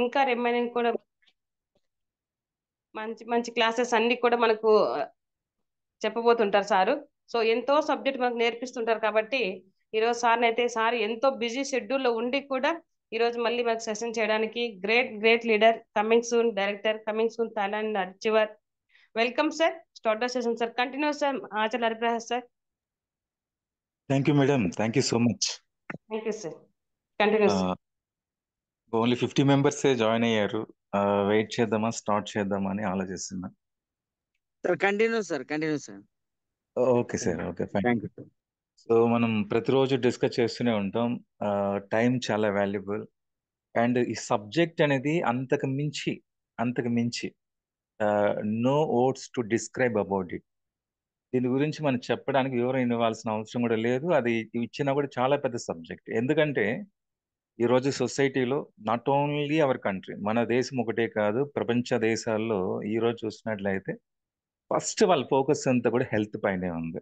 ఇంకా రిమైనింగ్ కూడా మంచి మంచి క్లాసెస్ అన్ని కూడా మనకు చెప్పబోతుంటారు సారు. సో ఎంతో సబ్జెక్ట్ మనకు నేర్పిస్తుంటారు కాబట్టి ఈరోజు సార్ ఎంతో బిజీ షెడ్యూల్లో ఉండి కూడా ఈరోజు మళ్ళీ మనకు సెషన్ చేయడానికి great great leader, coming soon director, coming soon talent achiever. Welcome sir. Start the session sir. Continue sir. Achal Hariprasad sir. Thank you madam, thank you so much. Thank you sir. Continue sir. Only 50 మెంబర్సే join అయ్యారు. Wait చేద్దామా, start చేద్దామా అని ఆలోచిస్తున్నా. Sir continue sir. Okay sir, okay fine. Thank you sir. So మనం ప్రతిరోజు discuss చేస్తూనే ఉంటాం. టైం చాలా వాల్యుబుల్ అండ్ ఈ సబ్జెక్ట్ అనేది అంతకు మించి no words to describe about it. దీని గురించి మనం చెప్పడానికి వివరం ఇవ్వాల్సిన అవసరం కూడా లేదు. అది ఇచ్చినా కూడా చాలా పెద్ద సబ్జెక్ట్. ఎందుకంటే ఈరోజు సొసైటీలో నాట్ ఓన్లీ అవర్ కంట్రీ, మన దేశం ఒకటే కాదు, ప్రపంచ దేశాల్లో ఈరోజు చూసినట్లయితే ఫస్ట్ వాళ్ళ ఫోకస్ అంతా కూడా హెల్త్ పైనే ఉంది.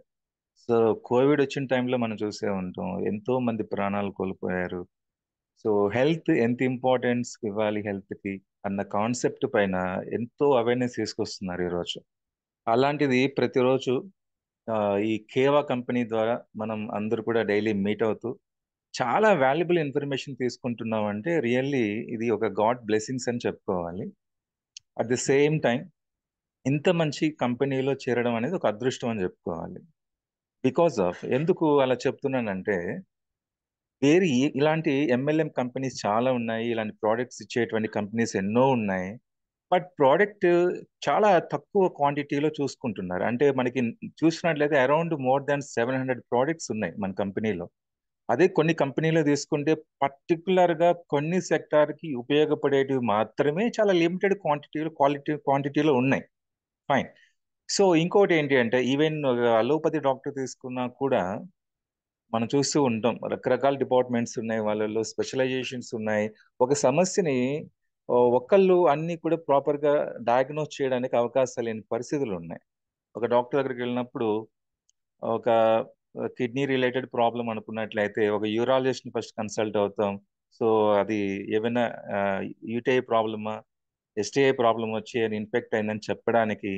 సో కోవిడ్ వచ్చిన టైంలో మనం చూసే ఉంటాం, ఎంతో మంది ప్రాణాలు కోల్పోయారు. సో హెల్త్ ఎంత ఇంపార్టెన్స్ ఇవ్వాలి హెల్త్కి అన్న కాన్సెప్ట్ పైన ఎంతో అవేర్నెస్ తీసుకొస్తున్నారు ఈరోజు. అలాంటిది ప్రతిరోజు ఈ కేవా కంపెనీ ద్వారా మనం అందరూ కూడా డైలీ మీట్ అవుతూ చాలా వాల్యుబుల్ ఇన్ఫర్మేషన్ తీసుకుంటున్నాం అంటే రియల్లీ ఇది ఒక గాడ్ బ్లెస్సింగ్స్ అని చెప్పుకోవాలి. అట్ ది సేమ్ టైం ఇంత మంచి కంపెనీలో చేరడం అనేది ఒక అదృష్టం అని చెప్పుకోవాలి. బికాస్ ఆఫ్ ఎందుకు అలా చెప్తున్నానంటే ఇలాంటి ఎంఎల్ఎం కంపెనీస్ చాలా ఉన్నాయి, ఇలాంటి ప్రోడక్ట్స్ ఇచ్చేటువంటి కంపెనీస్ ఎన్నో ఉన్నాయి. బట్ ప్రోడక్ట్ చాలా తక్కువ క్వాంటిటీలో చూసుకుంటున్నారు. అంటే మనకి చూసినట్లయితే అరౌండ్ మోర్ దాన్ 700 ప్రోడక్ట్స్ ఉన్నాయి మన కంపెనీలో. అదే కొన్ని కంపెనీలో తీసుకుంటే పర్టికులర్ గా కొన్ని సెక్టార్ కి ఉపయోగపడేటివి మాత్రమే చాలా లిమిటెడ్ క్వాంటిటీలో ఉన్నాయి. ఫైన్. సో ఇంకోటి ఏంటి అంటే ఈవెన్ అలోపతి డాక్టర్ తీసుకున్నా కూడా మనం చూస్తూ ఉంటాం, రకరకాల డిపార్ట్మెంట్స్ ఉన్నాయి, వాళ్ళలో స్పెషలైజేషన్స్ ఉన్నాయి. ఒక సమస్యని ఒకళ్ళు అన్ని కూడా ప్రాపర్ గా డయాగ్నోస్ చేయడానికి అవకాశాలు లేని పరిస్థితులు ఉన్నాయి. ఒక డాక్టర్ దగ్గరికి వెళ్ళినప్పుడు ఒక కిడ్నీ రిలేటెడ్ ప్రాబ్లం అనుకున్నట్లయితే ఒక యూరాలజిస్ట్ ని ఫస్ట్ కన్సల్ట్ అవుతాం. సో అది ఏమైనా యూటీఐ ప్రాబ్లమా, ఎస్టీఐ ప్రాబ్లం వచ్చి అది ఇన్ఫెక్ట్ అయిందని చెప్పడానికి,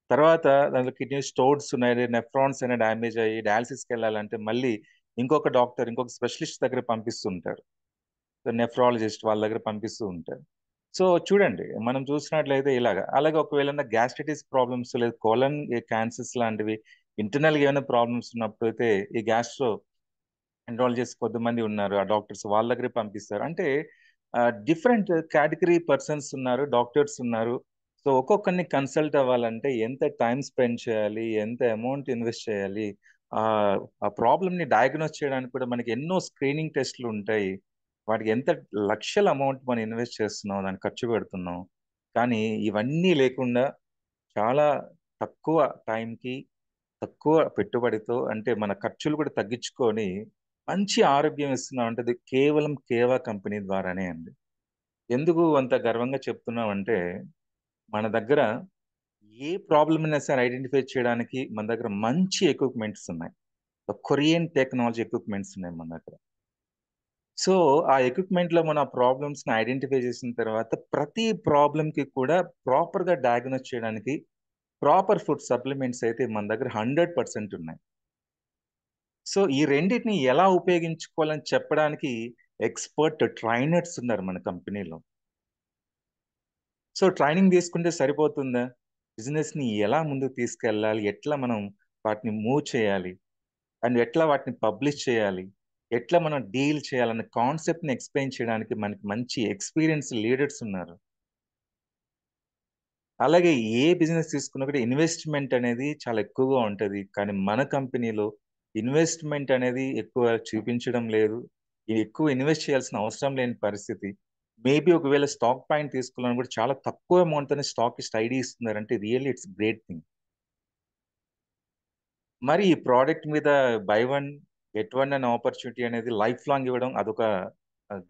తర్వాత దాంట్లో కిడ్నీ స్టోన్స్ ఉన్నాయి, నెఫ్రాన్స్ అయినా డ్యామేజ్ అయ్యి డయాలసిస్కి వెళ్ళాలంటే మళ్ళీ ఇంకొక డాక్టర్, ఇంకొక స్పెషలిస్ట్ దగ్గర పంపిస్తుంటారు. నెఫ్రాలజిస్ట్ వాళ్ళ దగ్గర పంపిస్తూ ఉంటారు. సో చూడండి, మనం చూసినట్లయితే అలాగే ఒకవేళ గ్యాస్ట్రైటిస్ ప్రాబ్లమ్స్ లేదా కోలన్ క్యాన్సర్స్ లాంటివి ఇంటర్నల్ గా ఏమైనా ప్రాబ్లమ్స్ ఉన్నప్పుడు అయితే ఈ గ్యాస్ట్రో ఎంట్రాలజిస్ట్ కొంతమంది ఉన్నారు, ఆ డాక్టర్స్ వాళ్ళ దగ్గర పంపిస్తారు. అంటే డిఫరెంట్ కేటగిరీ పర్సన్స్ ఉన్నారు, డాక్టర్స్ ఉన్నారు. సో ఒక్కొక్కరిని కన్సల్ట్ అవ్వాలంటే ఎంత టైం స్పెండ్ చేయాలి, ఎంత అమౌంట్ ఇన్వెస్ట్ చేయాలి, ఆ ఆ ప్రాబ్లమ్ ని డయాగ్నోస్ చేయడానికి కూడా మనకి ఎన్నో స్క్రీనింగ్ టెస్ట్లు ఉంటాయి. వాటికి ఎంత లక్షల అమౌంట్ మనం ఇన్వెస్ట్ చేస్తున్నాం, దాన్ని ఖర్చు పెడుతున్నాం. కానీ ఇవన్నీ లేకుండా చాలా తక్కువ టైంకి తక్కువ పెట్టుబడితో, అంటే మన ఖర్చులు కూడా తగ్గించుకొని మంచి ఆరోగ్యం ఇస్తున్నాం అంటే అది కేవలం కేవా కంపెనీ ద్వారానే అండి. ఎందుకు అంత గర్వంగా చెప్తున్నాం అంటే మన దగ్గర ఏ ప్రాబ్లమ్ అయినా సరే ఐడెంటిఫై చేయడానికి మన దగ్గర మంచి ఎక్విప్మెంట్స్ ఉన్నాయి. కొరియన్ టెక్నాలజీ ఎక్విప్మెంట్స్ ఉన్నాయి మన దగ్గర. సో ఆ ఎక్విప్మెంట్ లో మన ప్రాబ్లమ్స్ ని ఐడెంటిఫై చేసిన తర్వాత ప్రతి ప్రాబ్లమ్ కి కూడా ప్రాపర్ గా డయాగ్నోస్ చేయడానికి ప్రాపర్ ఫుడ్ సప్లిమెంట్స్ అయితే మన దగ్గర 100% ఉన్నాయి. సో ఈ రెండింటిని ఎలా ఉపయోగించుకోవాలని చెప్పడానికి ఎక్స్పర్ట్ ట్రైనర్స్ ఉన్నారు మన కంపెనీలో. సో ట్రైనింగ్ తీసుకుంటే సరిపోతుందా? బిజినెస్ ని ఎలా ముందుకు తీసుకెళ్ళాలి, ఎట్లా మనం వాటిని మూవ్ చేయాలి, అండ్ ఎట్లా వాటిని పబ్లిష్ చేయాలి, ఎట్లా మనం డీల్ చేయాలన్న కాన్సెప్ట్ ని ఎక్స్ప్లెయిన్ చేయడానికి మనకి మంచి ఎక్స్పీరియన్స్ లీడర్స్ ఉన్నారు. అలాగే ఏ బిజినెస్ తీసుకున్నా కూడా ఇన్వెస్ట్మెంట్ అనేది చాలా ఎక్కువగా ఉంటుంది. కానీ మన కంపెనీలో ఇన్వెస్ట్మెంట్ అనేది ఎక్కువ చూపించడం లేదు. ఎక్కువ ఇన్వెస్ట్ చేయాల్సిన అవసరం లేని పరిస్థితి. మేబీ ఒకవేళ స్టాక్ పాయింట్ తీసుకోవాలని కూడా చాలా తక్కువ అమౌంట్ తోనే స్టాక్ ఐడి ఇస్తున్నారంటే రియల్లీ ఇట్స్ గ్రేట్ థింగ్. మరి ఈ ప్రోడక్ట్ మీద బై వన్ గెట్ వన్ అనే ఆపర్చునిటీ అనేది లైఫ్ లాంగ్ ఇవ్వడం అదొక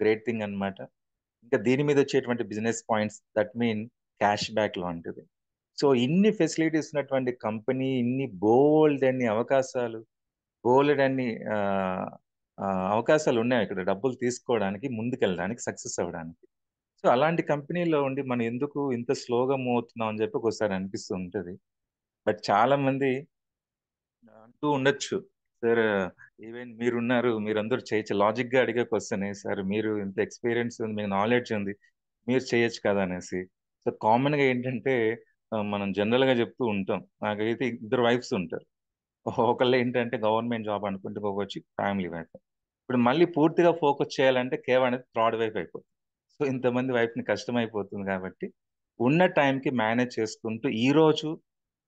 గ్రేట్ థింగ్ అన్నమాట. ఇంకా దీని మీద వచ్చేటువంటి business points that mean cash back లాంటిది. సో ఇన్ని ఫెసిలిటీస్ ఉన్నటువంటి కంపెనీ, ఇన్ని బోల్డ్ అన్ని అవకాశాలు, బోల్డ్ అన్ని అవకాశాలు ఉన్నాయి ఇక్కడ డబ్బులు తీసుకోవడానికి, ముందుకెళ్ళడానికి, సక్సెస్ అవ్వడానికి. సో అలాంటి కంపెనీలో ఉండి మనం ఎందుకు ఇంత స్లోగా మూవ్ అవుతున్నాం అని చెప్పి ఒకసారి అనిపిస్తూ ఉంటుంది. బట్ చాలా మంది అంటూ ఉండొచ్చు, సార్ ఈవెన్ మీరున్నారు, మీరందరూ చేయొచ్చు. లాజిక్ గా అడిగే క్వశ్చన్ సార్, మీరు ఇంత ఎక్స్పీరియన్స్ ఉంది, మీకు నాలెడ్జ్ ఉంది, మీరు చేయొచ్చు కదా అనేసి. సో కామన్ గా ఏంటంటే మనం జనరల్ గా చెప్తూ ఉంటాం. నాకైతే ఇద్దరు వైఫ్స్ ఉంటారు. ఒకళ్ళు ఏంటంటే గవర్నమెంట్ జాబ్ అనుకుంటూ పోవచ్చు, ఫ్యామిలీ వైఫ్. ఇప్పుడు మళ్ళీ పూర్తిగా ఫోకస్ చేయాలంటే కేవ్ అనేది థర్డ్ వైఫ్ అయిపోతుంది. సో ఇంతమంది వైఫ్ ని కష్టం అయిపోతుంది కాబట్టి ఉన్న టైంకి మేనేజ్ చేసుకుంటూ ఈ రోజు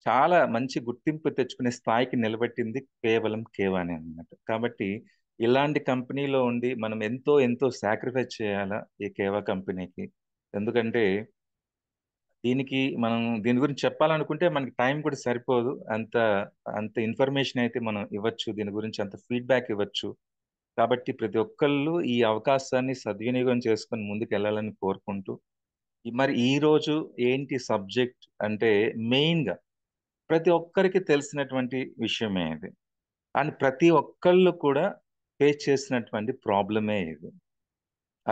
చాలా మంచి గుర్తింపు తెచ్చుకునే స్థాయికి నిలబెట్టింది కేవలం కేవానే అన్నమాట. కాబట్టి ఇలాంటి కంపెనీలో ఉండి మనం ఎంతో ఎంతో సాక్రిఫైస్ చేయాలా ఈ కేవా కంపెనీకి. ఎందుకంటే దీని గురించి చెప్పాలనుకుంటే మనకి టైం కూడా సరిపోదు. అంత అంత ఇన్ఫర్మేషన్ అయితే మనం ఇవ్వచ్చు, దీని గురించి అంత ఫీడ్బ్యాక్ ఇవ్వచ్చు. కాబట్టి ప్రతి ఒక్కళ్ళు ఈ అవకాశాన్ని సద్వినియోగం చేసుకొని ముందుకు వెళ్ళాలని కోరుకుంటూ, మరి ఈ రోజు ఏంటి సబ్జెక్ట్ అంటే మెయిన్ గా ప్రతి ఒక్కరికి తెలిసినటువంటి విషయమే ఇది. అండ్ ప్రతి ఒక్కళ్ళు కూడా ఫేస్ చేసినటువంటి ప్రాబ్లమే ఇది.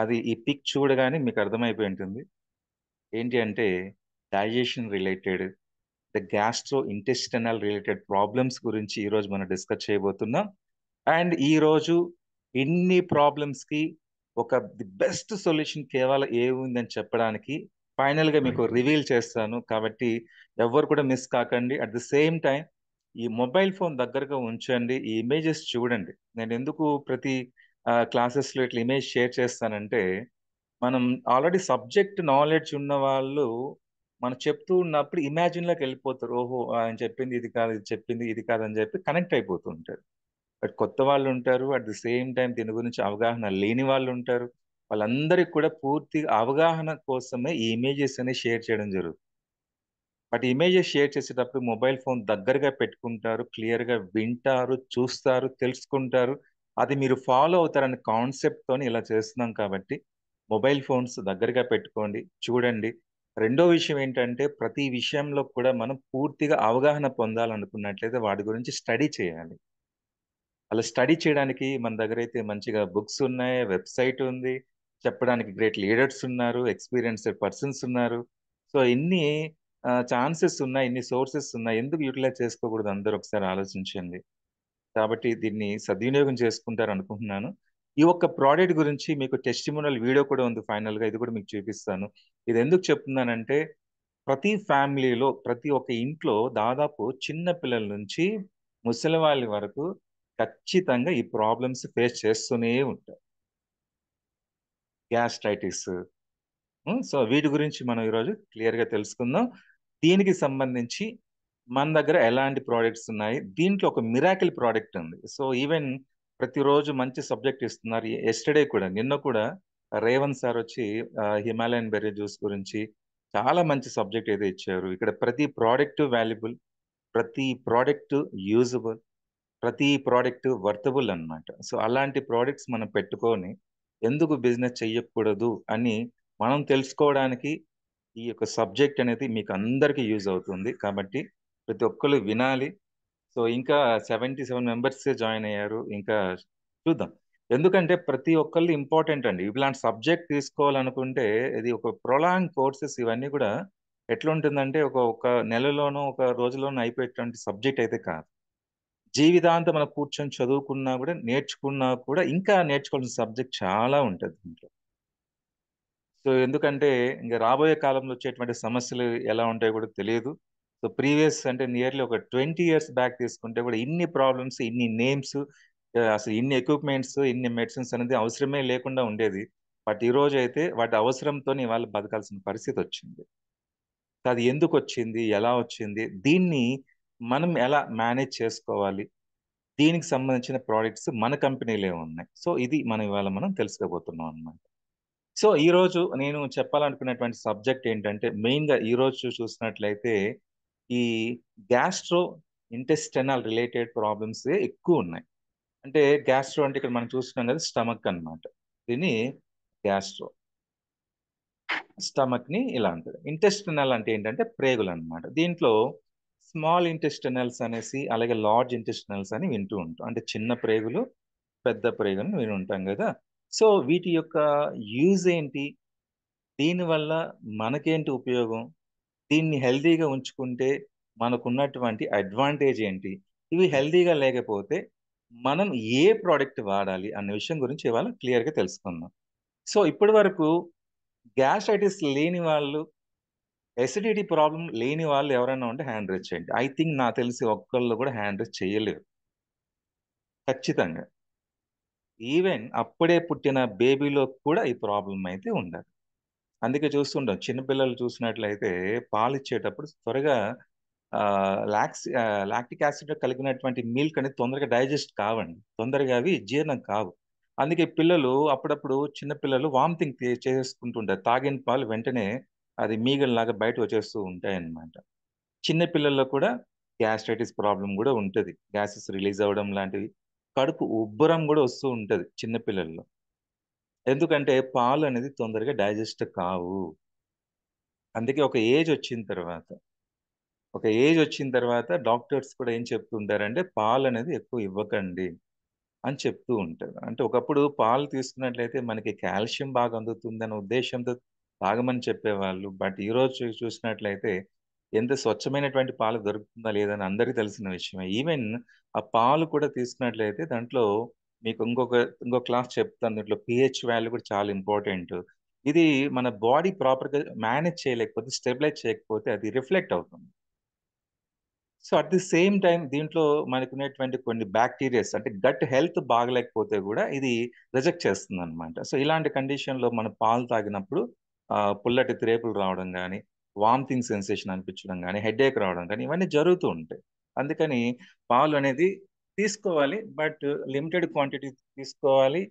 అది ఈ పిక్ చూడగానే మీకు అర్థమైపోయి ఉంటుంది. ఏంటి అంటే digestion related, gastro intestinal related problems గురించి ఈరోజు మనం డిస్కస్ చేయబోతున్నాం. అండ్ ఈరోజు ఇన్ని ప్రాబ్లమ్స్ కి ఒక ది బెస్ట్ సొల్యూషన్ కేవలం ఏముందని చెప్పడానికి ఫైనల్ గా మీకు రివీల్ చేస్తాను. కాబట్టి ఎవరు కూడా మిస్ కాకండి. అట్ ది సేమ్ టైం ఈ మొబైల్ ఫోన్ దగ్గరగా ఉంచండి, ఈ ఇమేజెస్ చూడండి. నేను ఎందుకు ప్రతి క్లాసెస్ లో ఇట్లా ఇమేజ్ షేర్ చేస్తానంటే, మనం ఆల్రెడీ సబ్జెక్ట్ నాలెడ్జ్ ఉన్న వాళ్ళు మనం చెప్తూ ఉన్నప్పుడు ఇమాజిన్ లోకి వెళ్ళిపోతారు. ఓహో ఆయన చెప్పింది ఇది కాదు, ఇది చెప్పింది ఇది కాదు అని చెప్పి కనెక్ట్ అయిపోతూ ఉంటారు. బట్ కొత్త వాళ్ళు ఉంటారు, అట్ ది సేమ్ టైం దీని గురించి అవగాహన లేని వాళ్ళు ఉంటారు. వాళ్ళందరికీ కూడా పూర్తి అవగాహన కోసమే ఈ ఇమేజెస్ అనేవి షేర్ చేయడం జరుగుతుంది. బట్ ఇమేజెస్ షేర్ చేసేటప్పుడు మొబైల్ ఫోన్ దగ్గరగా పెట్టుకుంటారు, క్లియర్ గా వింటారు, చూస్తారు, తెలుసుకుంటారు. అది మీరు ఫాలో అవుతారనే కాన్సెప్ట్ తోని ఇలా చేస్తున్నాం. కాబట్టి మొబైల్ ఫోన్స్ దగ్గరగా పెట్టుకోండి, చూడండి. రెండో విషయం ఏంటంటే ప్రతి విషయంలో కూడా మనం పూర్తిగా అవగాహన పొందాలనుకున్నట్లయితే వాటి గురించి స్టడీ చేయాలి. అలా స్టడీ చేయడానికి మన దగ్గర అయితే మంచిగా బుక్స్ ఉన్నాయి, వెబ్సైట్ ఉంది, చెప్పడానికి గ్రేట్ లీడర్స్ ఉన్నారు, ఎక్స్పీరియన్స్డ్ పర్సన్స్ ఉన్నారు. సో ఇన్ని ఛాన్సెస్ ఉన్నాయి, ఇన్ని సోర్సెస్ ఉన్నాయి, ఎందుకు యూటిలైజ్ చేసుకోకూడదు? అందరూ ఒకసారి ఆలోచించండి. కాబట్టి దీన్ని సద్వినియోగం చేసుకుంటారు అనుకుంటున్నాను. ఈ ఒక్క ప్రోడక్ట్ గురించి మీకు టెస్టిమోనియల్ వీడియో కూడా ఉంది ఫైనల్ గా, ఇది కూడా మీకు చూపిస్తాను. ఇది ఎందుకు చెప్తున్నానంటే ప్రతి ఫ్యామిలీలో ప్రతి ఒక్క ఇంట్లో దాదాపు చిన్న పిల్లల నుంచి ముసలి వాళ్ళ వరకు ఖచ్చితంగా ఈ ప్రాబ్లమ్స్ ఫేస్ చేస్తూనే ఉంటారు. గ్యాస్ట్రైటిస్. సో వీటి గురించి మనం ఈరోజు క్లియర్ గా తెలుసుకుందాం. దీనికి సంబంధించి మన దగ్గర ఎలాంటి ప్రోడక్ట్స్ ఉన్నాయి, దీంట్లో ఒక మిరాకిల్ ప్రోడక్ట్ ఉంది. సో ఈవెన్ ప్రతిరోజు మంచి సబ్జెక్ట్ ఇస్తున్నారు. ఎస్టర్డే కూడా, నిన్న కూడా రేవంత్ సార్ వచ్చి హిమాలయన్ బెర్రీ జ్యూస్ గురించి చాలా మంచి సబ్జెక్ట్ ఏదో ఇచ్చారు. ఇక్కడ ప్రతి ప్రోడక్ట్ వాల్యుబుల్, ప్రతి ప్రోడక్ట్ యూజబుల్, ప్రతి ప్రోడక్ట్ వర్తబుల్ అన్నమాట. సో అలాంటి ప్రోడక్ట్స్ మనం పెట్టుకొని ఎందుకు బిజినెస్ చెయ్యకూడదు అని మనం తెలుసుకోవడానికి ఈ యొక్క సబ్జెక్ట్ అనేది మీకు అందరికీ యూజ్ అవుతుంది. కాబట్టి ప్రతి ఒక్కరు వినాలి. సో ఇంకా 77 మెంబర్స్ జాయిన్ అయ్యారు. ఇంకా చూద్దాం. ఎందుకంటే ప్రతి ఒక్కళ్ళు ఇంపార్టెంట్ అండి. ఇలాంటి సబ్జెక్ట్ తీసుకోవాలనుకుంటే ఇది ఒక ప్రొలాంగ్ కోర్సెస్, ఇవన్నీ కూడా ఎట్లా ఉంటుందంటే ఒక ఒక నెలలోనో ఒక రోజులోనో అయిపోయేటువంటి సబ్జెక్ట్ అయితే కాదు. జీవితాంతం మనం కూర్చొని చదువుకున్నా కూడా, నేర్చుకున్నా కూడా ఇంకా నేర్చుకోవాల్సిన సబ్జెక్ట్ చాలా ఉంటుంది దీంట్లో. సో ఎందుకంటే ఇంకా రాబోయే కాలంలో వచ్చేటువంటి సమస్యలు ఎలా ఉంటాయో కూడా తెలియదు. సో ప్రీవియస్ అంటే నియర్లీ ఒక 20 ఇయర్స్ బ్యాక్ తీసుకుంటే కూడా ఇన్ని ప్రాబ్లమ్స్, ఇన్ని నేమ్స్, అసలు ఇన్ని ఎక్విప్మెంట్స్, ఇన్ని మెడిసిన్స్ అనేది అవసరమే లేకుండా ఉండేది. బట్ ఈ రోజు అయితే వాటి అవసరంతో వాళ్ళు బతకాల్సిన పరిస్థితి వచ్చింది. అది ఎందుకు వచ్చింది, ఎలా వచ్చింది, దీన్ని మనం ఎలా మేనేజ్ చేసుకోవాలి, దీనికి సంబంధించిన ప్రోడక్ట్స్ మన కంపెనీలే ఉన్నాయి. సో ఇది మనం తెలుసుకోబోతున్నాం అన్నమాట. సో ఈ రోజు నేను చెప్పాలనుకున్నటువంటి సబ్జెక్ట్ ఏంటంటే మెయిన్ గా ఈ రోజు చూసినట్లయితే ఈ గ్యాస్ట్రో ఇంటెస్టైనల్ రిలేటెడ్ ప్రాబ్లమ్స్ ఎక్కువ ఉన్నాయి. అంటే గ్యాస్ట్రో అంటే ఇక్కడ మనం చూస్తున్నాం కదా, స్టమక్ అన్నమాట. దీన్ని గ్యాస్ట్రో, స్టమక్ ని ఇలా అంటారు. ఇంటెస్టినల్ అంటే ఏంటంటే ప్రేగులు అన్నమాట. దీంట్లో స్మాల్ ఇంటెస్టినల్స్ అనేసి, అలాగే లార్జ్ ఇంటెస్టినల్స్ అని వింటూ ఉంటాం. అంటే చిన్న ప్రేగులు, పెద్ద ప్రేగులు విని ఉంటాం కదా. సో వీటి యొక్క యూజ్ ఏంటి, దీనివల్ల మనకేంటి ఉపయోగం, దీన్ని హెల్తీగా ఉంచుకుంటే మనకున్నటువంటి అడ్వాంటేజ్ ఏంటి, ఇవి హెల్తీగా లేకపోతే మనం ఏ ప్రోడక్ట్ వాడాలి అన్న విషయం గురించి ఇవాళ క్లియర్గా తెలుసుకుందాం. సో ఇప్పటి వరకు గ్యాస్ట్రైటిస్ లేని వాళ్ళు, ఎసిడిటీ ప్రాబ్లం లేని వాళ్ళు ఎవరైనా ఉంటే హ్యాండ్ రైజ్ చేయండి. ఐ థింక్ నాకు తెలిసి ఒక్కళ్ళు కూడా హ్యాండ్ రైజ్ చేయలేరు ఖచ్చితంగా. ఈవెన్ అప్పుడే పుట్టిన బేబీలో కూడా ఈ ప్రాబ్లం అయితే ఉండదు. అందుకే చూస్తుంటాం చిన్నపిల్లలు చూసినట్లయితే పాలిచ్చేటప్పుడు త్వరగా లాక్టిక్ యాసిడ్ కలిగినటువంటి మిల్క్ అనేది తొందరగా డైజెస్ట్ కావండి, తొందరగా అవి జీర్ణం కావు. అందుకే పిల్లలు అప్పుడప్పుడు చిన్నపిల్లలు వామిటింగ్ చేసుకుంటుంటారు, తాగిన పాలు వెంటనే అది మీగల్లాగా బయట వచ్చేస్తూ ఉంటాయి అన్నమాట. చిన్న పిల్లల్లో కూడా గ్యాస్ట్రైటిస్ ప్రాబ్లం కూడా ఉంటుంది, గ్యాసెస్ రిలీజ్ అవ్వడం లాంటివి, కడుపు ఉబ్బరం కూడా వస్తూ ఉంటుంది చిన్న పిల్లల్లో. ఎందుకంటే పాలు అనేది తొందరగా డైజెస్ట్ కావు. అందుకే ఒక ఏజ్ వచ్చిన తర్వాత డాక్టర్స్ కూడా ఏం చెప్తుంటారంటే పాలు అనేది ఎక్కువ ఇవ్వకండి అని చెప్తూ ఉంటారు. అంటే ఒకప్పుడు పాలు తీసుకున్నట్లయితే మనకి కాల్షియం బాగా అందుతుందనే ఉద్దేశంతో తాగమని చెప్పేవాళ్ళు. బట్ ఈ రోజు చూసినట్లయితే ఎంత స్వచ్ఛమైనటువంటి పాలు దొరుకుతుందా లేదని అందరికీ తెలిసిన విషయమే. ఈవెన్ ఆ పాలు కూడా తీసుకున్నట్లయితే దాంట్లో మీకు ఇంకో క్లాస్ చెప్తాను. దీంట్లో pH వాల్యూ కూడా చాలా ఇంపార్టెంట్. ఇది మన బాడీ ప్రాపర్‌గా మేనేజ్ చేయలేకపోతే, స్టెబిలైజ్ చేయకపోతే అది రిఫ్లెక్ట్ అవుతుంది. So at the same time దీంట్లో మనకున్నటువంటి కొన్ని బ్యాక్టీరియాస్, అంటే గట్ హెల్త్ బాగలేకపోతే కూడా ఇది రిజెక్ట్ చేస్తుంది అనమాట. సో ఇలాంటి కండిషన్లో మనం పాలు తాగినప్పుడు పుల్లటి త్రేపులు రావడం కానీ, వామిటింగ్ సెన్సేషన్ అనిపించడం కానీ, హెడేక్ రావడం కానీ ఇవన్నీ జరుగుతూ ఉంటాయి. అందుకని పాలు అనేది తీసుకోవాలి, బట్ లిమిటెడ్ క్వాంటిటీ తీసుకోవాలి.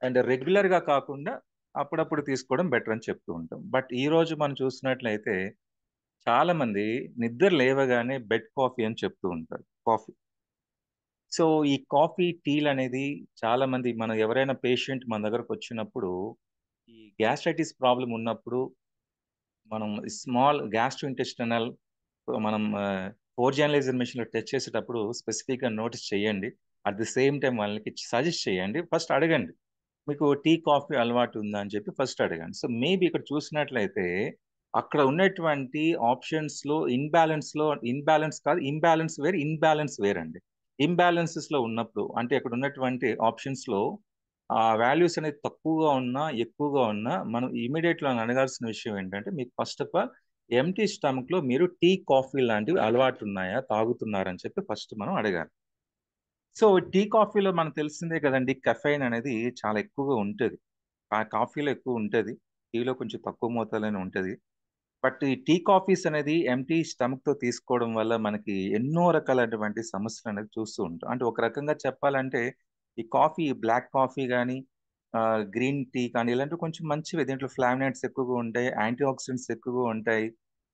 అండ్ రెగ్యులర్గా కాకుండా అప్పుడప్పుడు తీసుకోవడం బెటర్ అని చెప్తూ ఉంటాం. బట్ ఈ రోజు మనం చూసినట్లయితే చాలా మంది నిద్ర లేవగానే బెడ్ కాఫీ అని చెప్తూ ఉంటారు, కాఫీ. సో ఈ కాఫీ టీలు అనేది చాలా మంది, మనం ఎవరైనా పేషెంట్ మన దగ్గరకు వచ్చినప్పుడు ఈ గ్యాస్ట్రైటిస్ ప్రాబ్లం ఉన్నప్పుడు మనం స్మాల్ గ్యాస్ట్రో ఇంటెస్టినల్ మనం ఫోర్ జానలైజర్ మెషిన్లో టెస్ట్ చేసేటప్పుడు స్పెసిఫిక్గా నోటీస్ చేయండి. అట్ ది సేమ్ టైం వాళ్ళకి సజెస్ట్ చేయండి. ఫస్ట్ అడగండి, మీకు టీ కాఫీ అలవాటు ఉందా అని చెప్పి ఫస్ట్ అడగండి. సో మేబీ ఇక్కడ చూసినట్లయితే అక్కడ ఉన్నటువంటి ఆప్షన్స్లో ఇన్బ్యాలెన్స్ కాదు, ఇన్బ్యాలెన్స్ వేరండి. ఇన్బ్యాలెన్సెస్లో ఉన్నప్పుడు అంటే అక్కడ ఉన్నటువంటి ఆప్షన్స్లో ఆ వాల్యూస్ అనేది తక్కువగా ఉన్నా ఎక్కువగా ఉన్నా మనం ఇమీడియట్గా అడగాల్సిన విషయం ఏంటంటే, మీకు ఫస్ట్ ఆఫ్ ఆల్ ఎంటీ స్టమక్లో మీరు టీ కాఫీ లాంటివి అలవాటు ఉన్నాయా, తాగుతున్నారని చెప్పి ఫస్ట్ మనం అడగాలి. సో టీ కాఫీలో మనకు తెలిసిందే కదండి, కెఫైన్ అనేది చాలా ఎక్కువగా ఉంటుంది. ఆ కాఫీలో ఎక్కువ ఉంటుంది, టీలో కొంచెం తక్కువ మోతాదులోనే ఉంటుంది. బట్ ఈ టీ కాఫీస్ అనేది ఎంటీ స్టమక్తో తీసుకోవడం వల్ల మనకి ఎన్నో రకాలైనటువంటి సమస్యలు అనేది చూస్తూ ఉంటాం. అంటే ఒక రకంగా చెప్పాలంటే ఈ కాఫీ, బ్లాక్ కాఫీ కానీ గ్రీన్ టీ కానీ ఇలాంటివి కొంచెం మంచివి. దీంట్లో ఫ్లావనాయిడ్స్ ఎక్కువగా ఉంటాయి, యాంటీ ఆక్సిడెంట్స్ ఎక్కువగా ఉంటాయి.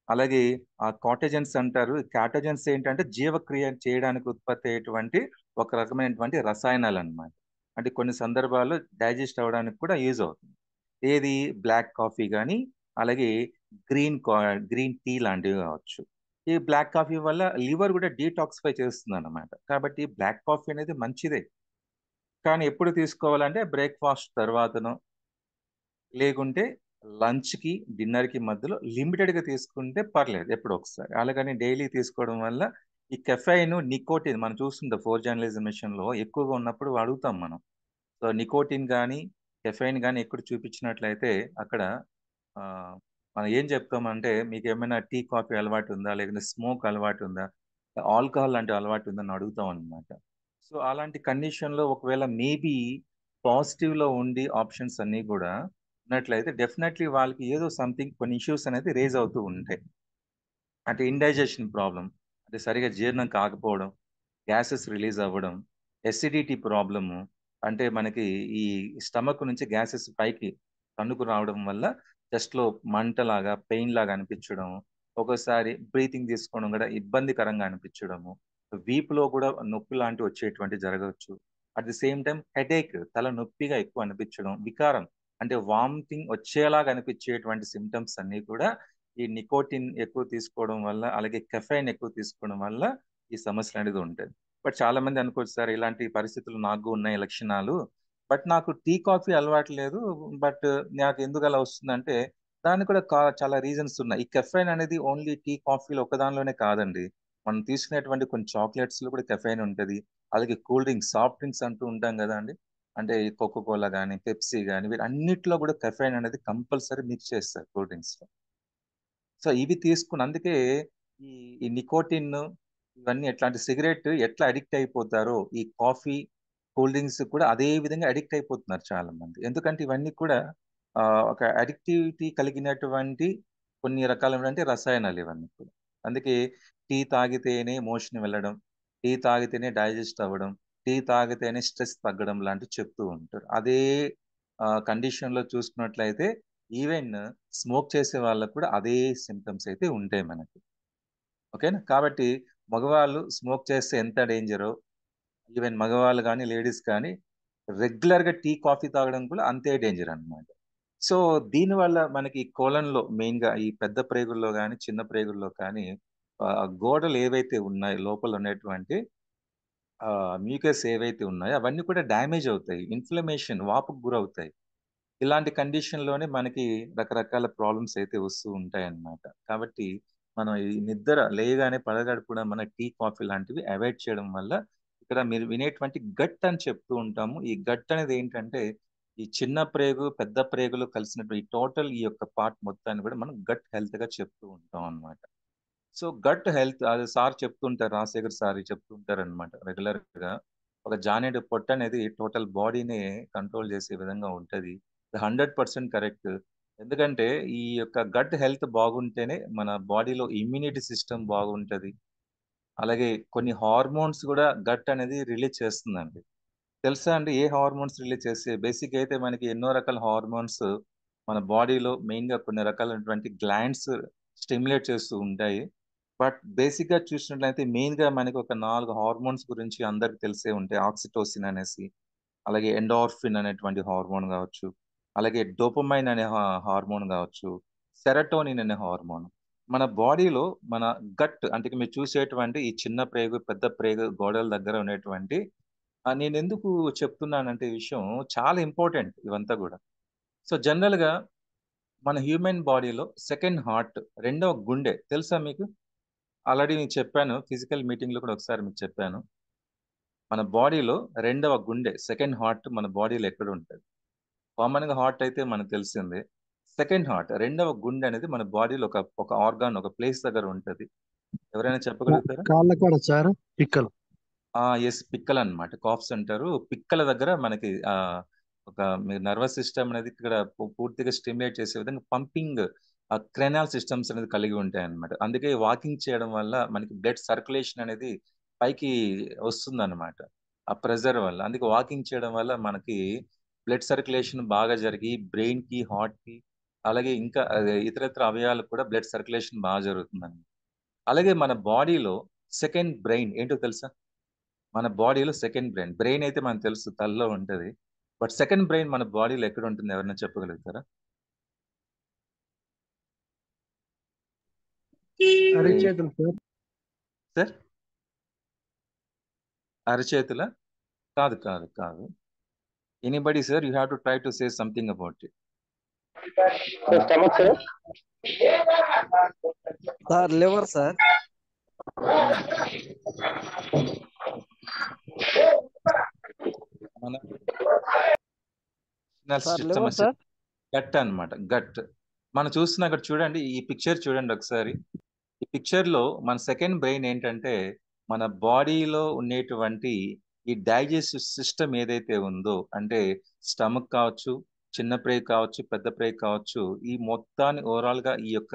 అలాగే ఆ కాటేజన్స్ అంటారు. కాటేజన్స్ ఏంటంటే జీవక్రియ చేయడానికి ఉత్పత్తి అయ్యేటువంటి ఒక రకమైనటువంటి రసాయనాలు అన్నమాట. అంటే కొన్ని సందర్భాల్లో డైజెస్ట్ అవ్వడానికి కూడా యూజ్ అవుతుంది. ఏది బ్లాక్ కాఫీ కానీ, అలాగే గ్రీన్ టీ లాంటివి కావచ్చు. ఈ బ్లాక్ కాఫీ వల్ల లివర్ కూడా డీటాక్సిఫై చేస్తుంది అన్నమాట. కాబట్టి బ్లాక్ కాఫీ అనేది మంచిదే, కానీ ఎప్పుడు తీసుకోవాలంటే బ్రేక్ఫాస్ట్ తర్వాతనో లేకుంటే లంచ్కి డిన్నర్కి మధ్యలో లిమిటెడ్గా తీసుకుంటే పర్లేదు ఎప్పుడు ఒకసారి. అలాగని డైలీ తీసుకోవడం వల్ల ఈ కెఫైన్, నికోటిన్ మనం చూస్తుంటాం ఫోర్ జర్నలిజం మిషన్లో ఎక్కువగా ఉన్నప్పుడు అడుగుతాం మనం. సో నికోటిన్ కానీ కెఫైన్ కానీ ఎక్కువ చూపించినట్లయితే అక్కడ ఆ, మనం ఏం చెప్తామంటే, మీకు ఏమైనా టీ కాఫీ అలవాటు ఉందా, లేకుంటే స్మోక్ అలవాటు ఉందా, ఆల్కహాల్ లాంటి అలవాటు ఉందని అడుగుతాం అనమాట. సో అలాంటి కండిషన్లో ఒకవేళ మేబీ పాజిటివ్లో ఉండి ఆప్షన్స్ అన్నీ కూడా ఉన్నట్లయితే డెఫినెట్లీ వాళ్ళకి ఏదో సంథింగ్ కొన్ని ఇష్యూస్ అనేది రేజ్ అవుతూ ఉంటాయి. అంటే ఇండైజెషన్ ప్రాబ్లం, అంటే సరిగా జీర్ణం కాకపోవడం, గ్యాసెస్ రిలీజ్ అవ్వడం, ఎసిడిటీ ప్రాబ్లము, అంటే మనకి ఈ స్టమక్ నుంచి గ్యాసెస్ పైకి తన్నుకు రావడం వల్ల చెస్ట్లో మంటలాగా, పెయిన్ లాగా అనిపించడం, ఒక్కోసారి బ్రీతింగ్ తీసుకోవడం కూడా ఇబ్బందికరంగా అనిపించడము, వీపులో కూడా నొప్పి లాంటివి వచ్చేటువంటి జరగవచ్చు. At the same time headache, తల నొప్పిగా ఎక్కువ అనిపించడం, వికారం అంటే వామిటింగ్ వచ్చేలాగా అనిపించేటువంటి సిమ్టమ్స్ అన్నీ కూడా ఈ నికోటిన్ ఎక్కువ తీసుకోవడం వల్ల, అలాగే కెఫైన్ ఎక్కువ తీసుకోవడం వల్ల ఈ సమస్యలు అనేది ఉంటాయి. బట్ చాలా మంది అనుకోవచ్చు, సార్ ఇలాంటి పరిస్థితులు నాకు ఉన్నాయి లక్షణాలు, బట్ నాకు టీ కాఫీ అలవాటు లేదు, బట్ నాకు ఎందుకు అలా వస్తుందంటే దానికి కూడా చాలా రీజన్స్ ఉన్నాయి. ఈ కెఫైన్ అనేది ఓన్లీ టీ కాఫీలో ఒకదానిలోనే కాదండి. మనం తీసుకునేటువంటి కొన్ని చాక్లెట్స్ లో కూడా కెఫైన్ ఉంటది. అలాగే కూల్ డ్రింక్స్, సాఫ్ట్ డ్రింక్స్ అంటూ ఉంటాం కదా అండి. అంటే ఈ కోకో కోలా కానీ, పెప్సీ కానీ, వీటన్నిటిలో కూడా కెఫైన్ అనేది కంపల్సరీ మిక్స్ చేస్తారు కూల్ డ్రింక్స్ లో. సో ఇవి తీసుకుని అందుకే ఈ ఈ నికోటిన్ ఇవన్నీ ఎట్లాంటి సిగరెట్ ఎట్లా అడిక్ట్ అయిపోతారో ఈ కాఫీ, కూల్ డ్రింక్స్ కూడా అదే విధంగా అడిక్ట్ అయిపోతున్నారు చాలా మంది. ఎందుకంటే ఇవన్నీ కూడా ఒక అడిక్టివిటీ కలిగినటువంటి కొన్ని రకాలైనటువంటి రసాయనాలు ఇవన్నీ కూడా. అందుకే టీ తాగితేనే మోషన్ వెళ్ళడం, టీ తాగితేనే డైజెస్ట్ అవ్వడం, టీ తాగితేనే స్ట్రెస్ తగ్గడం లాంటివి చెప్తూ ఉంటారు. అదే కండిషన్ లో చూసుకున్నట్లయితే ఈవెన్ స్మోక్ చేసే వాళ్ళకు కూడా అదే సింప్టమ్స్ అయితే ఉంటాయి మనకి. ఓకేనా? కాబట్టి మగవాళ్ళు స్మోక్ చేస్తే ఎంత డేంజరో, ఈవెన్ మగవాళ్ళు కానీ, లేడీస్ కానీ రెగ్యులర్ గా టీ, కాఫీ తాగడం కూడా అంతే డేంజర్ అన్నమాట. సో దీనివల్ల మనకి కోలన్‌లో మెయిన్‌గా ఈ పెద్ద ప్రేగుల్లో గాని, చిన్న ప్రేగుల్లో కానీ గోడలు ఏవైతే ఉన్నాయో లోపల ఉన్నటువంటి మ్యూకస్ ఏవైతే ఉన్నాయో అవన్నీ కూడా డ్యామేజ్ అవుతాయి. ఇన్‌ఫ్లమేషన్ వాపుకు గురవుతాయి. ఇలాంటి కండిషన్‌లోనే మనకి రకరకాల ప్రాబ్లమ్స్ అయితే వస్తూ ఉంటాయన్నమాట. కాబట్టి మనం ఈ నిద్ర లేయగానే పడగడుపున మన టీ, కాఫీ లాంటివి అవాయిడ్ చేయడం వల్ల ఇక్కడ మీరు వినేటువంటి గట్ అని చెప్తూ ఉంటాము. ఈ గట్ అనేది ఏంటంటే ఈ చిన్న ప్రేగు, పెద్ద ప్రేగులు కలిసినటువంటి ఈ టోటల్ ఈ యొక్క పార్ట్ మొత్తాన్ని కూడా మనం గట్ హెల్త్‌గా చెప్తూ ఉంటాం అన్నమాట. సో గట్ హెల్త్ అది సార్ చెప్తుంటారు. రాజశేఖర్ సార్ చెప్తుంటారనమాట రెగ్యులర్‌గా. ఒక జానెడు పొట్టు అనేది టోటల్ బాడీని కంట్రోల్ చేసే విధంగా ఉంటది. 100% కరెక్ట్. ఎందుకంటే ఈ యొక్క గట్ హెల్త్ బాగుంటేనే మన బాడీలో ఇమ్యూనిటీ సిస్టమ్ బాగుంటది. అలాగే కొన్ని హార్మోన్స్ కూడా గట్ అనేది రిలీజ్ చేస్తుందండి. తెలుసా అండి ఏ హార్మోన్స్ రిలీజ్ చేస్తాయి? బేసిక్‌గా అయితే మనకి ఎన్నో రకాల హార్మోన్స్ మన బాడీలో మెయిన్‌గా కొన్ని రకాలైనటువంటి గ్లాండ్స్ స్టిమ్యులేట్ చేస్తూ ఉంటాయి. బట్ బేసిక్‌గా చూసినట్లయితే మెయిన్‌గా మనకి ఒక 4 హార్మోన్స్ గురించి అందరికి తెలిసే ఉంటాయి. ఆక్సిటోసిన్ అనేసి, అలాగే ఎండార్ఫిన్ అనేటువంటి హార్మోన్ గావచ్చు, అలాగే డోపమైన్ అనే హార్మోన్ గావచ్చు, సెరటోనిన్ అనే హార్మోన్. మన బాడీలో మన గట్ అంటే మీరు చూసేటువంటి ఈ చిన్న ప్రేగు, పెద్ద ప్రేగు గోడల దగ్గర ఉండేటువంటి నేనెందుకు చెప్తున్నానంటే ఈ విషయం చాలా ఇంపార్టెంట్ ఇవంతా గూడా. సో జనరల్‌గా మన హ్యూమన్ బాడీలో సెకండ్ హార్ట్, రెండవ గుండె తెలుసా మీకు? ఆల్రెడీ నేను చెప్పాను. ఫిజికల్ మీటింగ్‌లో కూడా ఒకసారి మీకు చెప్పాను. మన బాడీలో రెండవ గుండె, సెకండ్ హార్ట్ మన బాడీలో ఎక్కడుంటది? కామన్‌గా హార్ట్ అయితే మనకు తెలిసిందే. సెకండ్ హార్ట్, రెండవ గుండె అనేది మన బాడీలో ఒక ఆర్గాన్, ఒక ప్లేస్ దగ్గర ఉంటది. ఎవరైనా చెప్పగలుగుతారా? కాళ్ళ కాడ సార్ పిక్కలు. యెస్. పిక్కలన్నమాట. కాఫ్స్ అంటారు. పిక్కల దగ్గర మనకి ఒక మీ నర్వస్ సిస్టమ్ అనేది ఇక్కడ పూర్తిగా స్టిమ్యులేట్ చేసే విధంగా పంపింగ్ క్రెనాల్ సిస్టమ్స్ అనేది కలిగి ఉంటాయన్నమాట. అందుకే వాకింగ్ చేయడం వల్ల మనకి బ్లడ్ సర్క్యులేషన్ అనేది పైకి వస్తుందన్నమాట. ఆ ప్రెషర్ వల్ల. అందుకే వాకింగ్ చేయడం వల్ల మనకి బ్లడ్ సర్క్యులేషన్ బాగా జరిగి బ్రెయిన్‌కి, హార్ట్‌కి అలాగే ఇంకా ఇతరితర అవయవాలకు కూడా బ్లడ్ సర్క్యులేషన్ బాగా జరుగుతుందండి. అలాగే మన బాడీలో సెకండ్ బ్రెయిన్ ఏంటో తెలుసా? మన బాడీలో సెకండ్ బ్రెయిన్. బ్రెయిన్ అయితే మనకు తెలుసు తలలో ఉంటది. బట్ సెకండ్ బ్రెయిన్ మన బాడీలో ఎక్కడుంటుంది ఎవరైనా చెప్పగలుగుతారా? బ్రెయిన్ అరిచేతులు సార్. సార్? అరచేతులా? కాదు, కాదు, కాదు. Anybody sir? You have to try to say something about it. Stomach sir. Sir liver sir. మన సార్ లివర్ సార్. గట్ అన్నమాట. గట్. మనం చూస్తున్న అక్కడ చూడండి. ఈ పిక్చర్ చూడండి ఒకసారి. ఈ పిక్చర్ లో మన సెకండ్ బ్రెయిన్ ఏంటంటే మన బాడీలో ఉండేటువంటి ఈ డైజెస్టివ్ సిస్టమ్ ఏదైతే ఉందో అంటే స్టమక్ కావచ్చు, చిన్న ప్రేగు కావచ్చు, పెద్ద ప్రేగు కావచ్చు, ఈ మొత్తాన్ని ఓవరాల్ గా ఈ యొక్క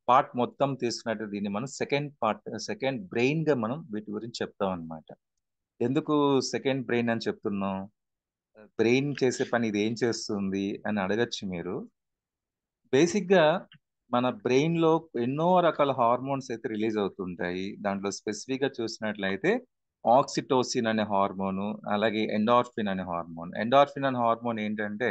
పార్ట్ మొత్తం తీసుకున్నట్టు దీన్ని మనం సెకండ్ బ్రెయిన్ గా మనం వీటి గురించి చెప్తాం అన్నమాట. ఎందుకు సెకండ్ బ్రెయిన్ అని చెప్తున్నాం? బ్రెయిన్ చేసే పని ఇది ఏం చేస్తుంది అని అడగచ్చు మీరు. బేసిక్ గా మన బ్రెయిన్ లో ఎన్నో రకాల హార్మోన్స్ అయితే రిలీజ్ అవుతుంటాయి. దాంట్లో స్పెసిఫిక్ గా చూసినట్లయితే ఆక్సిటోసిన్ అనే హార్మోను, అలాగే ఎండార్ఫిన్ అనే హార్మోన్. ఎండార్ఫిన్ అనే హార్మోన్ ఏంటంటే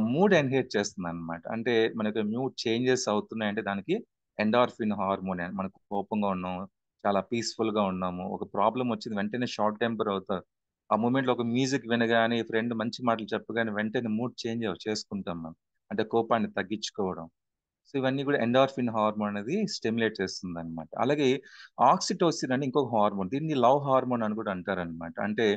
మూడ్ ఎన్హేజ్ చేస్తుంది అనమాట. అంటే మనకి మూడ్ చేంజెస్ అవుతున్నాయంటే దానికి ఎండార్ఫిన్ హార్మోన్. మనకు కోపంగా ఉన్నాము, చాలా పీస్ఫుల్ గా ఉన్నాము, ఒక ప్రాబ్లం వచ్చింది వెంటనే షార్ట్ టెంపర్ అవుతారు. ఆ మూమెంట్ లో ఒక మ్యూజిక్ వినగానే ఫ్రెండ్ మంచి మాటలు చెప్పగానే వెంటనే మూడ్ చేంజ్ చేసుకుంటాం మనం. అంటే కోపాన్ని తగ్గించుకోవడం. సో ఇవన్నీ కూడా ఎండార్ఫిన్ హార్మోన్ అనేది స్టిమ్యులేట్ చేస్తుంది అనమాట. అలాగే ఆక్సిటోసిన్ అని ఇంకొక హార్మోన్, దీన్ని లవ్ హార్మోన్ అని కూడా అంటారనమాట. అంటే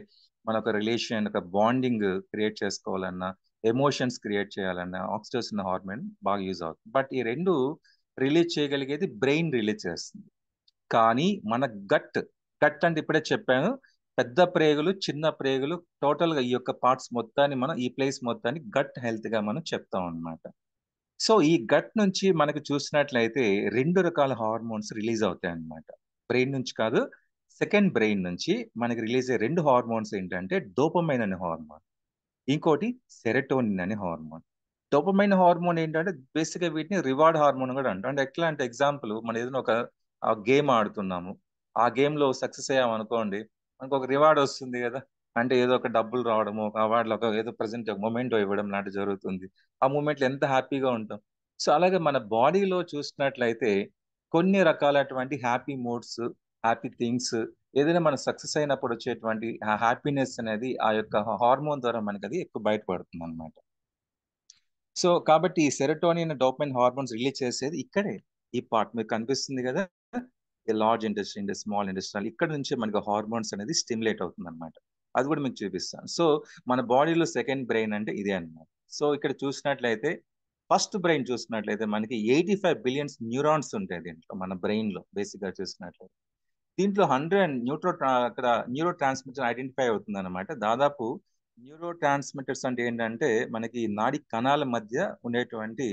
మన ఒక రిలేషన్, ఒక బాండింగ్ క్రియేట్ చేసుకోవాలన్నా, ఎమోషన్స్ క్రియేట్ చేయాలన్నా ఆక్సిటోసిన్ హార్మోన్ బాగా యూజ్ అవుతుంది. బట్ ఈ రెండు రిలీజ్ చేయగలిగేది బ్రెయిన్ రిలీజ్ చేస్తుంది. కానీ మన గట్ గట్ అంటే ఇప్పుడే చెప్పాను, పెద్ద ప్రేగులు, చిన్న ప్రేగులు, టోటల్ గా ఈ యొక్క పార్ట్స్ మొత్తాన్ని మనం, ఈ ప్లేస్ మొత్తాన్ని గట్ హెల్త్ గా మనం చెప్తాం అనమాట. సో ఈ గట్ నుంచి మనకు చూసినట్లయితే 2 రకాల హార్మోన్స్ రిలీజ్ అవుతాయి అన్నమాట. బ్రెయిన్ నుంచి కాదు, సెకండ్ బ్రెయిన్ నుంచి మనకి రిలీజ్ అయ్యే 2 హార్మోన్స్ ఏంటంటే డోపమైన్ అనే హార్మోన్, ఇంకోటి సెరటోనిన్ అనే హార్మోన్. డోపమైన్ హార్మోన్ ఏంటంటే బేసిక్ గా వీటిని రివార్డ్ హార్మోన్ కూడా అంటాం. అంటే ఎట్లా అంటే ఎగ్జాంపుల్, మనం ఏదైనా ఒక గేమ్ ఆడుతున్నాము, ఆ గేమ్ లో సక్సెస్ అయ్యాం అనుకోండి, మనకు ఒక రివార్డ్ వస్తుంది కదా. అంటే ఏదో ఒక డబ్బులు రావడము, ఒక అవార్డులు, ఒక ఏదో ప్రజెంట్ ఒక మూమెంట్ ఇవ్వడం లాంటి జరుగుతుంది. ఆ మూమెంట్ లో ఎంత హ్యాపీగా ఉంటాం. సో అలాగే మన బాడీలో చూసినట్లయితే కొన్ని రకాలటువంటి హ్యాపీ మూడ్స్, హ్యాపీ థింగ్స్, ఏదైనా మనం సక్సెస్ అయినప్పుడు వచ్చేటువంటి హ్యాపీనెస్ అనేది ఆ యొక్క హార్మోన్ ద్వారా మనకి అది ఎక్కువ బయటపడుతుంది అనమాట. సో కాబట్టి ఈ సెరటోనిన్, డోపమైన్ హార్మోన్స్ రిలీజ్ చేసేది ఇక్కడే, ఈ పార్ట్ మీకు కనిపిస్తుంది కదా, ఈ లార్జ్ ఇంటెస్టైన్, స్మాల్ ఇంటెస్టైన్, ఇక్కడ నుంచి మనకి హార్మోన్స్ అనేది స్టిమ్యులేట్ అవుతుంది అనమాట. అది కూడా మీకు చూపిస్తాను. సో మన బాడీలో సెకండ్ బ్రెయిన్ అంటే ఇదే అన్నమాట. సో ఇక్కడ చూసినట్లయితే ఫస్ట్ బ్రెయిన్ చూసినట్లయితే మనకి 85 బిలియన్స్ న్యూరాన్స్ ఉంటాయి దీంట్లో, మన బ్రెయిన్ లో బేసిక్ గా చూసినట్లయితే. దీంట్లో 100 అక్కడ న్యూరో ట్రాన్స్మిటర్ ఐడెంటిఫై అవుతుంది అనమాట. దాదాపు న్యూరో ట్రాన్స్మిటర్స్ అంటే ఏంటంటే మనకి నాడి కణాల మధ్య ఉండేటువంటి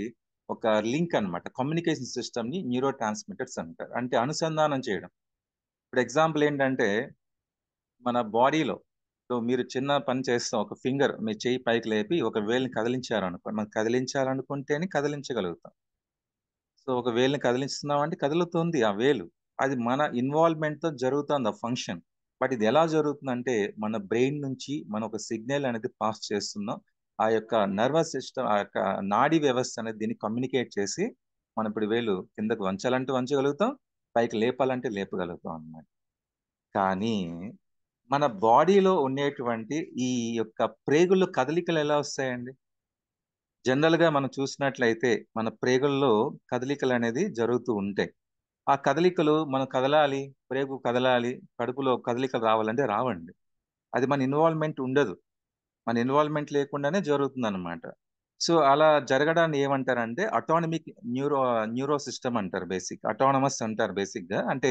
ఒక లింక్ అన్నమాట. కమ్యూనికేషన్ సిస్టమ్ ని న్యూరో ట్రాన్స్మిటర్స్ అంటారు. అంటే అనుసంధానం చేయడం. ఇప్పుడు ఎగ్జాంపుల్ ఏంటంటే మన బాడీలో, సో మీరు చిన్న పని చేస్తాం, ఒక ఫింగర్ మీ చేయి పైకి లేపి ఒక వేలుని కదిలించారనుకో, మనం కదిలించాలనుకుంటేనే కదిలించగలుగుతాం. సో ఒక వేలుని కదిలిస్తున్నాం అంటే కదులుతుంది ఆ వేలు, అది మన ఇన్వాల్వ్మెంట్ తో జరుగుతుంది ఆ ఫంక్షన్. బట్ ఇది ఎలా జరుగుతుందంటే మన బ్రెయిన్ నుంచి మనం ఒక సిగ్నల్ అనేది పాస్ చేస్తున్నాం. ఆ యొక్క నర్వస్ సిస్టమ్, ఆ యొక్క నాడీ వ్యవస్థ అనేది దీన్ని కమ్యూనికేట్ చేసి మనం ఇప్పుడు వేలు కిందకు వంచాలంటే వంచగలుగుతాం, పైకి లేపాలంటే లేపగలుగుతాం అన్నమాట. కానీ మన బాడీలో ఉండేటువంటి ఈ యొక్క ప్రేగుల్లో కదలికలు ఎలా వస్తాయండి? జనరల్ గా మనం చూసినట్లయితే మన ప్రేగుల్లో కదలికలు అనేది జరుగుతూ ఉంటాయి. ఆ కదలికలు మనం కదలాలి, ప్రేగు కదలాలి, కడుపులో కదలికలు రావాలంటే రావండి. అది మన ఇన్వాల్వ్మెంట్ ఉండదు. మన ఇన్వాల్వ్మెంట్ లేకుండానే జరుగుతుందన్నమాట. సో అలా జరగడాన్ని ఏమంటారంటే అటానమిక్ న్యూరో సిస్టమ్ అంటారు. అటానమస్ అంటారు బేసిక్ గా. అంటే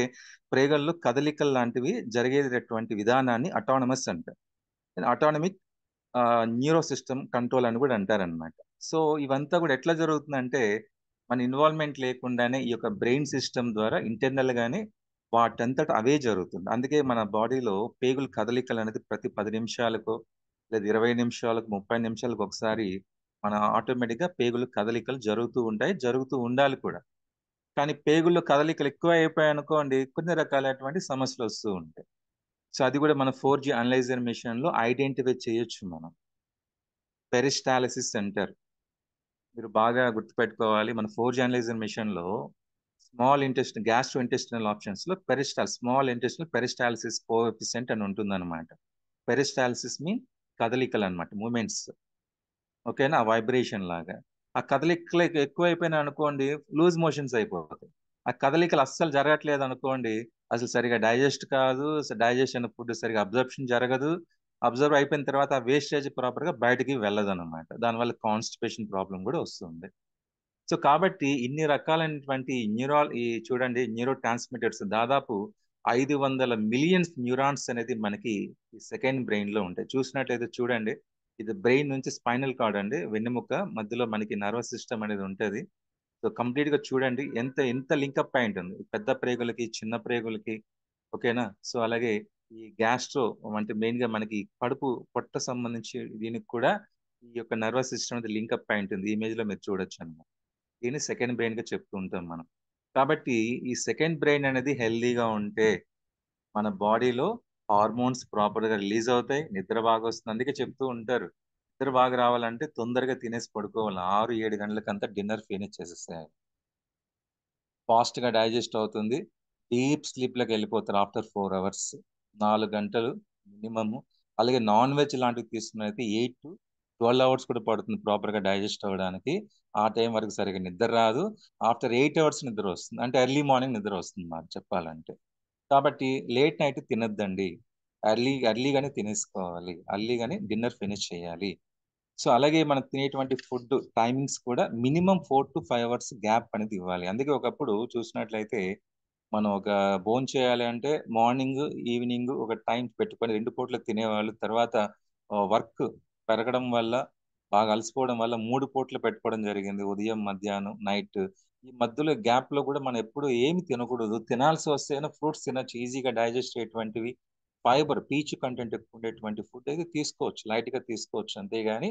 ప్రేగల్లో కదలికలు లాంటివి జరిగేటటువంటి విధానాన్ని అటానమస్ అంటారు. అటానమిక్ న్యూరో సిస్టమ్ కంట్రోల్ అని కూడా అంటారనమాట. సో ఇవంతా కూడా ఎట్లా జరుగుతుందంటే మన ఇన్వాల్వ్మెంట్ లేకుండానే ఈ యొక్క బ్రెయిన్ సిస్టమ్ ద్వారా ఇంటర్నల్ గానే వాటంతట అవే జరుగుతుంది. అందుకే మన బాడీలో పేగుల కదలికలు అనేది ప్రతి 10 నిమిషాలకు లేదా 20 నిమిషాలకు, 30 నిమిషాలకు ఒకసారి మన ఆటోమేటిక్ గా పేగుల కదలికలు జరుగుతూ ఉంటాయి, జరుగుతూ ఉండాలి కూడా. కానీ పేగుల్లో కదలికలు ఎక్కువ అయిపోయాయి అనుకోండి, కొన్ని రకాలైనటువంటి సమస్యలు వస్తూ ఉంటాయి. సో అది కూడా మన 4G అనలైజర్ మిషన్ లో ఐడెంటిఫై చేయొచ్చు మనం. పెరిస్టాలిసిస్ అంటారు. మీరు బాగా గుర్తుపెట్టుకోవాలి. మన 4G అనలైజర్ మిషన్ లో small intestine, gastro intestinal options లో స్మాల్ ఇంటెస్టినల్ పెరిస్టాలిసిస్ కోఎఫిషియంట్ అని ఉంటుందన్నమాట. పెరిస్టాలిసిస్ మీన్ కదలికలు అన్నమాట, మూమెంట్స్. ఓకేనా, వైబ్రేషన్ లాగా. ఆ కదలికలు ఎక్కువైపోయినాయి అనుకోండి, లూజ్ మోషన్స్ అయిపోతాయి. ఆ కదలికలు అస్సలు జరగట్లేదు అనుకోండి, అసలు సరిగా డైజెస్ట్ కాదు, డైజెషన్ ఫుడ్ సరిగా అబ్జర్ప్షన్ జరగదు. అబ్జర్వ్ అయిపోయిన తర్వాత ఆ వేస్టేజ్ ప్రాపర్ గా బయటికి వెళ్ళదు అనమాట. దానివల్ల కాన్స్టిపేషన్ ప్రాబ్లం కూడా వస్తుంది. సో కాబట్టి ఇన్ని రకాలైనటువంటి ఈ చూడండి, న్యూరో ట్రాన్స్మిటర్స్ దాదాపు 500 మిలియన్స్ న్యూరాన్స్ అనేది మనకి ఈ సెకండ్ బ్రెయిన్ లో ఉంటాయి. చూసినట్లయితే చూడండి, ఇది బ్రెయిన్ నుంచి స్పైనల్ కార్డ్ అండి, వెన్నెముక మధ్యలో మనకి నర్వస్ సిస్టమ్ అనేది ఉంటది. సో కంప్లీట్ గా చూడండి ఎంత ఎంత లింకప్ అయి ఉంటుంది పెద్ద ప్రేగులకి, చిన్న ప్రేగులకి. ఓకేనా. సో అలాగే ఈ గ్యాస్ట్రో అంటే మెయిన్ గా మనకి కడుపు పొట్ట సంబంధించి దీనికి కూడా ఈ యొక్క నర్వస్ సిస్టమ్ అనేది లింకప్ అయి ఉంటుంది. ఈ ఇమేజ్ లో మీరు చూడొచ్చు అన్నమాట. దీన్ని సెకండ్ బ్రెయిన్ గా చెప్తూ ఉంటాం మనం. కాబట్టి ఈ సెకండ్ బ్రెయిన్ అనేది హెల్దీగా ఉంటే మన బాడీలో హార్మోన్స్ ప్రాపర్ గా రిలీజ్ అవుతాయి, నిద్ర బాగా వస్తుంది. అందుకే చెప్తూ ఉంటారు, నిద్ర బాగా రావాలంటే తొందరగా తినేసి పడుకోవాలి, 6-7 గంటలకంతా డిన్నర్ ఫినిష్ చేసేస్తాయి, ఫాస్ట్ గా డైజెస్ట్ అవుతుంది, డీప్ స్లీప్ లోకి వెళ్ళిపోతారు ఆఫ్టర్ 4 అవర్స్, 4 గంటలు మినిమమ్. అలాగే నాన్ వెజ్ లాంటివి తీసుకున్నైతే 8 to 12 అవర్స్ కూడా పడుతుంది ప్రాపర్గా డైజెస్ట్ అవ్వడానికి. ఆ టైం వరకు సరిగ్గా నిద్ర రాదు. ఆఫ్టర్ 8 అవర్స్ నిద్ర వస్తుంది. అంటే ఎర్లీ మార్నింగ్ నిద్ర వస్తుంది మాకు చెప్పాలంటే. కాబట్టి లేట్ నైట్ తినొద్దండి. ఎర్లీగానే తినేసుకోవాలి. ఎర్లీగానే డిన్నర్ ఫినిష్ చేయాలి. సో అలాగే మనం తినేటువంటి ఫుడ్ టైమింగ్స్ కూడా మినిమం 4 to 5 అవర్స్ గ్యాప్ అనేది ఇవ్వాలి. అందుకే ఒకప్పుడు చూసినట్లయితే మనం ఒక భోంచేయాలి అంటే మార్నింగ్, ఈవినింగ్ ఒక టైం పెట్టుకొని 2 పూటలు తినేవాళ్ళు. తర్వాత వర్క్ పెరగడం వల్ల బాగా అలసిపోవడం వల్ల 3 పూటలు పెట్టుకోవడం జరిగింది. ఉదయం, మధ్యాహ్నం, నైట్. ఈ మధ్యలో గ్యాప్‌లో కూడా మనం ఎప్పుడు ఏమి తినకూడదు. తినాల్సి వస్తేనే ఫ్రూట్స్ తినొచ్చు. ఈజీగా డైజెస్ట్ అయ్యేటువంటివి. ఫైబర్, పీచు కంటెంట్ ఎక్కువ ఉండేటువంటి ఫుడ్ అయితే తీసుకోవచ్చు. లైట్‌గా తీసుకోవచ్చు. అంతేగాని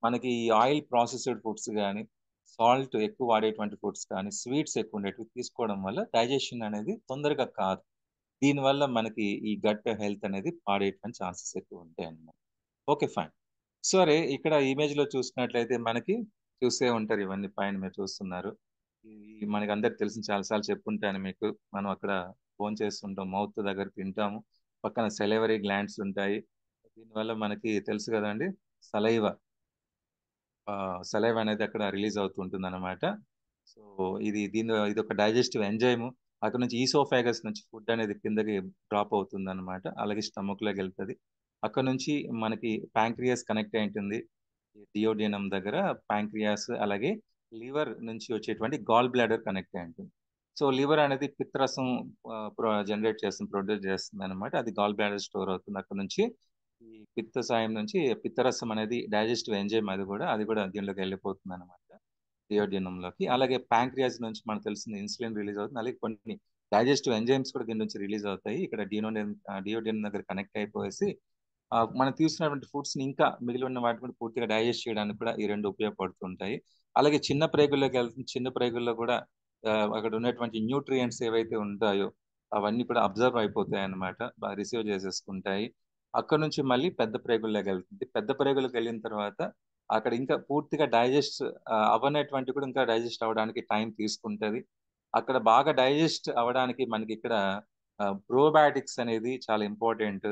మనకి ఈ ఆయిల్ ప్రాసెస్డ్ ఫుడ్స్ గాని, సాల్ట్ ఎక్కువ వాడేటువంటి ఫుడ్స్ కానీ, స్వీట్స్ ఎక్కువ ఉండేటివి తీసుకోవడం వల్ల డైజెషన్ అనేది తొందరగా కాదు. దీనివల్ల మనకి ఈ గట్ హెల్త్ అనేది పాడేటువంటి ఛాన్సెస్ ఎక్కువ ఉంటాయన్నమాట. Okay, fine. సరే, ఇక్కడ ఇమేజ్‌లో చూసుకున్నట్లయితే మనకి చూసే ఉంటారు ఇవన్నీ పైన మీరు చూస్తున్నారు. ఈ మనకందరికి తెలిసిన చాలా సార్లు చెప్పుంటాను మీకు. మనం అక్కడ భోంచేస్తుంటాం. మౌత్ దగ్గర తింటాము. పక్కన సెలైవరీ గ్లాండ్స్ ఉంటాయి. దీనివల్ల మనకి తెలుసు కదండీ! సలైవ సలైవ అనేది అక్కడ రిలీజ్ అవుతూ ఉంటుందన్నమాట. సో, ఇదొక డైజెస్టివ్ ఎంజైమ్. అక్కడ నుంచి ఈసోఫాగస్ నుంచి ఫుడ్ అనేది కిందకి డ్రాప్ అవుతుందన్నమాట. అలాగే స్టమక్‌లోకెళ్తది. అక్కడ నుంచి మనకి ప్యాంక్రియాస్ కనెక్ట్ అయి ఉంటుంది. డియోడినం దగ్గర ప్యాంక్రియాస్, అలాగే లివర్ నుంచి వచ్చేటువంటి గాల్ బ్లాడర్ కనెక్ట్ అయి ఉంటుంది. సో, లివర్ అనేది పిత్తరసం జనరేట్ చేస్తుంది, ప్రొడ్యూస్ చేస్తుందన్నమాట. అది గాల్ బ్లాడర్ స్టోర్ అవుతుంది. అక్కడ నుంచి ఈ పిత్త సాయం నుంచి పిత్తరసం అనేది డైజెస్టివ్ ఎంజైమ్, అది కూడా దీనిలోకి వెళ్ళిపోతుందన్నమాట. డియోడినంలోకి. అలాగే ప్యాంక్రియాస్ నుంచి మనకు తెలిసింది ఇన్సులిన్ రిలీజ్ అవుతుంది. అలాగే కొన్ని డైజెస్టివ్ ఎంజైమ్స్ కూడా దీని నుంచి రిలీజ్ అవుతాయి. ఇక్కడ డియోడినం దగ్గర కనెక్ట్ అయిపోయేసి మనం తీసుకున్నటువంటి ఫుడ్స్‌ని ఇంకా మిగిలి ఉన్న వాటిని కూడా పూర్తిగా డైజెస్ట్ చేయడానికి కూడా ఈ 2 ఉపయోగపడుతుంటాయి. అలాగే చిన్న ప్రేగుల్లోకి వెళ్తుంది. చిన్న ప్రేగుల్లో కూడా అక్కడ ఉన్నటువంటి న్యూట్రియంట్స్ ఏవైతే ఉంటాయో అవన్నీ కూడా అబ్జర్వ్ అయిపోతాయన్నమాట. రిసీవ్ చేసేసుకుంటాయి. అక్కడి నుంచి మళ్ళీ పెద్ద ప్రేగుల్లోకెళ్తుంది. పెద్ద ప్రేగులకెళ్ళిన తర్వాత అక్కడ ఇంకా పూర్తిగా డైజెస్ట్ అవ్వనటువంటివి కూడా ఇంకా డైజెస్ట్ అవ్వడానికి టైం తీసుకుంటది. అక్కడ బాగా డైజెస్ట్ అవ్వడానికి మనకిక్కడ ప్రోబయాటిక్స్ అనేది చాలా ఇంపార్టెంట్.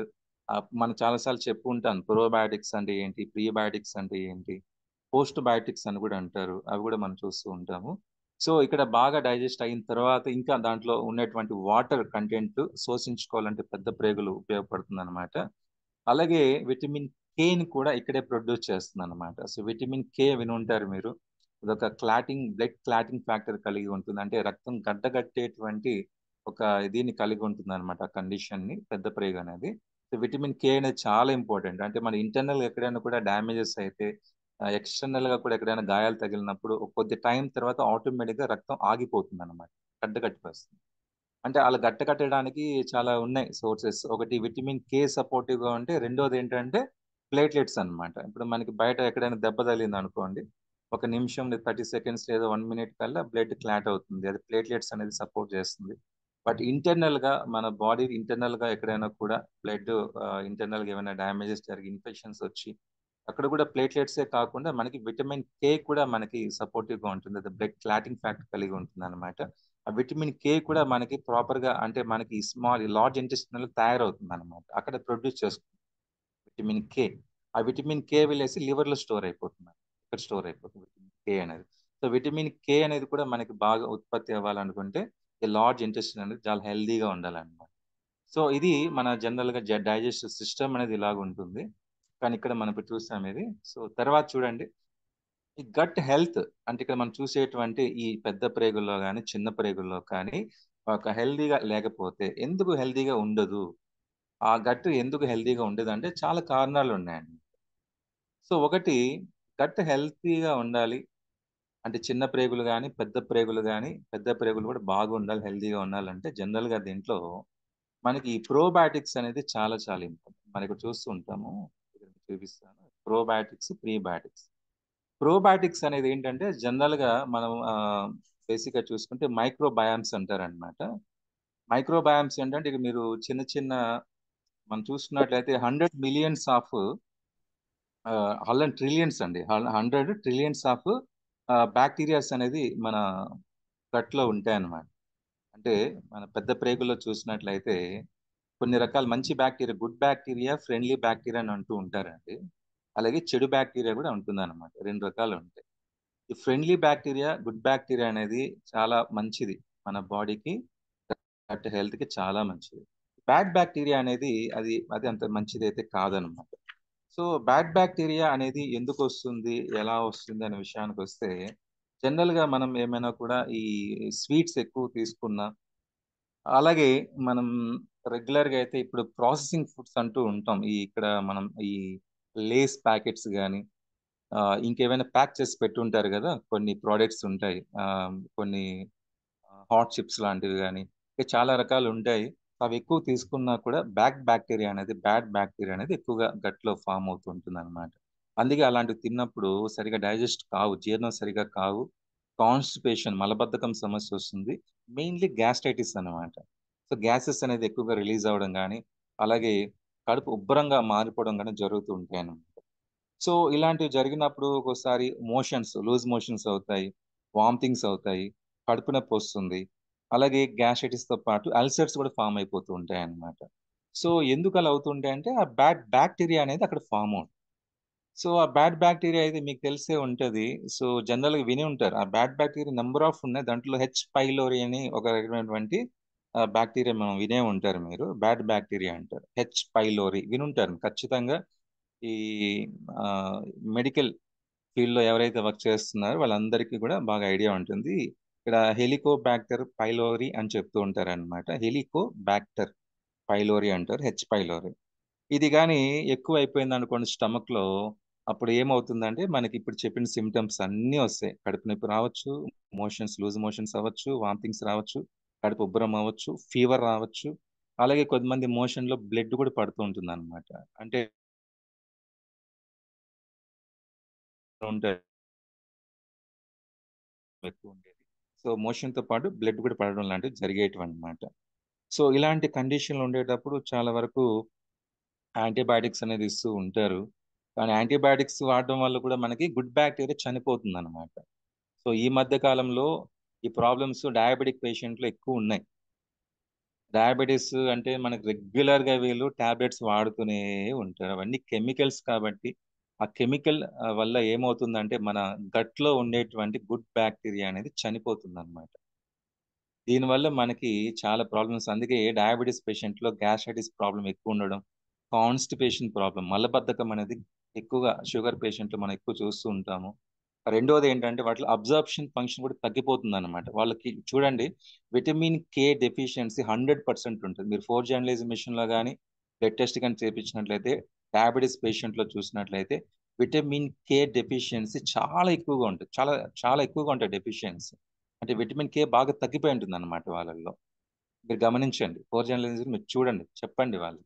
మనం చాలా సార్లు చెప్పుంటాను. ప్రోబయాటిక్స్ అంటే ఏంటి? ప్రీబయాటిక్స్ అంటే ఏంటి? పోస్ట్ బయాటిక్స్ అని కూడా అంటారు. అవి కూడా మనం చూస్తూ ఉంటాము. సో, ఇక్కడ బాగా డైజెస్ట్ అయిన తర్వాత ఇంకా దాంట్లో ఉన్నటువంటి వాటర్ కంటెంట్ శోషించుకోవాలంటే పెద్ద ప్రేగులు ఉపయోగపడుతుందన్నమాట. అలాగే విటమిన్ కేని కూడా ఇక్కడే ప్రొడ్యూస్ చేస్తుందన్నమాట. సో, విటమిన్ కే వినుంటారు మీరు. అదొక బ్లడ్ క్లాటింగ్ ఫ్యాక్టర్ కలిగి ఉంటుంది. అంటే రక్తం గడ్డగట్టేటువంటి ఒక దీన్ని కలిగి ఉంటుందన్నమాట. ఆ కండిషన్‌ని పెద్ద ప్రేగు అనేది. సో, విటమిన్ కే అనేది చాలా ఇంపార్టెంట్. అంటే మన ఇంటర్నల్‌గా ఎక్కడైనా కూడా డ్యామేజెస్ అయితే ఎక్స్‌టర్నల్‌గా కూడా ఎక్కడైనా గాయాలు తగిలినప్పుడు కొద్ది టైం తర్వాత ఆటోమేటిక్‌గా రక్తం ఆగిపోతుందన్నమాట. గడ్డకట్టేస్తుంది. అంటే అలా గట్టకట్టడానికి చాలా ఉన్నాయి సోర్సెస్. ఒకటి విటమిన్ కే సపోర్టివ్‌గా ఉంటే, రెండోదేంటంటే ప్లేట్లెట్స్ అన్నమాట. ఇప్పుడు మనకి బయట ఎక్కడైనా దెబ్బ తగిలిందనుకోండి, ఒక నిమిషం 30 సెకండ్స్ లేదా 1 మినిట్ కల్లా బ్లడ్ క్లాట్ అవుతుంది. అది ప్లేట్లెట్స్ అనేది సపోర్ట్ చేస్తుంది. బట్ ఇంటర్నల్‌గా మన బాడీ ఇంటర్నల్‌గా ఎక్కడైనా కూడా ఇంటర్నల్‌గా ఏమైనా డ్యామేజెస్ జరిగి ఇన్ఫెక్షన్స్ వచ్చి, అక్కడ కూడా ప్లేట్లెట్సే కాకుండా మనకి విటమిన్ కే కూడా మనకి సపోర్టివ్‌గా ఉంటుంది. అది బ్లడ్ క్లాటింగ్ ఫ్యాక్టర్ కలిగి ఉంటుందన్నమాట. ఆ విటమిన్ కే కూడా మనకి ప్రాపర్‌గా అంటే మనకి లార్జ్ ఇంటెస్టిన్‌లో తయారవుతుందన్నమాట. అక్కడ ప్రొడ్యూస్ చేసుకుంటుంది విటమిన్ కే. ఆ విటమిన్ కే వెళ్ళేసి లివర్‌లో స్టోర్ అయిపోతుంది. ఇక్కడ స్టోర్ అయిపోతుంది విటమిన్ కే అనేది. సో, విటమిన్ కే అనేది కూడా మనకి బాగా ఉత్పత్తి అవ్వాలనుకుంటే ఈ లార్జ్ ఇంటెస్టిన్ అనేది చాలా హెల్తీగా ఉండాలన్నమాట. సో, ఇది మన జనరల్‌గా డైజెస్టివ్ సిస్టమ్ అనేది ఇలాగుంటుంది. కానీ ఇక్కడ మనం ఇప్పుడు చూసాం ఇది. సో, తర్వాత చూడండి, ఈ గట్ హెల్త్ అంటే ఇక్కడ మనం చూసేటువంటి ఈ పెద్ద ప్రేగుల్లో గాని, చిన్న ప్రేగుల్లో కానీ ఒక హెల్తీగా లేకపోతే ఎందుకు హెల్తీగా ఉండదు? ఆ గట్ ఎందుకు హెల్తీగా ఉండదంటే చాలా కారణాలున్నాయండి. సో, ఒకటి, గట్ హెల్తీగా ఉండాలి అంటే చిన్న ప్రేగులు గాని, పెద్ద ప్రేగులు కూడా బాగుండాలి, హెల్తీగా ఉండాలంటే జనరల్‌గా దీంట్లో మనకి ఈ ప్రోబయాటిక్స్ అనేది చాలా చాలా ఇంపార్టెంట్. మనం ఇక్కడ చూస్తూ ఉంటాము. ఇక్కడ మీకు చూపిస్తాను. Probiotics, prebiotics. ప్రోబయాటిక్స్ అనేది ఏంటంటే జనరల్‌గా మనం బేసిక్‌గా చూసుకుంటే మైక్రోబయామ్స్ అంటారనమాట. మైక్రోబయామ్స్ ఏంటంటే ఇక మీరు చిన్న చిన్న మనం చూసుకున్నట్లయితే 100 మిలియన్స్ ఆఫ్ 100 ట్రిలియన్స్ అండి. 100 ట్రిలియన్స్ ఆఫ్ బాక్టీరియాస్ అనేది మన గట్‌లో ఉంటాయన్నమాట. అంటే మన పెద్ద ప్రేగుల్లో చూసినట్లయితే కొన్ని రకాల మంచి bacteria, good bacteria, friendly bacteria అని అంటూ ఉంటారండి. అలాగే చెడు బ్యాక్టీరియా కూడా ఉంటుంది అనమాట. 2 రకాలు ఉంటాయి. ఈ ఫ్రెండ్లీ బ్యాక్టీరియా, గుడ్ బ్యాక్టీరియా అనేది చాలా మంచిది మన బాడీకి, గట్ హెల్త్ కి చాలా మంచిది. బ్యాడ్ బ్యాక్టీరియా అనేది అది అంత మంచిది అయితే కాదనమాట. సో బ్యాడ్ బ్యాక్టీరియా అనేది ఎందుకు వస్తుంది, ఎలా వస్తుంది అనే విషయానికి వస్తే, జనరల్ గా మనం ఏమైనా కూడా ఈ స్వీట్స్ ఎక్కువ తీసుకున్నా, అలాగే మనం రెగ్యులర్ గా అయితే ఇప్పుడు ప్రాసెసింగ్ ఫుడ్స్ అంటూ ఉంటాం. ఇక్కడ మనం ఈ లేస్ ప్యాకెట్స్ కానీ ఇంకేమైనా ప్యాక్ చేసి పెట్టుంటారు కదా, కొన్ని ప్రోడక్ట్స్ ఉంటాయి, కొన్ని హాట్ చిప్స్ లాంటివి కానీ, చాలా రకాలు ఉంటాయి. అవి ఎక్కువ తీసుకున్నా కూడా బ్యాడ్ బ్యాక్టీరియా అనేది ఎక్కువగా గట్లో ఫామ్ అవుతుంటుంది అనమాట. అందుకే అలాంటివి తిన్నప్పుడు సరిగా డైజెస్ట్ కావు, జీర్ణం సరిగా కావు, కాన్స్టిపేషన్ మలబద్ధకం సమస్య వస్తుంది, మెయిన్లీ గ్యాస్ట్రైటిస్ అన్నమాట. సో గ్యాసెస్ అనేది ఎక్కువగా రిలీజ్ అవ్వడం కానీ, అలాగే కడుపు ఉబ్బరంగా మారిపోవడం కానీ జరుగుతూ ఉంటాయి అన్నమాట. సో ఇలాంటివి జరిగినప్పుడు ఒక్కోసారి లూజ్ మోషన్స్ అవుతాయి, వామిటింగ్స్ అవుతాయి, కడుపు నొప్పి వస్తుంది, అలాగే గ్యాస్ట్రైటిస్ తో పాటు అల్సర్స్ కూడా ఫామ్ అయిపోతూ ఉంటాయి అన్నమాట. సో ఎందుకు అలా అవుతుంటాయి అంటే ఆ బ్యాడ్ బ్యాక్టీరియా అనేది అక్కడ ఫామ్ అవుతుంది. సో ఆ బ్యాడ్ బ్యాక్టీరియా అయితే మీకు తెలిసే ఉంటది. సో జనరల్ గా విని ఉంటారు, ఆ బ్యాడ్ బ్యాక్టీరియా నెంబర్ ఆఫ్ ఉన్నాయి. దాంట్లో హెచ్ పైలోరి అని ఒక రకమైనటువంటి బ్యాక్టీరియా మనం వినే ఉంటారు మీరు. బ్యాడ్ బ్యాక్టీరియా అంటారు, హెచ్ పైలోరి వినుంటారు ఖచ్చితంగా. ఈ మెడికల్ ఫీల్డ్ లో ఎవరైతే వర్క్ చేస్తున్నారో వాళ్ళందరికీ కూడా బాగా ఐడియా ఉంటుంది. ఇక్కడ హెలికోబాక్టర్ పైలోరి అని చెప్తూ ఉంటారు అనమాట. హెలికోబాక్టర్ పైలోరి అంటారు, హెచ్ పైలోరి. ఇది కానీ ఎక్కువ అయిపోయింది అనుకోండి స్టమక్ లో, అప్పుడు ఏమవుతుందంటే మనకి ఇప్పుడు చెప్పిన సిమ్టమ్స్ అన్నీ వస్తాయి. కడుపు నొప్పి రావచ్చు, లూజ్ మోషన్స్ అవ్వచ్చు, వామిటింగ్స్ రావచ్చు, కడుపు ఉబ్బరం అవ్వచ్చు, ఫీవర్ రావచ్చు, అలాగే కొంతమంది మోషన్ లో బ్లడ్ కూడా పడుతూ ఉంటుంది అనమాట. అంటే ఉంటాయి ఎక్కువ ఉండేది. సో మోషన్ తో పాటు బ్లడ్ కూడా పడడం లాంటివి జరిగేటివి అనమాట. సో ఇలాంటి కండిషన్లు ఉండేటప్పుడు చాలా వరకు యాంటీబయాటిక్స్ అనేది ఇస్తూ ఉంటారు. కానీ యాంటీబయాటిక్స్ వాడడం వల్ల కూడా మనకి గుడ్ బ్యాక్టీరియా చనిపోతుంది అనమాట. సో ఈ మధ్య కాలంలో ఈ ప్రాబ్లమ్స్ డయాబెటిక్ పేషెంట్లు ఎక్కువ ఉన్నాయి. డయాబెటీస్ అంటే మనకి రెగ్యులర్ గా వీళ్ళు టాబ్లెట్స్ వాడుతూనే ఉంటారు. అవన్నీ కెమికల్స్ కాబట్టి ఆ కెమికల్ వల్ల ఏమవుతుందంటే మన గట్ లో ఉండేటువంటి గుడ్ బ్యాక్టీరియా అనేది చనిపోతుంది అనమాట. దీనివల్ల మనకి చాలా ప్రాబ్లమ్స్. అందుకే డయాబెటీస్ పేషెంట్ లో గ్యాస్ట్రైటిస్ ప్రాబ్లం ఎక్కువ ఉండడం, కాన్స్టిపేషన్ ప్రాబ్లం, మలబద్ధకం అనేది ఎక్కువగా షుగర్ పేషెంట్లు మనం ఎక్కువ చూస్తూ ఉంటాము. రెండోది ఏంటంటే వాటిలో అబ్జర్ప్షన్ ఫంక్షన్ కూడా తగ్గిపోతుంది అనమాట. వాళ్ళకి చూడండి, విటమిన్ కే డెఫిషియన్సీ 100% ఉంటుంది. మీరు 4 జర్నలిజం మిషన్ లో కానీ బ్లడ్ టెస్ట్ కానీ చేయించినట్లయితే, డయాబెటీస్ పేషెంట్ లో చూసినట్లయితే విటమిన్ కే డెఫిషియన్సీ చాలా ఎక్కువగా ఉంటుంది. చాలా చాలా ఎక్కువగా ఉంటుంది డెఫిషియన్సీ. అంటే విటమిన్ కే బాగా తగ్గిపోయి ఉంటుంది అనమాట వాళ్ళల్లో. మీరు గమనించండి, 4 జర్నలిజం మీరు చూడండి, చెప్పండి వాళ్ళు.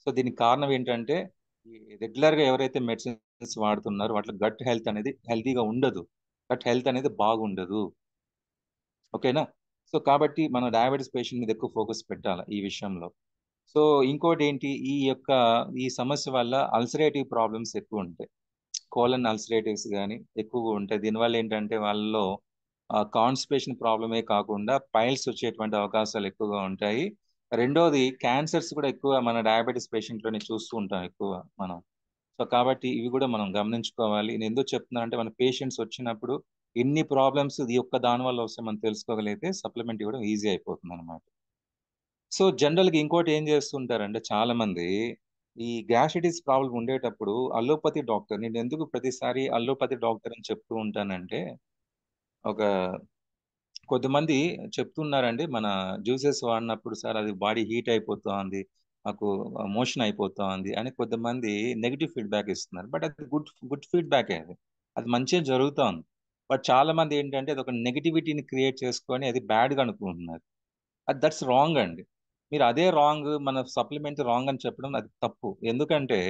సో దీనికి కారణం ఏంటంటే, రెగ్యులర్ గా ఎవరైతే మెడిసిన్స్ వాడుతున్నారో వాటిలో గట్ హెల్త్ అనేది హెల్తీగా ఉండదు, గట్ హెల్త్ అనేది బాగుండదు. ఓకేనా? సో కాబట్టి మనం డయాబెటీస్ పేషెంట్ మీద ఎక్కువ ఫోకస్ పెట్టాలి ఈ విషయంలో. సో ఇంకోటి ఏంటి, ఈ సమస్య వల్ల అల్సరేటివ్ ప్రాబ్లమ్స్ ఎక్కువ ఉంటాయి. కోలన్ అల్సరేటివ్స్ కానీ ఎక్కువగా ఉంటాయి. దీనివల్ల ఏంటంటే వాళ్ళలో కాన్స్టిపేషన్ ప్రాబ్లమే కాకుండా పైల్స్ వచ్చేటువంటి అవకాశాలు ఎక్కువగా ఉంటాయి. రెండోది క్యాన్సర్స్ కూడా ఎక్కువ మన డయాబెటీస్ పేషెంట్లోనే చూస్తూ ఉంటాం ఎక్కువ మనం. సో కాబట్టి ఇవి కూడా మనం గమనించుకోవాలి. నేను ఎందుకు చెప్తున్నా అంటే, మన పేషెంట్స్ వచ్చినప్పుడు ఎన్ని ప్రాబ్లమ్స్ ఈ ఒక్క దాని వల్ల వస్తే మనం తెలుసుకోగలిగితే సప్లిమెంట్ ఇవ్వడం ఈజీ అయిపోతుంది అనమాట. సో జనరల్ గా ఇంకోటి ఏం చేస్తుంటారంటే చాలా మంది, ఈ గ్యాస్ట్రైటిస్ ప్రాబ్లం ఉండేటప్పుడు అల్లోపతి డాక్టర్, నేను ఎందుకు ప్రతిసారి అల్లోపతి డాక్టర్ అని చెప్తూ ఉంటానంటే, ఒక కొద్దిమంది చెప్తున్నారండి, మన జ్యూసెస్ వాడినప్పుడు సార్ అది బాడీ హీట్ అయిపోతుంది, నాకు మోషన్ అయిపోతుంది అని కొద్దిమంది నెగిటివ్ ఫీడ్బ్యాక్ ఇస్తున్నారు. బట్ అది గుడ్ ఫీడ్బ్యాక్, అది మంచిగా జరుగుతుంది. బట్ చాలా మంది ఏంటంటే అది ఒక నెగిటివిటీని క్రియేట్ చేసుకొని అది బ్యాడ్గా అనుకుంటున్నారు. దట్స్ రాంగ్ అండి. మీరు అదే రాంగ్, మన సప్లిమెంట్ రాంగ్ అని చెప్పడం అది తప్పు. ఎందుకంటే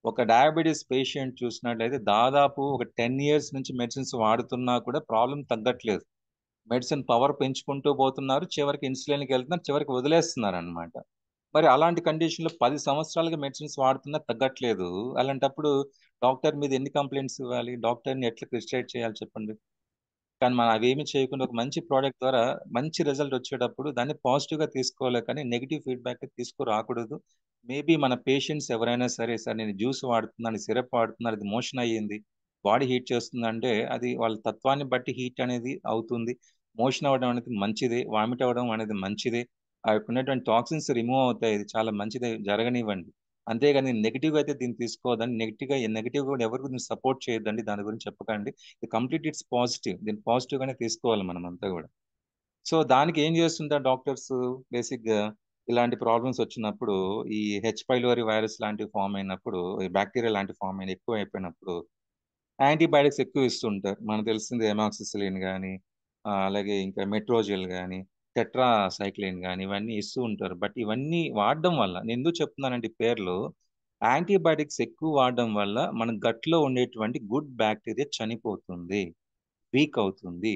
ఒక డయాబెటీస్ పేషెంట్ చూసినట్లయితే దాదాపు ఒక 10 ఇయర్స్ నుంచి మెడిసిన్స్ వాడుతున్నా కూడా ప్రాబ్లం తగ్గట్లేదు. మెడిసిన్ పవర్ పెంచుకుంటూ పోతున్నారు, చివరికి ఇన్సులిన్కి వెళ్తున్నారు, చివరికి వదిలేస్తున్నారు అనమాట. మరి అలాంటి కండిషన్లో 10 సంవత్సరాలుగా మెడిసిన్స్ వాడుతున్నా తగ్గట్లేదు. అలాంటప్పుడు డాక్టర్ మీద ఎన్ని కంప్లైంట్స్ ఇవ్వాలి, డాక్టర్ని ఎట్లా క్రిటిసైజ్ చేయాలి చెప్పండి. కానీ మనం అవేమి చేయకుండా ఒక మంచి ప్రోడక్ట్ ద్వారా మంచి రిజల్ట్ వచ్చేటప్పుడు దాన్ని పాజిటివ్గా తీసుకోవాలి, కానీ నెగిటివ్ ఫీడ్బ్యాక్ తీసుకురాకూడదు. మేబీ మన పేషెంట్స్ ఎవరైనా సరే, సార్ నేను జ్యూస్ వాడుతున్నాను, సిరప్ వాడుతున్నాను, అది మోషన్ అయ్యింది, బాడీ హీట్ చేస్తుందంటే అది వాళ్ళ తత్వాన్ని బట్టి హీట్ అనేది అవుతుంది. మోషన్ అవ్వడం అనేది మంచిదే, వామిట్ అవ్వడం అనేది మంచిదే, ఆ యొక్క ఉన్నటువంటి టాక్సిన్స్ రిమూవ్ అవుతాయి, ఇది చాలా మంచిదే, జరగనివ్వండి. అంతేగాని నెగిటివ్గా అయితే దీన్ని తీసుకోవద్దండి. నెగిటివ్ కూడా ఎవరికి సపోర్ట్ చేయొద్దండి, దాని గురించి చెప్పకండి. కంప్లీట్ ఇట్స్ పాజిటివ్, దీన్ని పాజిటివ్ గానే తీసుకోవాలి మనం అంతా కూడా. సో దానికి ఏం చేస్తుంటారు డాక్టర్స్? బేసిక్ గా ఇలాంటి ప్రాబ్లమ్స్ వచ్చినప్పుడు, ఈ హెచ్ పైలోరీ వైరస్ లాంటివి ఫామ్ అయినప్పుడు, బ్యాక్టీరియా లాంటి ఫామ్ అయిన ఎక్కువ అయిపోయినప్పుడు యాంటీబయాటిక్స్ ఎక్కువ ఇస్తుంటారు. మనకు తెలిసింది ఎమాక్సిసిలిన్ కానీ, అలాగే ఇంకా మెట్రోజెల్ కానీ, టెట్రాసైక్లిన్ కానీ, ఇవన్నీ ఇస్తూ ఉంటారు. బట్ ఇవన్నీ వాడడం వల్ల, నేను ఎందుకు చెప్తున్నానంటే ఈ పేర్లు, యాంటీబయాటిక్స్ ఎక్కువ వాడడం వల్ల మన గట్లో ఉండేటువంటి గుడ్ బ్యాక్టీరియా చనిపోతుంది, వీక్ అవుతుంది.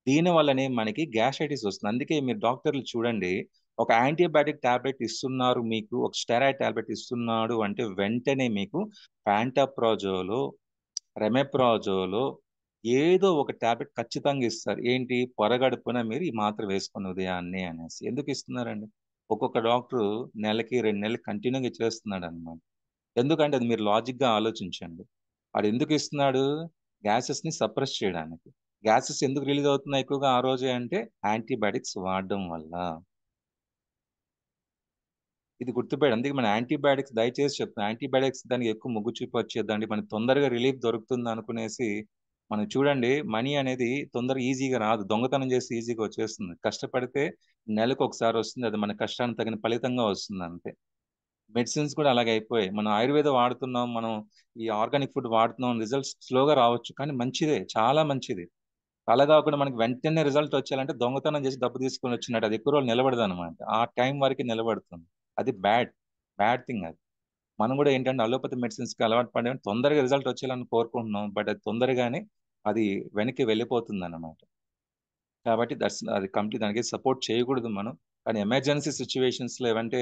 దీని వల్లనే మనకి గ్యాస్ట్రైటిస్ వస్తుంది. అందుకే మీరు డాక్టర్లు చూడండి, ఒక యాంటీబయాటిక్ టాబ్లెట్ ఇస్తున్నారు మీకు, ఒక స్టెరాయిడ్ టాబ్లెట్ ఇస్తున్నాడు అంటే వెంటనే మీకు ప్యాంటాప్రోజోలో, రెమెప్రోజోలో ఏదో ఒక టాబ్లెట్ ఖచ్చితంగా ఇస్తారు. ఏంటి, పొరగడుపున మీరు ఈ మాత్ర వేసుకుని ఉదయాన్నే అనేసి. ఎందుకు ఇస్తున్నారండి? ఒక్కొక్క డాక్టరు నెలకి 2 నెలలు కంటిన్యూగా ఇచ్చేస్తున్నాడు అనమాట. ఎందుకంటే అది మీరు లాజిక్ గా ఆలోచించండి. వాడు ఎందుకు ఇస్తున్నాడు? గ్యాసెస్ ని సప్రెస్ చేయడానికి. గ్యాసెస్ ఎందుకు రిలీజ్ అవుతున్నాయి ఎక్కువగా ఆ రోజే అంటే యాంటీబయాటిక్స్ వాడడం వల్ల. ఇది గుర్తుపెట్టి, అందుకే మన యాంటీబయాటిక్స్ దయచేసి చెప్తాను, యాంటీబయాటిక్స్ దానికి ఎక్కువ మొగ్గు చూపి వచ్చేద్దండి. మనకి తొందరగా రిలీఫ్ దొరుకుతుంది అనుకునేసి మనం చూడండి, మనీ అనేది తొందరగా ఈజీగా రాదు, దొంగతనం చేసి ఈజీగా వచ్చేస్తుంది. కష్టపడితే నెలకు ఒకసారి వస్తుంది, అది మన కష్టానికి తగిన ఫలితంగా వస్తుంది అంతే. మెడిసిన్స్ కూడా అలాగే అయిపోయాయి. మనం ఆయుర్వేద వాడుతున్నాం, మనం ఈ ఆర్గానిక్ ఫుడ్ వాడుతున్నాం, రిజల్ట్స్ స్లోగా రావచ్చు, కానీ మంచిదే, చాలా మంచిది. అలా కాకుండా మనకి వెంటనే రిజల్ట్ వచ్చేయాలంటే దొంగతనం చేసి డబ్బు తీసుకొని వచ్చినట్టు, అది ఎక్కువ రోజులు నిలబడదు అనమాట, ఆ టైం వరకు నిలబడుతుంది. అది బ్యాడ్ బ్యాడ్ థింగ్ అది. మనం కూడా ఏంటంటే అలోపతి మెడిసిన్స్కి అలవాటు పడే తొందరగా రిజల్ట్ వచ్చేయాలని కోరుకుంటున్నాం, బట్ అది తొందరగానే అది వెనక్కి వెళ్ళిపోతుంది అన్నమాట. కాబట్టి అది కంప్లీట్, దానికి సపోర్ట్ చేయకూడదు మనం. కానీ ఎమర్జెన్సీ సిచ్యువేషన్స్లో ఏమంటే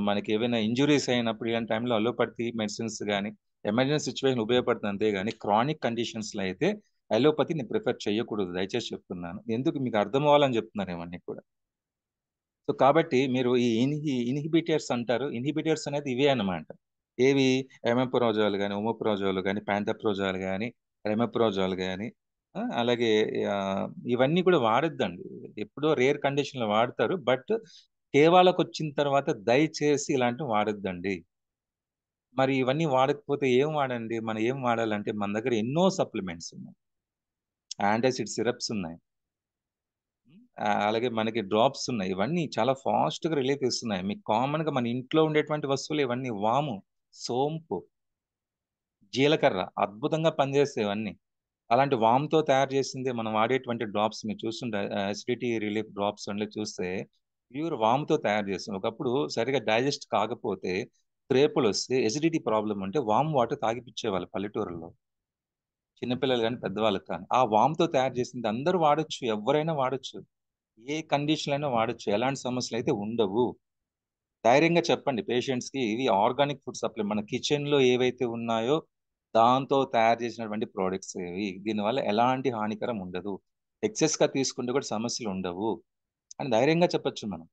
మనకి ఏవైనా ఇంజురీస్ అయినప్పుడు ఇలాంటి టైంలో అలోపతి మెడిసిన్స్ కానీ ఎమర్జెన్సీ సిచ్యువేషన్ ఉపయోగపడుతుంది, అంతే కానీ క్రానిక్ కండిషన్స్లో అయితే అలోపతిని ప్రిఫర్ చేయకూడదు, దయచేసి చెప్తున్నాను. ఎందుకు మీకు అర్థం అవ్వాలని చెప్తున్నారు ఇవన్నీ కూడా. సో కాబట్టి మీరు ఈ ఇన్హిబిటర్స్ అంటారు, ఇన్హిబిటర్స్ అనేది ఇవే అన్నమాట. ఏవి? ఎమెప్రోజోల్ కానీ, ఒమోప్రోజోల్ కానీ, ప్యాంటప్రోజోల్ కానీ, రెమెప్రోజోల్ కానీ, అలాగే ఆ, ఇవన్నీ కూడా వాడొద్దండి. ఎప్పుడో రేర్ కండిషన్లో వాడతారు, బట్ కేవాలకు వచ్చిన తర్వాత దయచేసి ఇలాంటివి వాడొద్దండి. మరి ఇవన్నీ వాడకపోతే ఏం వాడండి? మనం ఏం వాడాలంటే మన దగ్గర ఎన్నో సప్లిమెంట్స్ ఉన్నాయి, యాంటాసిడ్ సిరప్స్ ఉన్నాయి, అలాగే మనకి డ్రాప్స్ ఉన్నాయి. ఇవన్నీ చాలా ఫాస్ట్ గా రిలీఫ్ ఇస్తున్నాయి. మీకు కామన్ గా మన ఇంట్లో ఉండేటువంటి వస్తువులు ఇవన్నీ. వాము, సోంపు, జీలకర్ర అద్భుతంగా పనిచేసేవన్నీ. అలాంటి వామ్తో తయారు చేసింది మనం వాడేటువంటి డ్రాప్స్ మీరు చూస్తుంటే, అసిడిటీ రిలీఫ్ డ్రాప్స్ అన్ని చూస్తే ప్యూర్ వామ్తో తయారు చేస్తాం. ఒకప్పుడు సరిగా డైజెస్ట్ కాకపోతే, రేపులు వస్తే, ఎసిడిటీ ప్రాబ్లం ఉంటే వామ్ వాటర్ తాగిపిచ్చేవాళ్ళు పల్లెటూరులో, చిన్నపిల్లలు కానీ పెద్దవాళ్ళకి కానీ. ఆ వామ్తో తయారు చేసింది అందరూ వాడొచ్చు, ఎవరైనా వాడొచ్చు, ఏ కండిషన్ అయినా వాడొచ్చు, ఎలాంటి సమస్యలు అయితే ఉండవు. ధైర్యంగా చెప్పండి పేషెంట్స్ కి, ఇవి ఆర్గానిక్ ఫుడ్ సప్లిమెంట్, మన కిచెన్ లో ఏవైతే ఉన్నాయో దాంతో తయారు చేసినటువంటి ప్రోడక్ట్స్ ఇవి, దీనివల్ల ఎలాంటి హానికరం ఉండదు, ఎక్సెస్ గా తీసుకుంటే కూడా సమస్యలు ఉండవు అని ధైర్యంగా చెప్పొచ్చు మనం.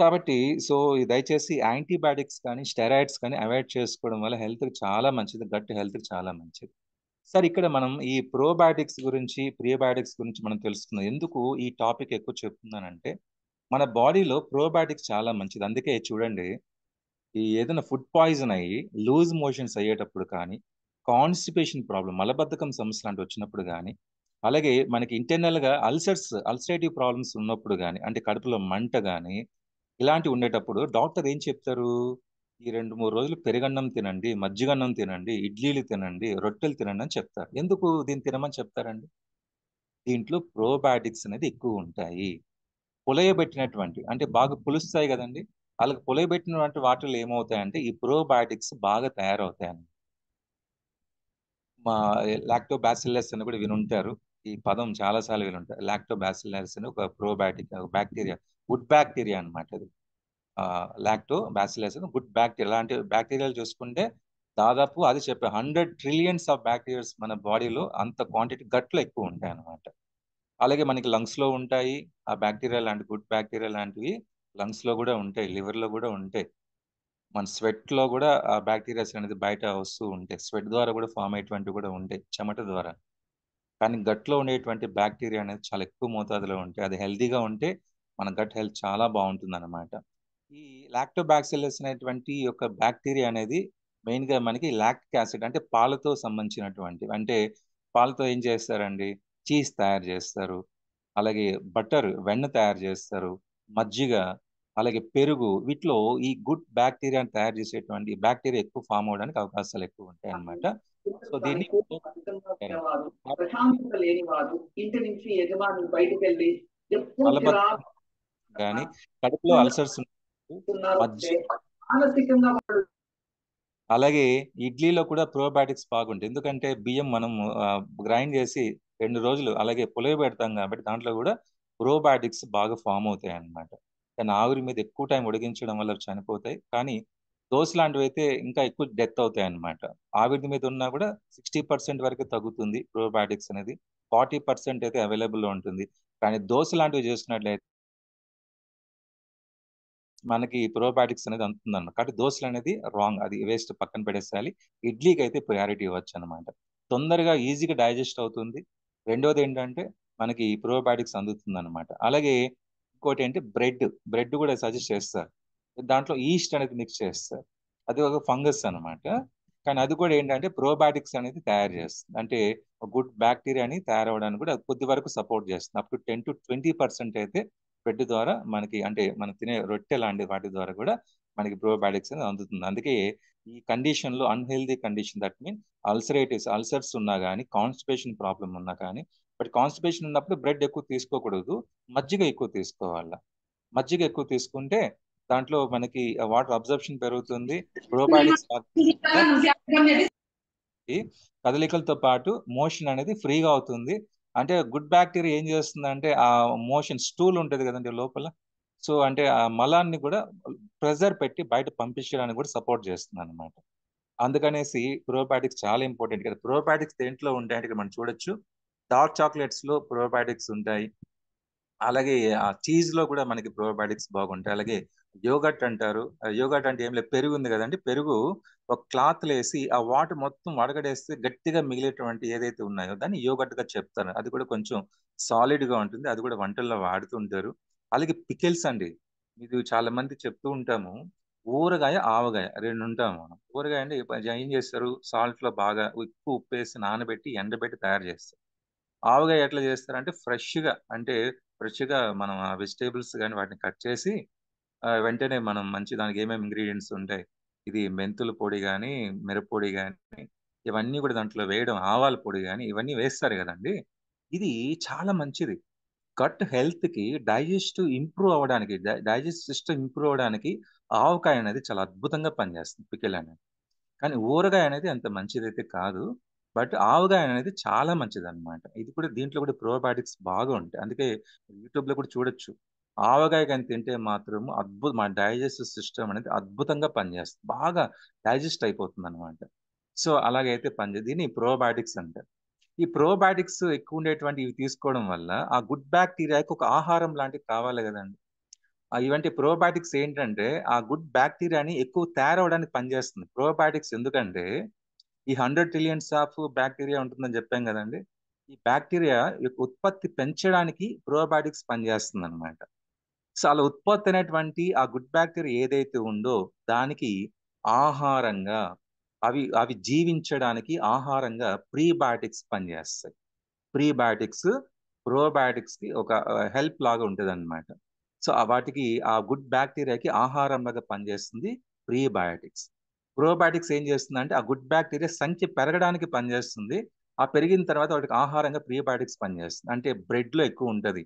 కాబట్టి సో దయచేసి యాంటీబయాటిక్స్ కానీ స్టెరాయిడ్స్ కానీ అవాయిడ్ చేసుకోవడం వల్ల హెల్త్ కి చాలా మంచిది, గట్ హెల్త్ కి చాలా మంచిది. సార్ ఇక్కడ మనం ఈ ప్రోబయాటిక్స్ గురించి, ప్రియోబయాటిక్స్ గురించి మనం తెలుసుకుందాం. ఎందుకు ఈ టాపిక్ ఎక్కువ చెప్తున్నానంటే, మన బాడీలో ప్రోబయాటిక్స్ చాలా మంచిది. అందుకే చూడండి, ఈ ఏదైనా ఫుడ్ పాయిజన్ అయ్యి లూజ్ మోషన్స్ అయ్యేటప్పుడు కానీ, కాన్స్టిపేషన్ ప్రాబ్లం, మలబద్ధకం సమస్య లాంటి వచ్చినప్పుడు కానీ, అలాగే మనకి ఇంటర్నల్ గా అల్సరేటివ్ ప్రాబ్లమ్స్ ఉన్నప్పుడు కానీ, అంటే కడుపులో మంట కానీ ఇలాంటివి ఉండేటప్పుడు డాక్టర్ ఏం చెప్తారు? ఈ 2-3 రోజులు పెరుగన్నం తినండి, మజ్జిగన్నం తినండి, ఇడ్లీలు తినండి, రొట్టెలు తినండి అని చెప్తారు. ఎందుకు దీన్ని తినమని చెప్తారండి? దీంట్లో ప్రోబయాటిక్స్ అనేది ఎక్కువ ఉంటాయి. పులయబెట్టినటువంటి, అంటే బాగా పులుస్తాయి కదండి, వాళ్ళకి పులయబెట్టినటువంటి వాటిలో ఏమవుతాయంటే ఈ ప్రోబయాటిక్స్ బాగా తయారవుతాయి. మా లాక్టోబాసిల్లస్ అని కూడా వినుంటారు. ఈ పదం చాలా సార్లు వినుంటారు. లాక్టోబాసిల్లస్ అని ఒక ప్రోబయాటిక్ బ్యాక్టీరియా, గుడ్ బ్యాక్టీరియా అన్నమాట అది. Lactobacillus good bacteria. అలాంటి బ్యాక్టీరియాలు చూసుకుంటే దాదాపు అది చెప్పే 100 ట్రిలియన్స్ ఆఫ్ బ్యాక్టీరియాస్ మన బాడీలో అంత క్వాంటిటీ గట్లో ఎక్కువ ఉంటాయి అన్నమాట. అలాగే మనకి లంగ్స్ లో ఉంటాయి ఆ బ్యాక్టీరియా లాంటి గుడ్ బ్యాక్టీరియా లాంటివి లంగ్స్ లో కూడా ఉంటాయి, లివర్ లో కూడా ఉంటాయి. మన స్వెట్ లో కూడా ఆ బ్యాక్టీరియాస్ అనేది బయట వస్తూ ఉంటాయి. స్వెట్ ద్వారా కూడా ఫామ్ అయ్యేటువంటివి కూడా ఉంటాయి, చెమట ద్వారా. కానీ గట్లో ఉండేటువంటి బ్యాక్టీరియా అనేది చాలా ఎక్కువ మోతాదులో ఉంటాయి. అది హెల్తీగా ఉంటే మన గట్ హెల్త్ చాలా బాగుంటుంది అనమాట. ఈ లాక్టోబాక్సిల్లస్ అనేటువంటి యొక్క బ్యాక్టీరియా అనేది మెయిన్ గా మనకి లాక్టిక్ యాసిడ్ అంటే పాలతో సంబంధించినటువంటి, అంటే పాలతో ఏం చేస్తారండి, చీజ్ తయారు చేస్తారు, అలాగే బటర్ వెన్న తయారు చేస్తారు, మజ్జిగ, అలాగే పెరుగు. వీటిలో ఈ గుడ్ బ్యాక్టీరియాని తయారు చేసేటువంటి బ్యాక్టీరియా ఎక్కువ ఫామ్ అవడానికి అవకాశాలు ఎక్కువ ఉంటాయి అన్నమాట. సో దీన్ని ప్రశాంతత లేనివాడు ఇంటి నుంచి యజమాని బయటకు వెళ్ళి ఎప్పుడు మలబద్ధకం కానీ కడుపులో అల్సర్స్ మజ్జిగ, మానసికంగా అలాగే ఇడ్లీలో కూడా ప్రోబయాటిక్స్ బాగుంటాయి. ఎందుకంటే బియ్యం మనం గ్రైండ్ చేసి 2 రోజులు అలాగే పులియబెడతాం కాబట్టి దాంట్లో కూడా ప్రోబయాటిక్స్ బాగా ఫామ్ అవుతాయి అన్నమాట. కానీ ఆవిరి మీద ఎక్కువ టైం ఉడికించడం వల్ల అవి చనిపోతాయి. కానీ దోశ లాంటివి అయితే ఇంకా ఎక్కువ డెత్ అవుతాయి అన్నమాట. ఆవిరి మీద ఉన్నా కూడా 60% వరకు తగ్గుతుంది ప్రోబయాటిక్స్ అనేది, 40% అయితే అవైలబుల్ లో ఉంటుంది. కానీ దోశ లాంటివి చేసినట్లయితే మనకి ప్రోబయాటిక్స్ అనేది అందుతుందన్నమాట. కాబట్టి దోశలు అనేది రాంగ్, అది వేస్ట్, పక్కన పెట్టేసేయాలి. ఇడ్లీకి అయితే ప్రయారిటీ ఇవ్వచ్చు అనమాట. తొందరగా ఈజీగా డైజెస్ట్ అవుతుంది. రెండోది ఏంటంటే మనకి ప్రోబయాటిక్స్ అందుతుంది అనమాట. అలాగే ఇంకోటి ఏంటి, బ్రెడ్ కూడా సజెస్ట్ చేస్తారు. దాంట్లో ఈస్ట్ అనేది మిక్స్ చేస్తారు, అది ఒక ఫంగస్ అనమాట. కానీ అది కూడా ఏంటంటే ప్రోబయాటిక్స్ అనేది తయారు చేస్తుంది. అంటే గుడ్ బ్యాక్టీరియాని తయారవడానికి కూడా కొద్ది వరకు సపోర్ట్ చేస్తుంది. అప్ టు 10-20% అయితే బ్రెడ్ ద్వారా మనకి, అంటే మనం తినే రొట్టె లాంటి వాటి ద్వారా కూడా మనకి ప్రోబయాటిక్స్ అనేది అందుతుంది. అందుకే ఈ కండిషన్ లో, unhealthy condition, that mean ulcers ఉన్నా కానీ, కాన్స్టిపేషన్ ప్రాబ్లం ఉన్నా కానీ, బట్ కాన్స్టిపేషన్ ఉన్నప్పుడు బ్రెడ్ ఎక్కువ తీసుకోకూడదు, మజ్జిగ ఎక్కువ తీసుకోవాలి. మజ్జిగ ఎక్కువ తీసుకుంటే దాంట్లో మనకి వాటర్ అబ్జర్ప్షన్ పెరుగుతుంది, ప్రోబయాటిక్స్ కదలికలతో పాటు మోషన్ అనేది ఫ్రీగా అవుతుంది. అంటే గుడ్ బ్యాక్టీరియా ఏం చేస్తుందంటే ఆ మోషన్, స్టూల్ ఉంటుంది కదండి లోపల, సో అంటే ఆ మలాన్ని కూడా ప్రెజర్ పెట్టి బయట పంపించడానికి కూడా సపోర్ట్ చేస్తుంది అనమాట. అందుకనేసి ప్రోబయాటిక్స్ చాలా ఇంపార్టెంట్ కదా. ప్రోబయాటిక్స్ దేంట్లో ఉంటాయంటే ఇక్కడ మనం చూడొచ్చు, డార్క్ చాక్లెట్స్ లో ప్రోబయాటిక్స్ ఉంటాయి, అలాగే ఆ చీజ్ లో కూడా మనకి ప్రోబయాటిక్స్ బాగుంటాయి. అలాగే యోగట్ అంటారు, యోగట్ అంటే ఏం లేదు, పెరుగు ఉంది కదండి, పెరుగు ఒక క్లాత్ వేసి ఆ వాటర్ మొత్తం వడగడేస్తే గట్టిగా మిగిలేటువంటి ఏదైతే ఉన్నాయో దాన్ని యోగట్ గా చెప్తారు. అది కూడా కొంచెం సాలిడ్ గా ఉంటుంది, అది కూడా వంటల్లో వాడుతుంటారు. అలాగే పికిల్స్ అండి, ఇది చాలా మంది చెప్తూ ఉంటాము, ఊరగాయ ఆవగాయ రెండు ఉంటాము మనం. ఊరగాయ అంటే ఏం చేస్తారు, సాల్ట్ లో బాగా ఎక్కువ ఉప్పు వేసి నానబెట్టి ఎండబెట్టి తయారు చేస్తారు. ఆవగాయ ఎట్లా చేస్తారంటే ఫ్రెష్ గా మనం ఆ వెజిటేబుల్స్ కానీ వాటిని కట్ చేసి వెంటనే మనం మంచి, దానికి ఏమేమి ఇంగ్రీడియంట్స్ ఉంటాయి, ఇది మెంతుల పొడి కానీ, మిరప్పొడి కానీ, ఇవన్నీ కూడా దాంట్లో వేయడం, ఆవాల పొడి కానీ ఇవన్నీ వేస్తారు కదండి. ఇది చాలా మంచిది గట్ హెల్త్ కి, ఇంప్రూవ్ అవ్వడానికి, డైజెస్ట్ సిస్టమ్ ఇంప్రూవ్ అవ్వడానికి ఆవకాయ అనేది చాలా అద్భుతంగా పనిచేస్తుంది, పికిల్ అనేది. కానీ ఊరగాయ అనేది అంత మంచిదైతే కాదు, బట్ ఆవగాయ అనేది చాలా మంచిది అనమాట. ఇది కూడా, దీంట్లో కూడా ప్రోబయాటిక్స్ బాగా ఉంటాయి. అందుకే యూట్యూబ్ లో కూడా చూడొచ్చు, ఆవగాయ కానీ తింటే మాత్రం మన డైజెస్టివ్ సిస్టమ్ అనేది అద్భుతంగా పనిచేస్తుంది, బాగా డైజెస్ట్ అయిపోతుంది అనమాట. సో అలాగైతే దీన్ని ప్రోబయాటిక్స్ అంటారు. ఈ ప్రోబయాటిక్స్ ఎక్కువ ఉండేటువంటి ఇవి తీసుకోవడం వల్ల ఆ గుడ్ బ్యాక్టీరియాకి ఒక ఆహారం లాంటివి కావాలి కదండి. ఇవంటి ప్రోబయాటిక్స్ ఏంటంటే ఆ గుడ్ బ్యాక్టీరియాని ఎక్కువ తయారవడానికి పనిచేస్తుంది. ప్రోబయాటిక్స్ ఎందుకంటే ఈ 100 ట్రిలియన్స్ ఆఫ్ బ్యాక్టీరియా ఉంటుందని చెప్పాం కదండి. ఈ బ్యాక్టీరియా యొక్క ఉత్పత్తి పెంచడానికి ప్రోబయాటిక్స్ పనిచేస్తుంది అనమాట. సో అలా ఉత్పత్తి అనేటువంటి ఆ గుడ్ బ్యాక్టీరియా ఏదైతే ఉందో దానికి ఆహారంగా, అవి అవి జీవించడానికి ఆహారంగా ప్రీబయాటిక్స్ పనిచేస్తాయి. ప్రీబయాటిక్స్ ప్రోబయాటిక్స్ కి ఒక హెల్ప్ లాగా ఉంటుంది అనమాట. సో వాటికి, ఆ గుడ్ బ్యాక్టీరియాకి ఆహారం లాగా పనిచేస్తుంది ప్రీబయాటిక్స్. ప్రోబయాటిక్స్ ఏం చేస్తుందంటే ఆ గుడ్ బ్యాక్టీరియా సంఖ్య పెరగడానికి పనిచేస్తుంది. ఆ పెరిగిన తర్వాత వాటికి ఆహారంగా ప్రీబయాటిక్స్ పనిచేస్తుంది. అంటే బ్రెడ్ లో ఎక్కువ ఉంటది,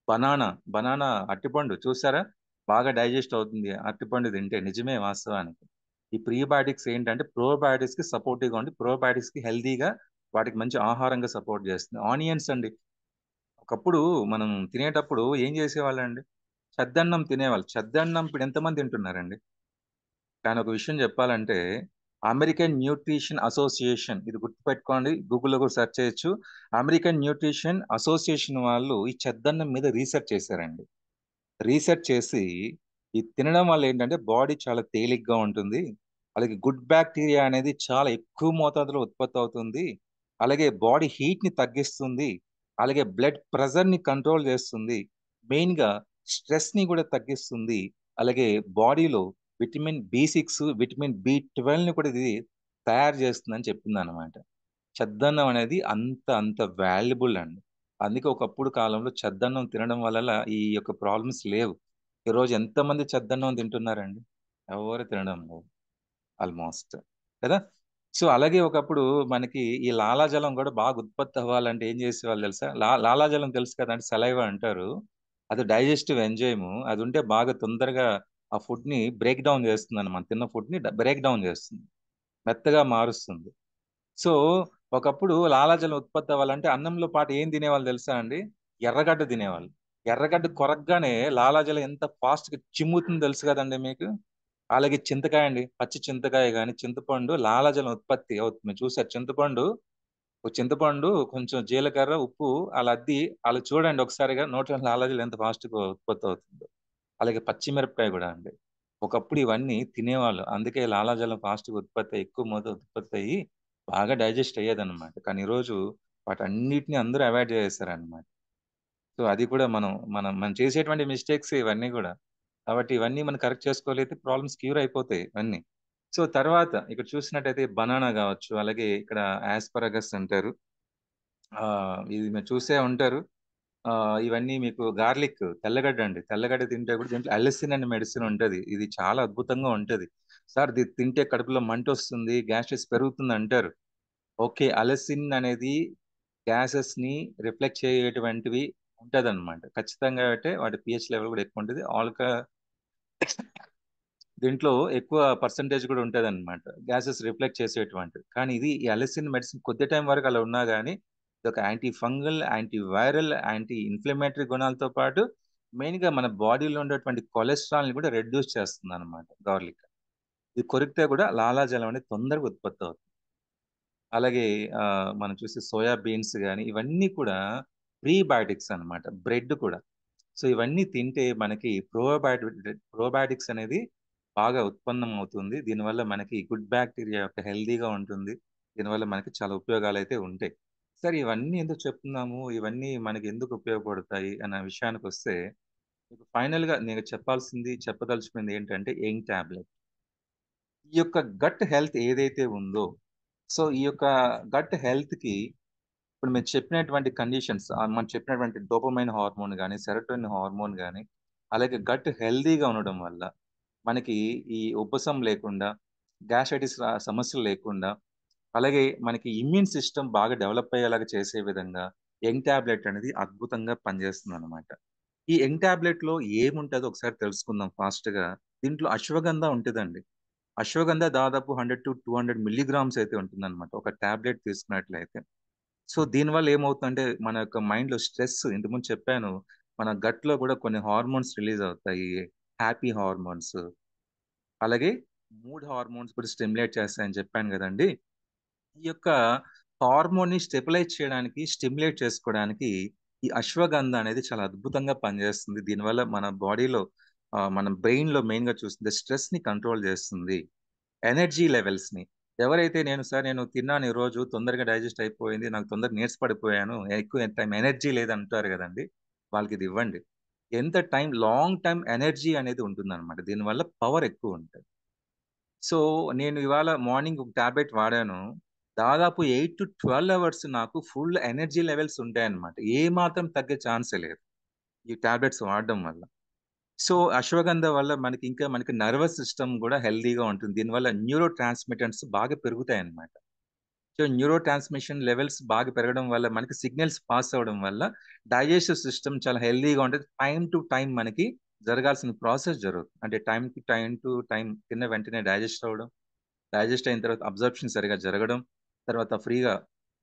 బనానా అరటిపండు చూసారా, బాగా డైజెస్ట్ అవుతుంది అరటిపండు తింటే, నిజమే వాస్తవానికి. ఈ ప్రీబయాటిక్స్ ఏంటంటే ప్రోబయాటిక్స్ కి సపోర్టివ్ గా ఉండి, ప్రోబయాటిక్స్ కి హెల్దీగా, వాటికి మంచి ఆహారంగా సపోర్ట్ చేస్తుంది. ఆనియన్స్ అండి, ఒకప్పుడు మనం తినేటప్పుడు ఏం చేసేవాళ్ళండి, చద్దన్నం తినేవాళ్ళు. చద్దన్నం ఇప్పుడు ఎంతమంది తింటున్నారండి? కానీ ఒక విషయం చెప్పాలంటే అమెరికన్ న్యూట్రిషన్ అసోసియేషన్, ఇది గుర్తుపెట్టుకోండి, గూగుల్లో కూడా సెర్చ్ చేయొచ్చు. అమెరికన్ న్యూట్రిషన్ అసోసియేషన్ వాళ్ళు ఈ చెద్దన్నం మీద రీసెర్చ్ చేశారండి. రీసెర్చ్ చేసి ఇది తినడం వల్ల ఏంటంటే బాడీ చాలా తేలిగ్గా ఉంటుంది, అలాగే గుడ్ బ్యాక్టీరియా అనేది చాలా ఎక్కువ మోతాదులో ఉత్పత్తి అవుతుంది, అలాగే బాడీ హీట్ ని తగ్గిస్తుంది, అలాగే బ్లడ్ ప్రెషర్ ని కంట్రోల్ చేస్తుంది, మెయిన్ గా స్ట్రెస్ ని కూడా తగ్గిస్తుంది, అలాగే బాడీలో విటమిన్ B6 విటమిన్ B12 ని కూడా ఇది తయారు చేస్తుందని చెప్తుంది అనమాట. చెద్దన్నం అనేది అంత అంత వాల్యుబుల్ అండి. అందుకే ఒకప్పుడు కాలంలో చెద్దన్నం తినడం వల్ల ఈ యొక్క ప్రాబ్లమ్స్ లేవు. ఈరోజు ఎంతమంది చెద్దన్నం తింటున్నారండి? ఎవరు తినడం లేదు ఆల్మోస్ట్, కదా. సో అలాగే ఒకప్పుడు మనకి ఈ లాలాజలం కూడా బాగా ఉత్పత్తి అవ్వాలంటే ఏం చేసేవాళ్ళు తెలుసా? లాలాజలం తెలుసు కదా, అంటే సలైవా అంటారు. అది డైజెస్టివ్ ఎంజైమ్, అది ఉంటే బాగా తొందరగా ఆ ఫుడ్ ని బ్రేక్ డౌన్ చేస్తుంది, మనం తిన్న ఫుడ్ ని బ్రేక్ డౌన్ చేస్తుంది, మెత్తగా మారుస్తుంది. సో ఒకప్పుడు లాలాజలం ఉత్పత్తి అవ్వాలంటే అన్నంలో పాటు ఏం తినేవాళ్ళు తెలుసా అండి? ఎర్రగడ్డ తినేవాళ్ళు. ఎర్రగడ్డ కొరకగానే లాలాజలం ఎంత ఫాస్ట్ గా చిమ్ముతుందో తెలుసు కదండి మీకు. అలాగే చింతకాయ అండి, పచ్చి చింతకాయ కానీ చింతపండు లాలాజలం ఉత్పత్తి అవుతుంది. చూసారు చింతపండు, ఒక చింతపండు కొంచెం జీలకర్ర ఉప్పు అలా అద్ది అలా చూడండి ఒకసారిగా, నోట్లో లాలాజలం ఎంత ఫాస్ట్ గా ఉత్పత్తి అవుతుందో. అలాగే పచ్చిమిరపకాయ కూడా అండి. ఒకప్పుడు ఇవన్నీ తినేవాళ్ళు, అందుకే లాలాజలం ఫాస్ట్ గా ఉత్పత్తి అయ్యి ఎక్కువ మోతాదు ఉత్పత్తి అయ్యి బాగా డైజెస్ట్ అయ్యేదన్నమాట. కానీ ఈరోజు వాటన్నిటిని అందరూ అవాయిడ్ చేసేసారనమాట. సో అది కూడా మనం మనం మనం చేసేటువంటి మిస్టేక్స్ ఇవన్నీ కూడా. కాబట్టి ఇవన్నీ మనం కరెక్ట్ చేసుకోగలిగితే ప్రాబ్లమ్స్ క్యూర్ అయిపోతాయి ఇవన్నీ. సో తర్వాత ఇక్కడ చూసినట్టయితే బనానా కావచ్చు, అలాగే ఇక్కడ ఆస్పరగస్ అంటారు, ఇది మీరు చూసే ఉంటారు. ఇవన్నీ మీకు గార్లిక్, తెల్లగడ్డ అండి, తెల్లగడ్డ తింటే కూడా దీంట్లో అలెసిన్ అనే మెడిసిన్ ఉంటది, ఇది చాలా అద్భుతంగా ఉంటది. సార్ ఇది తింటే కడుపులో మంట వస్తుంది, గ్యాస్ట్రిస్ పెరుగుతుంది అంటారు. ఓకే, అలెసిన్ అనేది గ్యాసెస్ ని రిఫ్లెక్ట్ చేయటువంటివి ఉంటదన్నమాట ఖచ్చితంగా. అంటే వాటి pH లెవెల్ కూడా ఎక్కువ ఉంటుంది, దీంట్లో ఎక్కువ పర్సంటేజ్ కూడా ఉంటుంది అనమాట గ్యాసెస్ రిఫ్లెక్ట్ చేసేటువంటిది. కానీ ఇది ఈ అలెసిన్ మెడిసిన్ కొద్ది టైం వరకు అలా ఉన్నా కానీ ఇది ఒక anti fungal, anti viral, anti inflammatory గుణాలతో పాటు మెయిన్ గా మన బాడీలో ఉండేటువంటి కొలెస్ట్రాల్ ని కూడా రెడ్యూస్ చేస్తుంది అనమాట గార్లిక్. ఇది కొరికితే కూడా లాలాజలం అనేది తొందరగా ఉత్పత్తి అవుతుంది. అలాగే మనం చూస్తే సోయా బీన్స్ కానీ ఇవన్నీ కూడా ప్రీబయాటిక్స్ అన్నమాట, బ్రెడ్ కూడా. సో ఇవన్నీ తింటే మనకి ప్రోబయాటిక్స్ అనేది బాగా ఉత్పన్నం అవుతుంది. దీనివల్ల మనకి గుడ్ బ్యాక్టీరియా యొక్క హెల్దీగా ఉంటుంది. దీనివల్ల మనకి చాలా ఉపయోగాలు అయితే ఉంటాయి. సరే ఇవన్నీ ఎందుకు చెప్తున్నాము, ఇవన్నీ మనకి ఎందుకు ఉపయోగపడతాయి అన్న విషయానికి వస్తే, మీకు ఫైనల్ గా నేను చెప్పదలుచుకుంది ఏంటంటే యంగ్ టాబ్లెట్. ఈ యొక్క గట్ హెల్త్ ఏదైతే ఉందో, సో ఈ యొక్క గట్ హెల్త్ కి ఇప్పుడు మీరు చెప్పినటువంటి కండిషన్స్, మనం చెప్పినటువంటి డోపమైన్ హార్మోన్ కానీ సెరటోనిన్ హార్మోన్ కానీ, అలాగే గట్ హెల్దీగా ఉండడం వల్ల మనకి ఈ ఉబ్బసం లేకుండా, గ్యాస్ట్రైటిస్ సమస్యలు లేకుండా, అలాగే మనకి ఇమ్యూన్ సిస్టమ్ బాగా డెవలప్ అయ్యేలాగా చేసే విధంగా యంగ్ టాబ్లెట్ అనేది అద్భుతంగా పనిచేస్తుంది అనమాట. ఈ యంగ్ టాబ్లెట్ లో ఏముంటుందో ఒకసారి తెలుసుకుందాం ఫాస్ట్ గా. దీంట్లో అశ్వగంధ ఉంటుందండి. అశ్వగంధ దాదాపు 100 to 200 మిల్లీగ్రామ్స్ అయితే ఉంటుందన్నమాట ఒక టాబ్లెట్ తీసుకున్నట్లయితే. సో దీనివల్ల ఏమవుతుందంటే మన యొక్క మైండ్ లో స్ట్రెస్, ఇంతకుముందు చెప్పాను, మన గట్ లో కూడా కొన్ని హార్మోన్స్ రిలీజ్ అవుతాయి, హ్యాపీ హార్మోన్స్, అలాగే మూడ్ హార్మోన్స్ కూడా స్టిమ్యులేట్ చేస్తాయని చెప్పాను కదండి. ఈ యొక్క హార్మోన్ ని స్టెబిలైజ్ చేయడానికి, స్టిమ్యులేట్ చేసుకోవడానికి ఈ అశ్వగంధ అనేది చాలా అద్భుతంగా పనిచేస్తుంది. దీనివల్ల మన బాడీలో, మన బ్రెయిన్ లో మెయిన్ గా చూస్తుంది స్ట్రెస్ ని కంట్రోల్ చేస్తుంది, ఎనర్జీ లెవెల్స్ ని. ఎవరైతే నేను తిన్నాను ఈ రోజు తొందరగా డైజెస్ట్ అయిపోయింది, నాకు తొందరగా నీరసపడిపోయాను, ఎక్కువ టైం ఎనర్జీ లేదంటారు కదండి, వాళ్ళకి ఇది ఇవ్వండి. ఎంత టైం, లాంగ్ టైం ఎనర్జీ అనేది ఉంటుంది అనమాట, దీనివల్ల పవర్ ఎక్కువ ఉంటుంది. సో నేను ఇవాళ మార్నింగ్ ఒక టాబ్లెట్ వాడాను, దాదాపు 8 to 12 అవర్స్ నాకు ఫుల్ ఎనర్జీ లెవెల్స్ ఉంటాయన్నమాట, ఏ మాత్రం తగ్గే ఛాన్సే లేదు ఈ టాబ్లెట్స్ వాడడం వల్ల. సో అశ్వగంధ వల్ల మనకి నర్వస్ సిస్టమ్ కూడా హెల్దీగా ఉంటుంది, దీనివల్ల న్యూరో ట్రాన్స్మిటర్స్ బాగా పెరుగుతాయి అన్నమాట. సో న్యూరో ట్రాన్స్మిషన్ లెవెల్స్ బాగా పెరగడం వల్ల మనకి సిగ్నల్స్ పాస్ అవ్వడం వల్ల డైజెస్టివ్ సిస్టమ్ చాలా హెల్దీగా ఉంటుంది. టైం టు టైం మనకి జరగాల్సిన ప్రాసెస్ జరుగుతుంది, అంటే టైం టు టైం తిన్న వెంటనే డైజెస్ట్ అవ్వడం, డైజెస్ట్ అయిన తర్వాత అబ్జర్ప్షన్ సరిగా జరగడం, తర్వాత ఫ్రీగా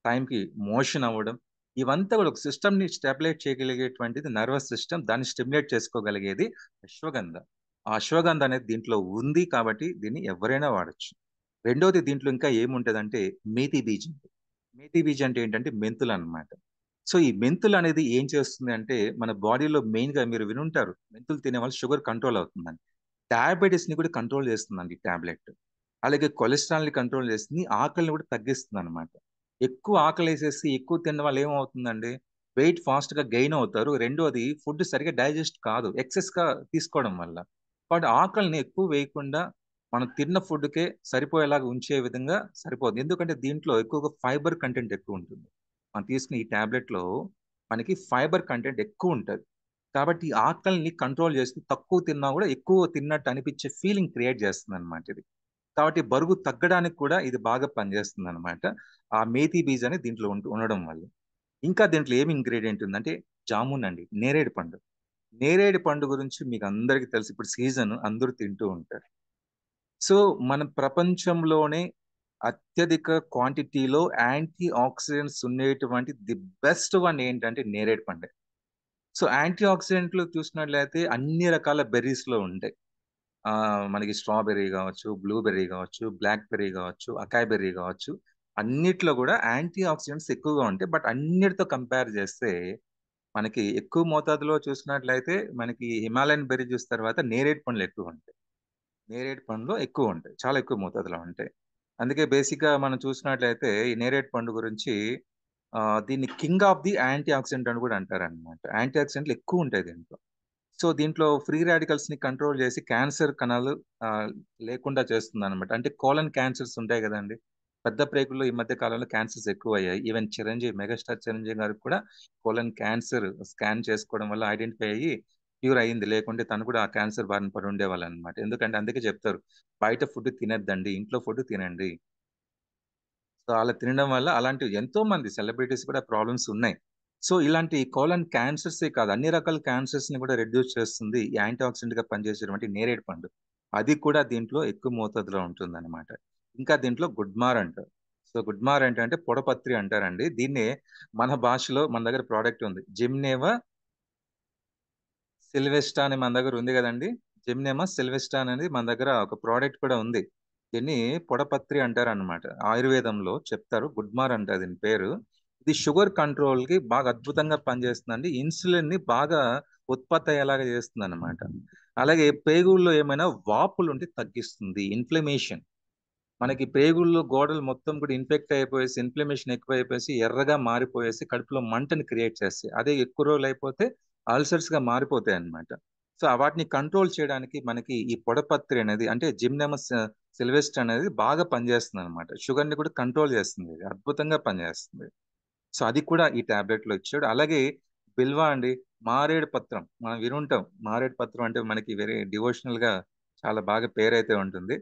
టైంకి మోషన్ అవ్వడం, ఇవంతా కూడా ఒక సిస్టమ్ ని స్టెబిలైట్ చేయగలిగేటువంటిది నర్వస్ సిస్టమ్, దాన్ని స్టిమ్యులేట్ చేసుకోగలిగేది అశ్వగంధ. ఆ అశ్వగంధ అనేది దీంట్లో ఉంది కాబట్టి దీన్ని ఎవరైనా వాడచ్చు. రెండోది దీంట్లో ఇంకా ఏముంటదంటే మేతి బీజ్. మేతి బీజ్ అంటే ఏంటంటే మెంతులు అన్నమాట. సో ఈ మెంతులు అనేది ఏం చేస్తుంది అంటే మన బాడీలో మెయిన్ గా మీరు వినుంటారు, మెంతులు తినే వాళ్ళు షుగర్ కంట్రోల్ అవుతుందని. డయాబెటీస్ ని కూడా కంట్రోల్ చేస్తుందండి ఈ టాబ్లెట్. అలాగే కొలెస్ట్రాల్ ని కంట్రోల్ చేస్తుంది, ఆకలిని కూడా తగ్గిస్తుంది అనమాట. ఎక్కువ ఆకలి వేసేసి ఎక్కువ తిన్న వాళ్ళు ఏమవుతుందండి, వెయిట్ ఫాస్ట్ గా గెయిన్ అవుతారు. రెండోది ఫుడ్ సరిగా డైజెస్ట్ కాదు ఎక్సెస్ గా తీసుకోవడం వల్ల. కాబట్టి ఆకలిని ఎక్కువ వేయకుండా మనం తిన్న ఫుడ్కే సరిపోయేలాగా ఉంచే విధంగా సరిపోతుంది. ఎందుకంటే దీంట్లో ఎక్కువగా ఫైబర్ కంటెంట్ ఎక్కువ ఉంటుంది. మనం తీసుకున్న ఈ టాబ్లెట్ లో మనకి ఫైబర్ కంటెంట్ ఎక్కువ ఉంటుంది. కాబట్టి ఈ ఆకలిని కంట్రోల్ చేస్తూ తక్కువ తిన్నా కూడా ఎక్కువ తిన్నట్టు అనిపించే ఫీలింగ్ క్రియేట్ చేస్తుంది అనమాట ఇది. కాబట్టి బరువు తగ్గడానికి కూడా ఇది బాగా పనిచేస్తుంది అనమాట. ఆ మేతి బీజ్ అనేది దీంట్లో ఉండడం వల్ల. ఇంకా దీంట్లో ఏమి ఇంగ్రీడియంట్ ఉందంటే జామున్ అండి, నేరేడు పండు. నేరేడు పండు గురించి మీకు అందరికీ తెలుసు, ఇప్పుడు సీజన్ అందరూ తింటూ ఉంటారు. సో మన ప్రపంచంలోనే అత్యధిక క్వాంటిటీలో యాంటీ ఆక్సిడెంట్స్ ఉండేటువంటి ది బెస్ట్ వన్ ఏంటంటే నేరేడు పండు. సో యాంటీ ఆక్సిడెంట్లు చూసినట్లయితే అన్ని రకాల బెర్రీస్ లో ఉంటాయి. మనకి స్ట్రాబెర్రీ కావచ్చు, బ్లూబెర్రీ కావచ్చు, బ్లాక్ బెర్రీ కావచ్చు, అకాయ్ బెర్రీ కావచ్చు, అన్నిట్లో కూడా యాంటీ ఆక్సిడెంట్స్ ఎక్కువగా ఉంటాయి. బట్ అన్నిటితో కంపేర్ చేస్తే మనకి ఎక్కువ మోతాదులో చూసినట్లయితే మనకి హిమాలయన్ బెర్రీ జ్యూస్ తర్వాత నేరేడు పండ్లు ఎక్కువ ఉంటాయి. నేరేడు పండ్లు ఎక్కువ ఉంటాయి, చాలా ఎక్కువ మోతాదులో ఉంటాయి. అందుకే బేసిక్ గా మనం చూసినట్లయితే ఈ నేరేడు పండు గురించి దీన్ని king of the anti oxidant అని కూడా అంటారు అనమాట. యాంటీ ఆక్సిడెంట్లు ఎక్కువ ఉంటాయి దీంట్లో. సో దీంట్లో ఫ్రీ రాడికల్స్ ని కంట్రోల్ చేసి క్యాన్సర్ కణాలు ఆ, లేకుండా చేస్తుంది అనమాట. అంటే కోలన్ క్యాన్సర్స్ ఉంటాయి కదండి, పెద్ద ప్రేగుల్లో ఈ మధ్య కాలంలో క్యాన్సర్స్ ఎక్కువ అయ్యాయి. ఈవెన్ చిరంజీవి, మెగాస్టార్ చిరంజీవి గారికి కూడా కోలన్ క్యాన్సర్ స్కాన్ చేసుకోవడం వల్ల ఐడెంటిఫై అయ్యి క్యూర్ అయ్యింది. లేకుంటే తను కూడా ఆ క్యాన్సర్ బారిన పడి ఉండేవాళ్ళు అనమాట. ఎందుకంటే అందుకే చెప్తారు, బయట ఫుడ్ తినద్దండి, ఇంట్లో ఫుడ్ తినండి. సో అలా తినడం వల్ల అలాంటివి ఎంతో మంది సెలబ్రిటీస్ కూడా ప్రాబ్లమ్స్ ఉన్నాయి. సో ఇలాంటి కోలన్ క్యాన్సర్స్ కాదు, అన్ని రకాల క్యాన్సర్స్ ని కూడా రెడ్యూస్ చేస్తుంది ఈ యాంటీ ఆక్సిడెంట్ గా పనిచేసేటువంటి నేరేడు పండు. అది కూడా దీంట్లో ఎక్కువ మోతాదులో ఉంటుంది అనమాట. ఇంకా దీంట్లో గుడ్మార్ అంటారు. సో గుడ్మార్ అంటే పొడపత్రి అంటారండి దీన్నే. మన భాషలో మన దగ్గర ప్రోడక్ట్ ఉంది, జిమ్నేవా సిల్వెస్టా అని మన దగ్గర ఉంది కదండి. జిమ్నేమా సిల్వెస్టా అనేది మన దగ్గర ఒక ప్రోడక్ట్ కూడా ఉంది. దీన్ని పొడపత్రి అంటారు అనమాట. ఆయుర్వేదంలో చెప్తారు, గుడ్మార్ అంటారు దీని పేరు. ఇది షుగర్ కంట్రోల్ కి బాగా అద్భుతంగా పనిచేస్తుందండి. ఇన్సులిన్ ని బాగా ఉత్పత్తి అయ్యేలాగా చేస్తుంది అనమాట. అలాగే పేగుల్లో ఏమైనా వాపులు ఉంటే తగ్గిస్తుంది, ఇన్ఫ్లమేషన్. మనకి పేగుల్లో గోడలు మొత్తం కూడా ఇన్ఫెక్ట్ అయిపోయేసి ఇన్ఫ్లమేషన్ ఎక్కువ అయిపోయేసి ఎర్రగా మారిపోయేసి కడుపులో మంటని క్రియేట్ చేస్తాయి. అదే ఎక్కువ రోజులు అయిపోతే అల్సర్స్ గా మారిపోతాయి అన్నమాట. సో వాటిని కంట్రోల్ చేయడానికి మనకి ఈ పొడపత్రి అనేది అంటే జిమ్నమస్ సిల్వెస్టర్ అనేది బాగా పనిచేస్తుంది అనమాట. షుగర్ ని కూడా కంట్రోల్ చేస్తుంది, ఇది అద్భుతంగా పనిచేస్తుంది. సో అది కూడా ఈ టాబ్లెట్ లో ఇచ్చాడు. అలాగే బిల్వ అండి, మారేడు పత్రం మనం వినుంటాం. మారేడు పత్రం అంటే మనకి వెరీ డివోషనల్ గా చాలా బాగా పేరైతే ఉంటుంది.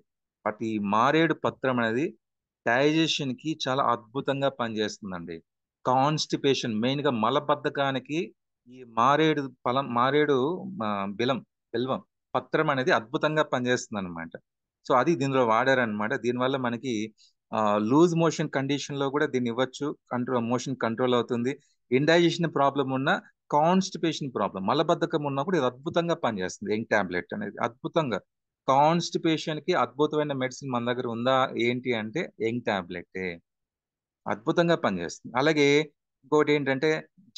బట్ ఈ మారేడు పత్రం అనేది డైజెషన్ కి చాలా అద్భుతంగా పనిచేస్తుందండి. కాన్స్టిపేషన్ మెయిన్ గా మలబద్ధకానికి ఈ మారేడు ఫలం, మారేడు ఆ, బిలం బిల్వం పత్రం అనేది అద్భుతంగా పనిచేస్తుంది అనమాట. సో అది దీనిలో వాడారనమాట. దీనివల్ల మనకి లూజ్ మోషన్ కండిషన్ లో కూడా దీన్ని ఇవ్వచ్చు, మోషన్ కంట్రోల్ అవుతుంది. ఇండైజెషన్ ప్రాబ్లం ఉన్న, కాన్స్టిపేషన్ ప్రాబ్లం మలబద్ధకం ఉన్నా కూడా ఇది అద్భుతంగా పనిచేస్తుంది. యంగ్ టాబ్లెట్ అనేది అద్భుతంగా. కాన్స్టిపేషన్ కి అద్భుతమైన మెడిసిన్ మన దగ్గర ఉందా ఏంటి అంటే యంగ్ టాబ్లెటే, అద్భుతంగా పనిచేస్తుంది. అలాగే ఇంకోటి ఏంటంటే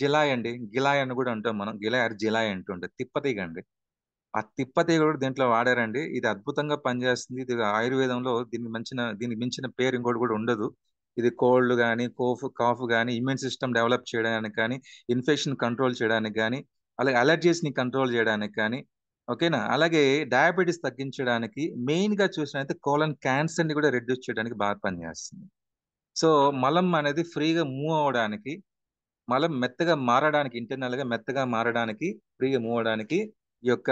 జిలాయ్ అండి, గిలాయ్ అని కూడా అంటాం మనం, గిలాయ్ ఆర్ జిలాయ్ అంటుంటే తిప్పతీగ అండి. ఆ తిప్పతీగ కూడా దీంట్లో వాడారండి. ఇది అద్భుతంగా పనిచేస్తుంది. ఇది ఆయుర్వేదంలో దీనికి మించిన పేరు ఇంకోటి కూడా ఉండదు. ఇది కోల్డ్ కానీ కాఫ్ కానీ ఇమ్యూన్ సిస్టమ్ డెవలప్ చేయడానికి కానీ, ఇన్ఫెక్షన్ కంట్రోల్ చేయడానికి కానీ, అలాగే అలర్జీస్ ని కంట్రోల్ చేయడానికి కానీ, ఓకేనా. అలాగే డయాబెటీస్ తగ్గించడానికి, మెయిన్ గా చూసినట్లయితే కోలన్ క్యాన్సర్ ని కూడా రెడ్యూస్ చేయడానికి బాగా పనిచేస్తుంది. సో మలం అనేది ఫ్రీగా మూవ్ అవడానికి, మలం మెత్తగా మారడానికి, ఇంటర్నల్ గా మెత్తగా మారడానికి, ఫ్రీగా మూవ్ అవడానికి ఈ యొక్క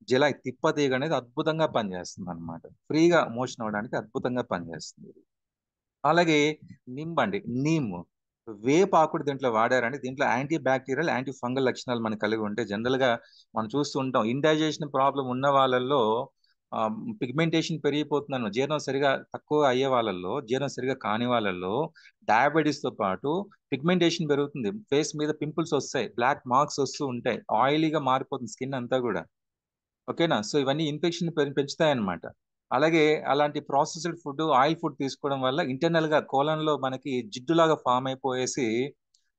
జలాయ్ తిప్పతీగ అనేది అద్భుతంగా పనిచేస్తుంది అనమాట. ఫ్రీగా మోషన్ అవడానికి అద్భుతంగా పనిచేస్తుంది. అలాగే నింబండి, నీమ్, వేపాకుడు దీంట్లో వాడారండి. దీంట్లో యాంటీ బ్యాక్టీరియల్, యాంటీ ఫంగల్ లక్షణాలు మనకు కలిగి ఉంటే జనరల్ గా మనం చూస్తూ ఉంటాం ఇండైజెషన్ ప్రాబ్లం ఉన్న వాళ్ళల్లో పిగ్మెంటేషన్ పెరిగిపోతుందన్న, జీర్ణం సరిగా తక్కువ అయ్యే వాళ్ళల్లో, జీర్ణం సరిగా కాని వాళ్ళల్లో డయాబెటీస్ తో పాటు పిగ్మెంటేషన్ పెరుగుతుంది. ఫేస్ మీద పింపుల్స్ వస్తాయి, బ్లాక్ మార్క్స్ వస్తూ ఉంటాయి, ఆయిలీగా మారిపోతుంది స్కిన్ అంతా కూడా, ఓకేనా. సో ఇవన్నీ ఇన్ఫెక్షన్ పెంచుతాయి అనమాట. అలాగే అలాంటి ప్రాసెస్డ్ ఫుడ్, ఆయిల్ ఫుడ్ తీసుకోవడం వల్ల ఇంటర్నల్ గా కోలంలో మనకి జిడ్డులాగా ఫామ్ అయిపోయేసి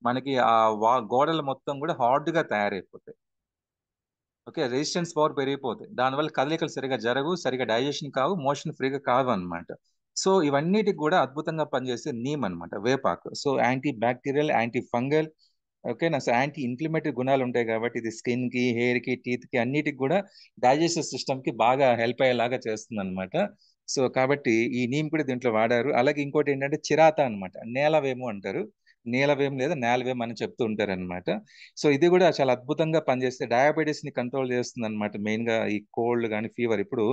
మనకి ఆ గోడలు మొత్తం కూడా హార్డ్ గా తయారైపోతాయి. ఓకే, రెసిస్టెన్స్ పవర్ పెరిగిపోతాయి. దానివల్ల కదలికలు సరిగా జరగవు, సరిగా డైజెషన్ కావు, మోషన్ ఫ్రీగా కావు అనమాట. సో ఇవన్నిటికి కూడా అద్భుతంగా పనిచేసే నీమ్ అనమాట, వేపాకు. So anti bacterial, anti fungal, ఓకేనా. సో యాంటీ ఇన్ఫ్లమేటరీ గుణాలు ఉంటాయి కాబట్టి ఇది స్కిన్ కి, హెయిర్ కి, టీత్ కి అన్నిటికి కూడా డైజెస్టివ్ సిస్టమ్ కి బాగా హెల్ప్ అయ్యేలాగా చేస్తుంది అనమాట. సో కాబట్టి ఈ నీమ్ కూడా దీంట్లో వాడారు. అలాగే ఇంకోటి ఏంటంటే చిరాత అనమాట, నేలవేము అంటారు. నీలవేం లేదా నేలవేం అని చెప్తూ ఉంటారు అనమాట. సో ఇది కూడా చాలా అద్భుతంగా పనిచేస్తే డయాబెటీస్ ని కంట్రోల్ చేస్తుంది అనమాట. మెయిన్ గా ఈ కోల్డ్ కానీ ఫీవర్, ఇప్పుడు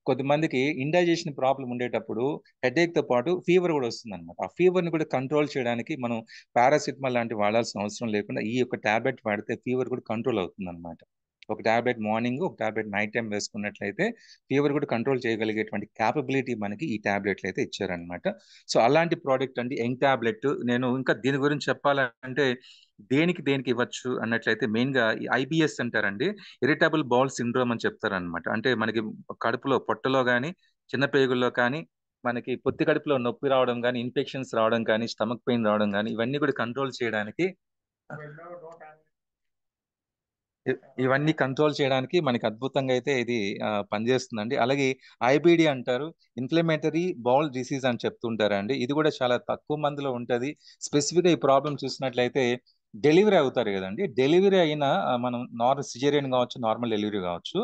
కొంతమందికి ఇండైజెషన్ ప్రాబ్లం ఉండేటప్పుడు హెడేక్ తో పాటు ఫీవర్ కూడా వస్తుంది అనమాట. ఆ ఫీవర్ ని కూడా కంట్రోల్ చేయడానికి మనం పారాసిటమాల్ లాంటి వాడాల్సిన అవసరం లేకుండా ఈ యొక్క టాబ్లెట్ వాడితే ఫీవర్ కూడా కంట్రోల్ అవుతుంది అనమాట. ఒక టాబ్లెట్ మార్నింగ్, ఒక టాబ్లెట్ నైట్ టైం వేసుకున్నట్లయితే ఫీవర్ కూడా కంట్రోల్ చేయగలిగేటువంటి క్యాపబిలిటీ మనకి ఈ టాబ్లెట్లు అయితే ఇచ్చారనమాట. సో అలాంటి ప్రోడక్ట్ అండి యంగ్ టాబ్లెట్. నేను ఇంకా దీని గురించి చెప్పాలంటే దేనికి దేనికి ఇవ్వచ్చు అన్నట్లయితే మెయిన్ గా ఐబిఎస్ అంటారండి, ఇరిటబుల్ బౌల్ సిండ్రోమ్ అని చెప్తారనమాట. అంటే మనకి కడుపులో, పొట్టలో కానీ చిన్న పేగుల్లో కానీ మనకి పొత్తి కడుపులో నొప్పి రావడం కానీ, ఇన్ఫెక్షన్స్ రావడం కానీ, స్టమక్ పెయిన్ రావడం కానీ ఇవన్నీ కూడా కంట్రోల్ చేయడానికి ఇవన్నీ కంట్రోల్ చేయడానికి మనకి అద్భుతంగా అయితే ఇది పనిచేస్తుందండి. అలాగే ఐబిడి అంటారు, ఇన్ఫ్లమేటరీ బౌల్ డిసీజ్ అని చెప్తుంటారండి. ఇది కూడా చాలా తక్కువ మందిలో ఉంటది. స్పెసిఫిక్ గా ఈ ప్రాబ్లం చూసినట్లయితే డెలివరీ అవుతారు కదండి, డెలివరీ అయినా మనం నార్మల్ సిజేరియన్ కావచ్చు, నార్మల్ డెలివరీ కావచ్చు,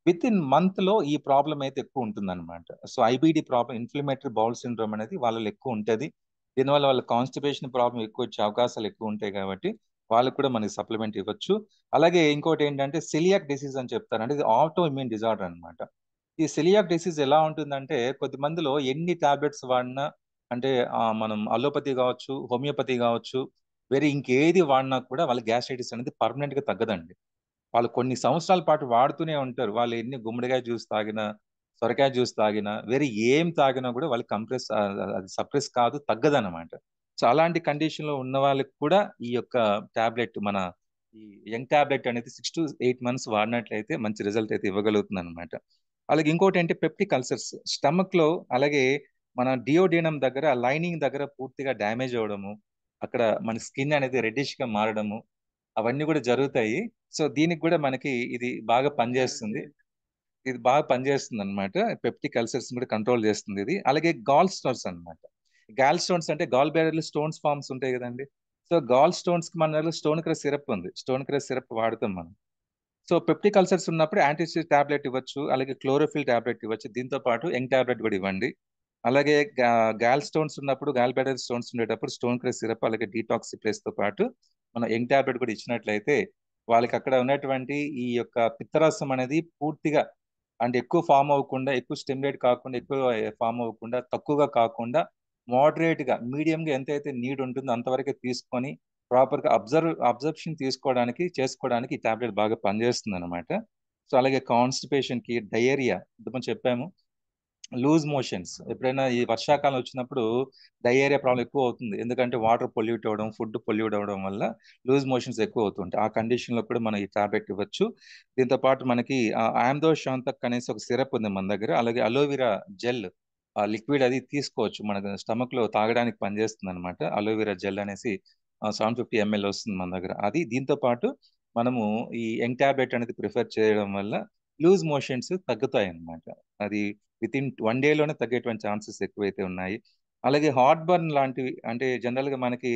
విత్ ఇన్ మంత్ లో ఈ ప్రాబ్లం అయితే ఎక్కువ ఉంటుంది అనమాట. So IBD problem, inflammatory bowel syndrome అనేది వాళ్ళలో ఎక్కువ ఉంటుంది. దీనివల్ల వాళ్ళ కాన్స్టిపేషన్ ప్రాబ్లం ఎక్కువ వచ్చే అవకాశాలు ఎక్కువ ఉంటాయి కాబట్టి వాళ్ళకి కూడా మనకి సప్లిమెంట్ ఇవ్వచ్చు. అలాగే ఇంకోటి ఏంటంటే సెలియాక్ డిసీజ్ అని చెప్తారంటే ఇది ఆటో ఇమ్యూన్ డిజార్డర్ అనమాట. ఈ సెలియాక్ డిసీజ్ ఎలా ఉంటుందంటే కొద్ది మందిలో ఎన్ని టాబ్లెట్స్ వాడినా, అంటే మనం అలోపతి కావచ్చు, హోమియోపతి కావచ్చు, వేరే ఇంకేది వాడినా కూడా వాళ్ళ గ్యాస్ట్రైటిస్ అనేది పర్మనెంట్ గా తగ్గదండి. వాళ్ళు కొన్ని సంవత్సరాల పాటు వాడుతూనే ఉంటారు. వాళ్ళు ఎన్ని గుమ్మడికాయ జ్యూస్ తాగినా, సొరకాయ జ్యూస్ తాగినా, వేరే ఏం తాగినా కూడా వాళ్ళకి అది సప్రెస్ కాదు, తగ్గదన్నమాట. సో అలాంటి కండిషన్ లో ఉన్న వాళ్ళకి కూడా ఈ యొక్క టాబ్లెట్, మన ఈ యంగ్ టాబ్లెట్ అనేది 6 to 8 months వాడినట్లయితే మంచి రిజల్ట్ అయితే ఇవ్వగలుగుతుంది అనమాట. అలాగే ఇంకోటి అంటే పెప్టిక్ అల్సర్స్ స్టమక్ లో, అలాగే మన డియోడినం దగ్గర, లైనింగ్ దగ్గర పూర్తిగా డ్యామేజ్ అవ్వడము, అక్కడ మన స్కిన్ అనేది రెడ్డిష్ గా మారడము, అవన్నీ కూడా జరుగుతాయి. సో దీనికి కూడా మనకి ఇది బాగా పనిచేస్తుంది. ఇది బాగా పనిచేస్తుంది అనమాట. పెప్టిక్ అల్సర్స్ కూడా కంట్రోల్ చేస్తుంది ఇది. అలాగే గాల్ స్టోన్స్ అనమాట. గాల్ స్టోన్స్ అంటే గాల్ బ్లాడర్ స్టోన్స్ ఫార్మ్స్ ఉంటాయి కదండి. సో గాల్ స్టోన్స్ కి మన స్టోన్ క్రష్ సిరప్ ఉంది, స్టోన్ క్రష్ సిరప్ వాడుతాం మనం. సో పెప్టిక్ అల్సర్స్ ఉన్నప్పుడు యాంటీసిడ్ టాబ్లెట్ ఇవ్వచ్చు, అలాగే క్లోరోఫిల్ టాబ్లెట్ ఇవ్వచ్చు. దీంతో పాటు యంగ్ టాబ్లెట్ కూడా ఇవ్వండి. అలాగే గాల్ స్టోన్స్ ఉన్నప్పుడు, గాల్ బ్లాడర్ స్టోన్స్ ఉండేటప్పుడు స్టోన్ క్రష్ సిరప్, అలాగే డీటాక్సిప్లేస్ తో పాటు మనం యంగ్ టాబ్లెట్ కూడా ఇచ్చినట్లయితే వాళ్ళకి అక్కడ ఉన్నటువంటి ఈ యొక్క పిత్తరసం అనేది పూర్తిగా, అంటే ఎక్కువ ఫామ్ అవ్వకుండా, ఎక్కువ స్టిమ్యులేట్ కాకుండా, ఎక్కువ ఫామ్ అవ్వకుండా, తక్కువగా కాకుండా మోడరేట్ గా, మీడియం గా ఎంతైతే నీడ్ ఉంటుందో అంతవరకే తీసుకొని ప్రాపర్ గా అబ్జర్ప్షన్ చేసుకోవడానికి ఈ టాబ్లెట్ బాగా పనిచేస్తుంది అనమాట. సో అలాగే కాన్స్టిపేషన్ కి, డయేరియా, మనం చెప్పాము, లూజ్ మోషన్స్, ఎప్పుడైనా ఈ వర్షాకాలం వచ్చినప్పుడు డయేరియా ప్రాబ్లం ఎక్కువ అవుతుంది. ఎందుకంటే వాటర్ పొల్యూట్ అవ్వడం, ఫుడ్ పొల్యూట్ అవ్వడం వల్ల లూజ్ మోషన్స్ ఎక్కువ అవుతుంటాయి. ఆ కండిషన్ లో కూడా మనం ఈ టాబ్లెట్ ఇవ్వచ్చు. దీంతో పాటు మనకి ఆమ్దో శాంతక్ అనేసి ఒక సిరప్ ఉంది మన దగ్గర. అలాగే అలోవెరా జెల్, లిక్విడ్ అది తీసుకోవచ్చు, మనకు స్టమక్ లో తాగడానికి పనిచేస్తుంది అనమాట. అలోవెరా జెల్ అనేసి 750 ml వస్తుంది మన దగ్గర. అది దీంతో పాటు మనము ఈ యంగ్ టాబ్లెట్ అనేది ప్రిఫర్ చేయడం వల్ల లూజ్ మోషన్స్ తగ్గుతాయి అన్నమాట. అది విత్ ఇన్ 1 day లోనే తగ్గేటువంటి ఛాన్సెస్ ఎక్కువైతే ఉన్నాయి. అలాగే హార్ట్ బర్న్ లాంటివి, అంటే జనరల్ గా మనకి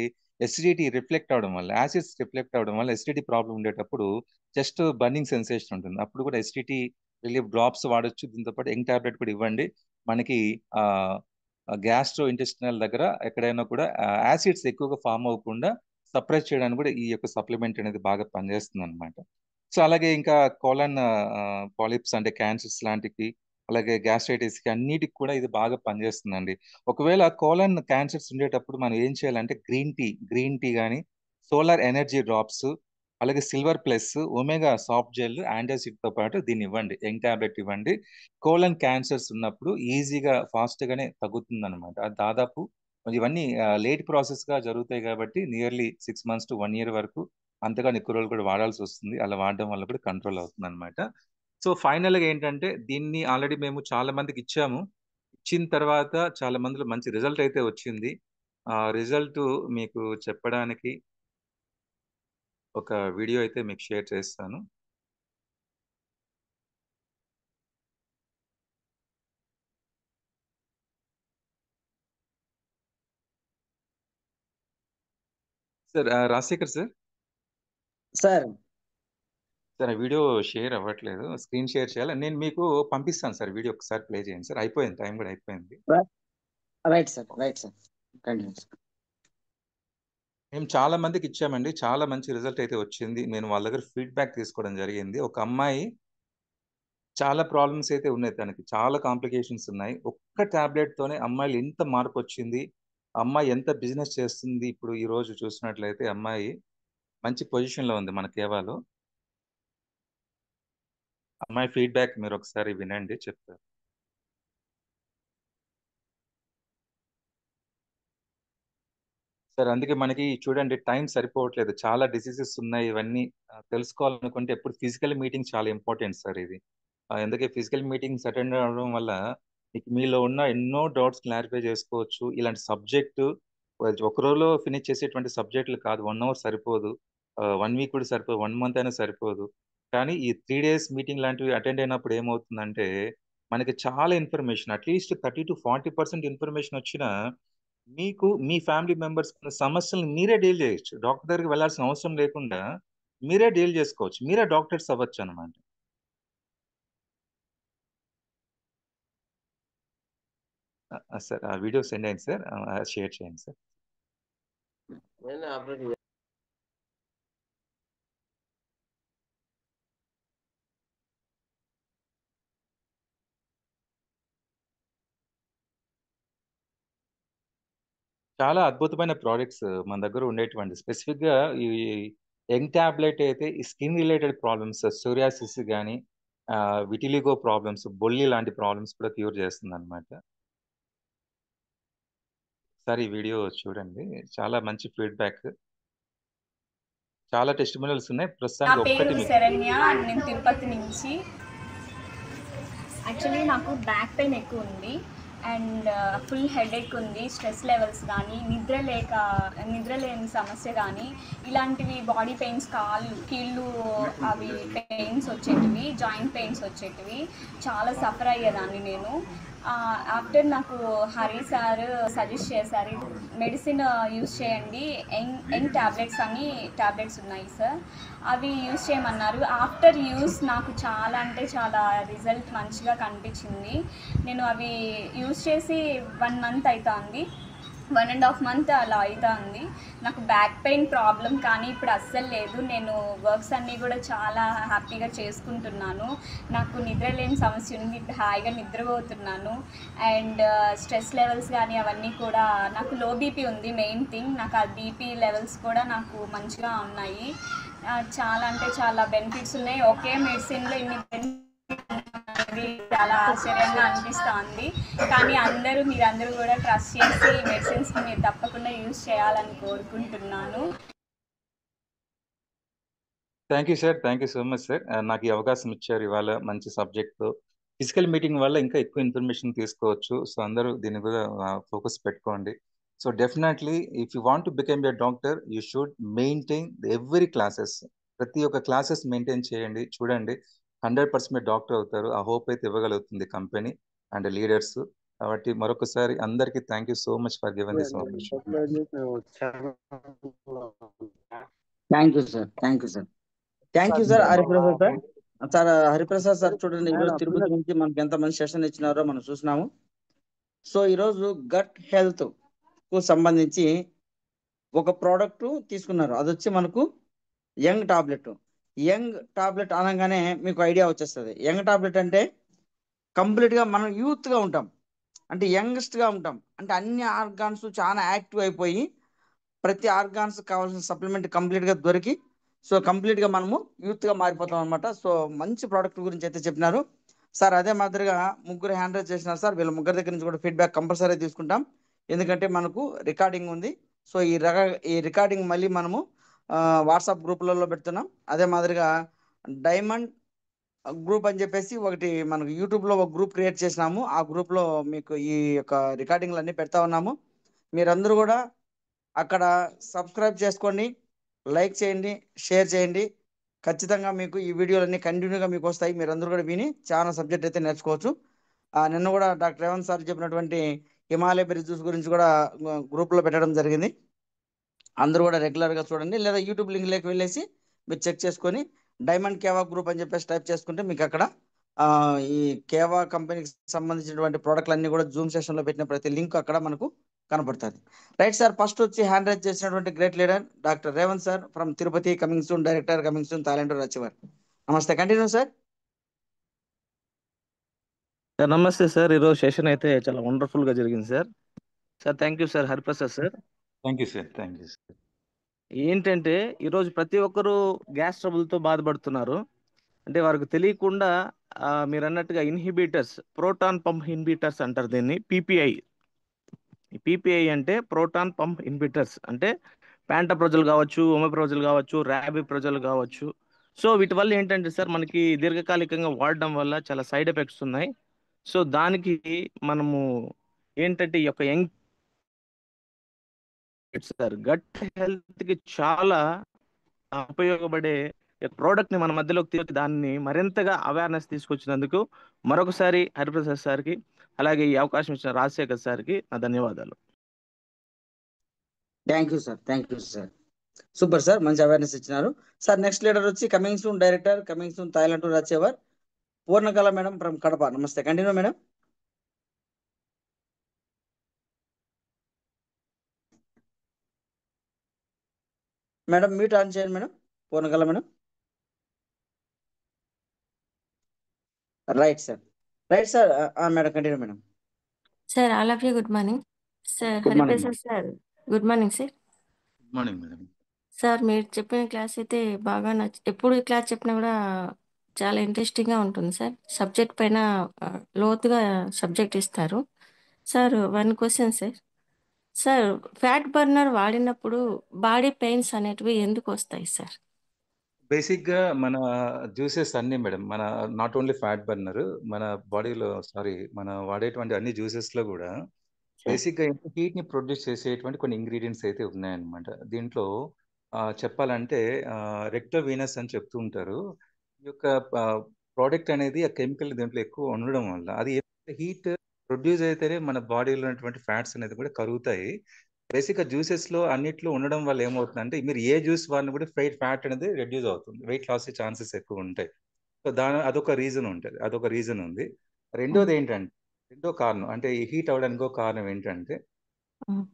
ఎసిడిటీ రిఫ్లెక్ట్ అవడం వల్ల, యాసిడ్స్ రిఫ్లెక్ట్ అవడం వల్ల ఎసిడిటీ ప్రాబ్లం ఉండేటప్పుడు జస్ట్ బర్నింగ్ సెన్సేషన్ ఉంటుంది. అప్పుడు కూడా ఎసిడిటీ రిలీఫ్ డ్రాప్స్ వాడొచ్చు. దీంతో పాటు యంగ్ టాబ్లెట్ కూడా ఇవ్వండి. మనకి ఆ గ్యాస్ట్రో ఇంటెస్టినల్ దగ్గర ఎక్కడైనా కూడా యాసిడ్స్ ఎక్కువగా ఫామ్ అవ్వకుండా సప్రెస్ చేయడానికి కూడా ఈ యొక్క సప్లిమెంట్ అనేది బాగా పనిచేస్తుంది అనమాట. సో అలాగే ఇంకా కోలన్ పాలిప్స్ అంటే క్యాన్సర్స్ లాంటివి, అలాగే గ్యాస్ట్రైటిస్ కి అన్నిటికి కూడా ఇది బాగా పనిచేస్తుందండి. ఒకవేళ కోలన్ క్యాన్సర్స్ ఉండేటప్పుడు మనం ఏం చేయాలంటే గ్రీన్ టీ కానీ, సోలార్ ఎనర్జీ డ్రాప్స్, అలాగే silver plus, omega soft gel, antacid తో పాటు దీన్ని ఇవ్వండి, యంగ్ టాబ్లెట్ ఇవ్వండి. కోలన్ క్యాన్సర్స్ ఉన్నప్పుడు ఈజీగా ఫాస్ట్ గానే తగ్గుతుంది అనమాట. అది దాదాపు ఇవన్నీ లేట్ ప్రాసెస్ గా జరుగుతాయి కాబట్టి నియర్లీ 6 months to 1 year వరకు అంతగా ఎక్కువ రోజులు కూడా వాడాల్సి వస్తుంది. అలా వాడడం వల్ల కూడా కంట్రోల్ అవుతుంది అనమాట. సో ఫైనల్గా ఏంటంటే దీన్ని ఆల్రెడీ మేము చాలా మందికి ఇచ్చాము. ఇచ్చిన తర్వాత చాలా మందిలో మంచి రిజల్ట్ అయితే వచ్చింది. ఆ రిజల్ట్ మీకు చెప్పడానికి ఒక వీడియో అయితే మీకు షేర్ చేస్తాను. Sir Rajasekhar sir sir sir ఆ వీడియో షేర్ అవ్వట్లేదు. స్క్రీన్ షేర్ చేయాలి. నేను మీకు పంపిస్తాను సార్. వీడియో ఒకసారి ప్లే చేయండి సార్. అయిపోయింది, టైం కూడా అయిపోయింది. Right sir continue. మేము చాలా మందికి ఇచ్చామండి. చాలా మంచి రిజల్ట్ అయితే వచ్చింది. నేను వాళ్ళ దగ్గర ఫీడ్బ్యాక్ తీసుకోవడం జరిగింది. ఒక అమ్మాయి చాలా ప్రాబ్లమ్స్ అయితే ఉన్నాయి, తనకి చాలా కాంప్లికేషన్స్ ఉన్నాయి. ఒక్క టాబ్లెట్ తోనే అమ్మాయిలు ఎంత మార్పు వచ్చింది. అమ్మాయి ఎంత బిజినెస్ చేస్తుంది. ఇప్పుడు ఈ రోజు చూసినట్లయితే అమ్మాయి మంచి పొజిషన్ లో ఉంది మన కేవాలో. అమ్మాయి ఫీడ్బ్యాక్ మీరు ఒకసారి వినండి, చెప్తారు. సార్ అందుకే మనకి చూడండి టైం సరిపోవట్లేదు. చాలా డిసీజెస్ ఉన్నాయి. ఇవన్నీ తెలుసుకోవాలనుకుంటే ఎప్పుడు ఫిజికల్ మీటింగ్ చాలా ఇంపార్టెంట్ సార్ ఇది. ఎందుకంటే ఫిజికల్ మీటింగ్స్ అటెండ్ అవ్వడం వల్ల మీకు మీలో ఉన్న ఎన్నో డౌట్స్ క్లారిఫై చేసుకోవచ్చు. ఇలాంటి సబ్జెక్టు ఒక రోజులో ఫినిష్ చేసేటువంటి సబ్జెక్టులు కాదు. 1 అవర్ సరిపోదు, 1 వీక్ కూడా సరిపోదు, 1 మంత్ అయినా సరిపోదు. కానీ ఈ 3 డేస్ మీటింగ్ లాంటివి అటెండ్ అయినప్పుడు ఏమవుతుందంటే మనకి చాలా ఇన్ఫర్మేషన్, అట్లీస్ట్ 30-40% ఇన్ఫర్మేషన్ వచ్చినా మీకు మీ ఫ్యామిలీ మెంబర్స్ సమస్యలను మీరే డీల్ చేయొచ్చు. డాక్టర్ దగ్గరికి వెళ్ళాల్సిన అవసరం లేకుండా మీరే డీల్ చేసుకోవచ్చు. మీరే డాక్టర్స్ అవ్వచ్చు అనమాట. సార్ ఆ వీడియో సెండ్ అయింది సార్, షేర్ చేయండి సార్. చాలా అద్భుతమైన ప్రోడక్ట్స్ మన దగ్గర ఉండేటువంటి. స్పెసిఫిక్ గా ఈ యంగ్ టాబ్లెట్ అయితే ఈ స్కిన్ రిలేటెడ్ ప్రాబ్లమ్స్, సోరియాసిస్ కానీ విటిలిగో ప్రాబ్లమ్స్, బొల్లి లాంటి ప్రాబ్లమ్స్ కూడా క్యూర్ చేస్తుంది అనమాట. సార్ ఈ వీడియో చూడండి, చాలా మంచి ఫీడ్బ్యాక్, చాలా టెస్టిమోనియల్స్ ఉన్నాయి. నా ప్రస్తుతానికి పేరు ఒక్కటి మీకు శరణ్య, నేను తిరుపతి నుంచి. యాక్చువల్లీ నాకు బ్యాక్ పెయిన్ ఎక్కువ ఉంది అండ్ ఫుల్ హెడేక్ ఉంది. స్ట్రెస్ లెవెల్స్ కానీ నిద్ర లేని సమస్య కానీ ఇలాంటివి బాడీ పెయిన్స్, కీళ్ళు అవి పెయిన్స్ వచ్చేటివి, జాయింట్ పెయిన్స్ వచ్చేటివి, చాలా సఫర్ అయ్యేదాన్ని నేను. ఆఫ్టర్ నాకు హరి సార్ సజెస్ట్ చేశారు, మెడిసిన్ యూస్ చేయండి, యంగ్ టాబ్లెట్స్ అని టాబ్లెట్స్ ఉన్నాయి సార్, అవి యూస్ చేయమన్నారు. ఆఫ్టర్ యూస్ నాకు చాలా అంటే చాలా రిజల్ట్ మంచిగా కనిపించింది. నేను అవి యూస్ చేసి 1 మంత్ అవుతుంది, 1.5 మంత్ అలా అవుతుంది. నాకు బ్యాక్ పెయిన్ ప్రాబ్లం కానీ ఇప్పుడు అస్సలు లేదు. నేను వర్క్స్ అన్నీ కూడా చాలా హ్యాపీగా చేసుకుంటున్నాను. నాకు నిద్ర లేని సమస్య ఉంది, ఇప్పుడు హాయిగా నిద్రపోతున్నాను. అండ్ స్ట్రెస్ లెవెల్స్ కానీ అవన్నీ కూడా, నాకు లో బీపీ ఉంది మెయిన్ థింగ్, నాకు ఆ బీపీ లెవెల్స్ కూడా నాకు మంచిగా ఉన్నాయి. చాలా అంటే చాలా బెనిఫిట్స్ ఉన్నాయి. ఒకే మెడిసిన్లో ఇన్ని బెనిఫిట్స్ చాలా ఆశ్చర్యంగా అనిపిస్తుంది. కానీ మీరందరూ కూడా ట్రస్ట్ చేసి ఈ మెడిసిన్స్ని మీరు తప్పకుండా యూజ్ చేయాలని కోరుకుంటున్నాను. Thank you sir, thank you so much sir. నాకు ఈ అవకాశం ఇచ్చారు ఇవాళ మంచి సబ్జెక్ట్తో. ఫిజికల్ మీటింగ్ వల్ల ఇంకా ఎక్కువ ఇన్ఫర్మేషన్ తీసుకోవచ్చు. సో అందరూ దీని మీద ఫోకస్ పెట్టుకోండి. So definitely if you want to become a doctor you should maintain every classes. ప్రతి ఒక్క క్లాసెస్ మెయింటైన్ చేయండి. చూడండి 100% డాక్టర్ అవుతారు. ఆ హోప్ అయితే ఇవ్వగలుగుతుంది కంపెనీ అండ్ లీడర్స్. కాబట్టి మరొకసారి అందరికీ thank you so much for given this opportunity. Thank you sir Hariprasad sir. Sir Hariprasad sir చూడండి, ఈరోజు తిరుపతి నుంచి మనకి ఎంత మంచి సెషన్ ఇచ్చినారో మనం చూసినాము. సో ఈరోజు గట్ హెల్త్ కు సంబంధించి ఒక ప్రోడక్ట్ తీసుకున్నారు, అది వచ్చి మనకు యంగ్ టాబ్లెట్ అనగానే మీకు ఐడియా వచ్చేస్తుంది. యంగ్ టాబ్లెట్ అంటే కంప్లీట్ గా మనం యూత్ గా ఉంటాం, అంటే యంగెస్ట్ గా ఉంటాం, అంటే అన్ని ఆర్గాన్స్ చాలా యాక్టివ్ అయిపోయి ప్రతి ఆర్గాన్స్ కావాల్సిన సప్లిమెంట్ కంప్లీట్ గా దొరికి సో కంప్లీట్ గా మనము యూత్ గా మారిపోతాం అనమాట. సో మంచి ప్రోడక్ట్ గురించి అయితే చెప్పినారు సార్. అదే మాదిరిగా ముగ్గురు హ్యాండ్ రైజ్ చేసినారు సార్. వీళ్ళ ముగ్గురు దగ్గర నుంచి కూడా ఫీడ్బ్యాక్ కంపల్సరీ తీసుకుంటాం, ఎందుకంటే మనకు రికార్డింగ్ ఉంది. సో ఈ రికార్డింగ్ మళ్ళీ మనము వాట్సాప్ గ్రూపులలో పెడుతున్నాం. అదే మాదిరిగా డైమండ్ గ్రూప్ అని చెప్పేసి ఒకటి మనకు యూట్యూబ్లో ఒక గ్రూప్ క్రియేట్ చేసినాము. ఆ గ్రూప్లో మీకు ఈ యొక్క రికార్డింగ్లు అన్నీ పెడతా ఉన్నాము. మీరందరూ కూడా అక్కడ సబ్స్క్రైబ్ చేసుకోండి, లైక్ చేయండి, షేర్ చేయండి. ఖచ్చితంగా మీకు ఈ వీడియోలన్నీ కంటిన్యూగా మీకు వస్తాయి. మీరందరూ కూడా విని చాలా సబ్జెక్ట్ అయితే నేర్చుకోవచ్చు. నిన్న కూడా డాక్టర్ రేవంత్ సార్ చెప్పినటువంటి హిమాలయ బ్రిడ్జెస్ గురించి కూడా గ్రూప్లో పెట్టడం జరిగింది. అందరూ కూడా రెగ్యులర్గా చూడండి, లేదా యూట్యూబ్ లింక్లోకి వెళ్ళేసి మీరు చెక్ చేసుకొని డైమండ్ కేవా గ్రూప్ అని చెప్పేసి టైప్ చేసుకుంటే మీకు అక్కడ ఈ కేవా కంపెనీకి సంబంధించినటువంటి ప్రోడక్ట్లు అన్ని కూడా జూమ్ సెషన్లో పెట్టిన ప్రతి లింక్ అక్కడ మనకు కనపడుతుంది. రైట్ సార్, ఫస్ట్ వచ్చి హ్యాండ్ రైజ్ చేసినటువంటి great leader doctor Revanth sir from Tirupati, coming soon director, coming soon Thailand achiever. నమస్తే, కంటిన్యూ సార్. సార్ నమస్తే సార్. ఈరోజు సెషన్ అయితే చాలా వండర్ఫుల్గా జరిగింది sir. Sir thank you sir. Hariprasad sir. Thank you sir. Thank you sir. ఏంటంటే ఈరోజు ప్రతి ఒక్కరూ గ్యాస్ ట్రబుల్తో బాధపడుతున్నారు. అంటే వారికి తెలియకుండా మీరు అన్నట్టుగా ఇన్హిబిటర్స్, ప్రోటాన్ పంప్ ఇన్హిబిటర్స్ అంటారు దీన్ని, పీపీఐ. ఈ పీపీఐ అంటే ప్రోటాన్ పంప్ ఇన్హిబిటర్స్, అంటే ప్యాంటప్రోజల్ కావచ్చు, ఒమెప్రోజల్ కావచ్చు, ర్యాబిప్రోజల్ కావచ్చు. సో వీటి వల్ల ఏంటంటే సార్ మనకి దీర్ఘకాలికంగా వాడడం వల్ల చాలా సైడ్ ఎఫెక్ట్స్ ఉన్నాయి. సో దానికి మనము ఏంటంటే ఈ యొక్క యంగ్ సార్ గట్ హెల్త్కి చాలా ఉపయోగపడే ప్రోడక్ట్ని మన మధ్యలోకి తీసుకు దాన్ని మరింతగా అవేర్నెస్ తీసుకొచ్చినందుకు మరొకసారి హరిప్రసాద్ సార్కి, అలాగే ఈ అవకాశం ఇచ్చిన రాజశేఖర్ సార్కి నా ధన్యవాదాలు. Thank you sir. Thank you sir. Super sir, మంచి అవేర్నెస్ ఇచ్చినారు సార్. నెక్స్ట్ లీడర్ వచ్చి coming soon director, coming soon Thailand tour achiever, Purnakala madam from Kadapa. నమస్తే, continue madam. Madam mute on చేయండి madam, Purnakala madam. Right sir. Right sir, madam continue madam. Sir all of you good morning. Sir good morning. Hariprasad sir good morning sir. Good morning madam. Sir మీరు చెప్పిన class అయితే బాగా ఎప్పుడు ఈ class చెప్పినా కూడా చాలా ఇంట్రెస్టింగ్గా ఉంటుంది సార్. సబ్జెక్ట్ పైన లోతుగా సబ్జెక్ట్ ఇస్తారు sir. One question sir. Sir fat burner వాడినప్పుడు బాడీ పెయిన్స్ అనేటివి ఎందుకు వస్తాయి సార్? బేసిక్గా మన జ్యూసెస్ అన్నీ మేడం, మన నాట్ ఓన్లీ ఫ్యాట్ బర్నర్, మన బాడీలో మన వాడేటువంటి అన్ని జ్యూసెస్లో కూడా బేసిక్గా హీట్ని ప్రొడ్యూస్ చేసేటువంటి కొన్ని ఇంగ్రీడియంట్స్ అయితే ఉన్నాయన్నమాట. దీంట్లో చెప్పాలంటే రెక్టో వీనస్ అని చెప్తూ ఉంటారు. ఈ యొక్క ప్రోడక్ట్ అనేది ఆ కెమికల్ దీంట్లో ఎక్కువ ఉండడం వల్ల అది హీట్ ప్రొడ్యూస్ అయితేనే మన బాడీలో ఉన్నటువంటి ఫ్యాట్స్ అనేది కూడా కరుగుతాయి. బేసిక్గా జ్యూసెస్లో అన్నిట్లో ఉండడం వల్ల ఏమవుతుందంటే మీరు ఏ జ్యూస్ వాడినా కూడా ఫ్యాట్ అనేది రెడ్యూస్ అవుతుంది, వెయిట్ లాస్ ఛాన్సెస్ ఎక్కువ ఉంటాయి. సో అదొక రీజన్ ఉంటుంది, అదొక రీజన్ ఉంది. రెండోది ఏంటంటే, రెండో కారణం అంటే ఈ హీట్ అవడానికి కారణం ఏంటంటే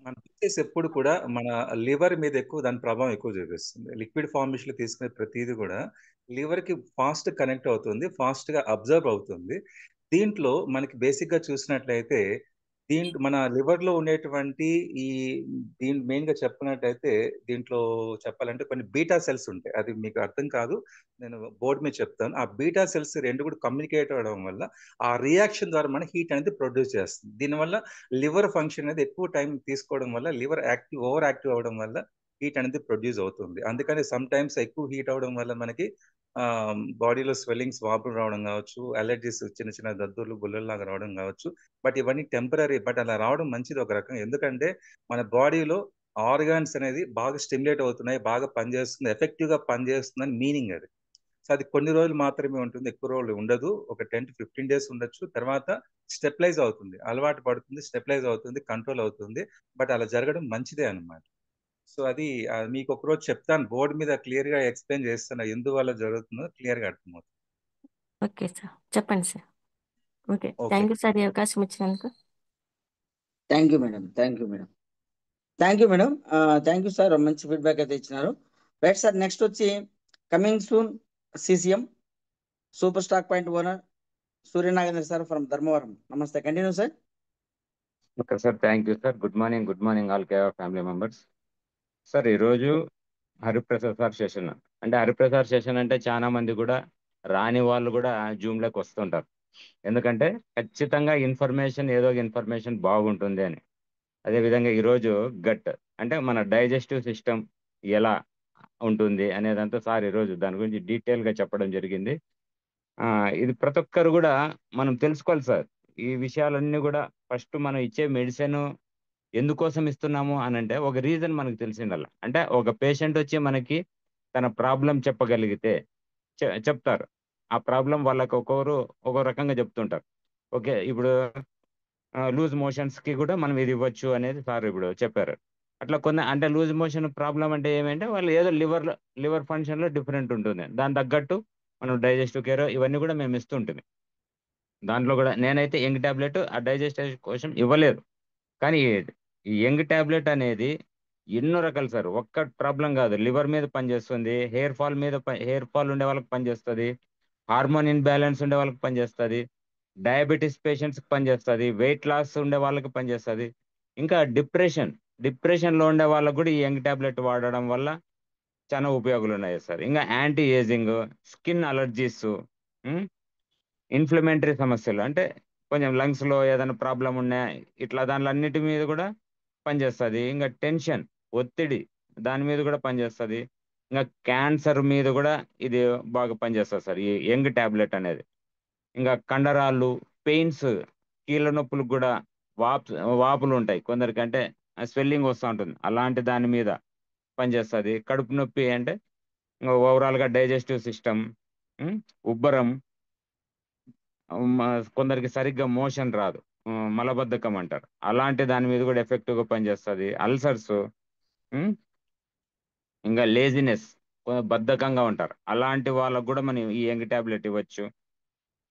మన జ్యూసెస్ ఎప్పుడు కూడా మన లివర్ మీద ఎక్కువ దాని ప్రభావం ఎక్కువ చూపిస్తుంది. లిక్విడ్ ఫార్మేషన్లో తీసుకునే ప్రతిదీ కూడా లివర్కి ఫాస్ట్ కనెక్ట్ అవుతుంది, ఫాస్ట్గా అబ్జర్వ్ అవుతుంది. దీంట్లో మనకి బేసిక్గా చూసినట్లయితే మన లివర్లో ఉండేటువంటి దీని మెయిన్గా చెప్పినట్టయితే దీంట్లో చెప్పాలంటే కొన్ని బీటా సెల్స్ ఉంటాయి. అది మీకు అర్థం కాదు, నేను బోర్డు మీద చెప్తాను. ఆ బీటా సెల్స్ రెండు కూడా కమ్యూనికేట్ అవ్వడం వల్ల ఆ రియాక్షన్ ద్వారా మన హీట్ అనేది ప్రొడ్యూస్ చేస్తుంది. దీనివల్ల లివర్ ఫంక్షన్ అనేది ఎక్కువ టైం తీసుకోవడం వల్ల లివర్ ఓవర్ యాక్టివ్ అవ్వడం వల్ల హీట్ అనేది ప్రొడ్యూస్ అవుతుంది. అందుకని సమ్ టైమ్స్ ఎక్కువ హీట్ అవ్వడం వల్ల మనకి బాడీలో స్వెల్లింగ్స్, వాపులు రావడం కావచ్చు, అలర్జీస్, చిన్న చిన్న దద్దుర్లు, గుల్లల్లాగా రావడం కావచ్చు. బట్ ఇవన్నీ టెంపరీ. బట్ అలా రావడం మంచిది ఒక రకం, ఎందుకంటే మన బాడీలో ఆర్గాన్స్ అనేది బాగా స్టిమ్యులేట్ అవుతున్నాయి, బాగా పనిచేస్తుంది, ఎఫెక్టివ్గా పనిచేస్తుందని మీనింగ్ అది. సో అది కొన్ని రోజులు మాత్రమే ఉంటుంది, ఎక్కువ రోజులు ఉండదు. ఒక 10 to 15 days ఉండొచ్చు. తర్వాత స్టెబిలైజ్ అవుతుంది, అలవాటు పడుతుంది, స్టెబిలైజ్ అవుతుంది, కంట్రోల్ అవుతుంది. బట్ అలా జరగడం మంచిదే అన్నమాట. సో అది మీకు ఒక రోజు చెప్తాను, బోర్డు మీద క్లియర్గా ఎక్స్ప్లెయిన్ చేస్తాను ఎందువల్ల జరుగుతుందో క్లియర్గా అర్థమవుతుంది. ఓకే సార్, చెప్పండి sir. Okay, thank you sir ఈ అవకాశం ఇచ్చినందుకు. Thank you madam. Thank you madam. Thank you madam. Thank you sir, మంచి ఫీడ్బ్యాక్ అయితే ఇచ్చినారు. రైట్ సార్, నెక్స్ట్ వచ్చి coming soon CCM super stock point owner Suryanagendra sir from Dharmavaram. నమస్తే, continue sir. Okay sir, thank you sir. Good morning all కేవా family members. Sir ఈరోజు Hariprasad sir session, అంటే Hariprasad session అంటే చాలా మంది కూడా రాని వాళ్ళు కూడా జూమ్లోకి వస్తుంటారు, ఎందుకంటే ఖచ్చితంగా ఏదో ఒక ఇన్ఫర్మేషన్ బాగుంటుంది అని. అదేవిధంగా ఈరోజు గట్ అంటే మన డైజెస్టివ్ సిస్టమ్ ఎలా ఉంటుంది అనేదంతా సార్ ఈరోజు దాని గురించి డీటెయిల్గా చెప్పడం జరిగింది. ఇది ప్రతి ఒక్కరు కూడా మనం తెలుసుకోవాలి సార్. ఈ విషయాలన్నీ కూడా ఫస్ట్ మనం ఇచ్చే మెడిసిన్ ఎందుకోసం ఇస్తున్నాము అని అంటే ఒక రీజన్ మనకు తెలిసిందల్లా. అంటే ఒక పేషెంట్ వచ్చి మనకి తన ప్రాబ్లం చెప్పగలిగితే చెప్తారు. ఆ ప్రాబ్లం వాళ్ళకి ఒక్కొక్కరు ఒక్కో రకంగా చెప్తుంటారు. ఓకే, ఇప్పుడు లూజ్ మోషన్స్ కి కూడా మనం ఇది ఇవ్వచ్చు అనేది సార్ ఇప్పుడు చెప్పారు. అట్లా కొన్ని అంటే లూజ్ మోషన్ ప్రాబ్లం అంటే ఏమంటే వాళ్ళు ఏదో లివర్ ఫంక్షన్ లో డిఫరెంట్ ఉంటుంది. దాని తగ్గట్టు మనం డైజెస్టివ్ కేర్ ఇవన్నీ కూడా మేము ఇస్తుంటుంది. దాంట్లో కూడా నేనైతే యంగ్ టాబ్లెట్ ఆ డైజెస్టివ్ కోసం ఇవ్వలేదు. కానీ ఈ యంగ్ టాబ్లెట్ అనేది ఎన్నో రకాలు సార్. ఒక్క ప్రాబ్లం కాదు, లివర్ మీద పనిచేస్తుంది, హెయిర్ ఫాల్ ఉండే వాళ్ళకి పనిచేస్తుంది, హార్మోన్ ఇన్బ్యాలెన్స్ ఉండే వాళ్ళకి పనిచేస్తుంది, డయాబెటీస్ పేషెంట్స్కి పనిచేస్తుంది, వెయిట్ లాస్ ఉండే వాళ్ళకి పనిచేస్తుంది, ఇంకా డిప్రెషన్ లో ఉండే వాళ్ళకి కూడా ఈ యంగ్ టాబ్లెట్ వాడడం వల్ల చాలా ఉపయోగాలు ఉన్నాయి సార్. ఇంకా anti ageing, skin allergies, inflammatory సమస్యలు అంటే కొంచెం లంగ్స్ లో ఏదైనా ప్రాబ్లం ఉన్నా ఇట్లా దాంట్లో అన్నిటి మీద కూడా పనిచేస్తుంది. ఇంకా టెన్షన్, ఒత్తిడి దాని మీద కూడా పనిచేస్తుంది. ఇంకా క్యాన్సర్ మీద కూడా ఇది బాగా పనిచేస్తుంది సార్ ఈ యంగ్ టాబ్లెట్ అనేది. ఇంకా కండరాలు, పెయిన్స్, కీళ్ళ నొప్పులకు కూడా వాపులు ఉంటాయి కొందరికి, అంటే స్వెల్లింగ్ వస్తూ ఉంటుంది, అలాంటి దాని మీద పనిచేస్తుంది. కడుపు నొప్పి అంటే ఇంకా ఓవరాల్ గా డైజెస్టివ్ సిస్టమ్, ఉబ్బరం, కొందరికి సరిగ్గా మోషన్ రాదు, మలబద్ధకం అంటారు, అలాంటి దాని మీద కూడా ఎఫెక్టివ్ గా పనిచేస్తుంది. అల్సర్స్, ఇంకా లేజినెస్, బద్ధకంగా ఉంటారు, అలాంటి వాళ్ళకు కూడా మనం ఈ యంగ్ టాబ్లెట్ ఇవ్వచ్చు.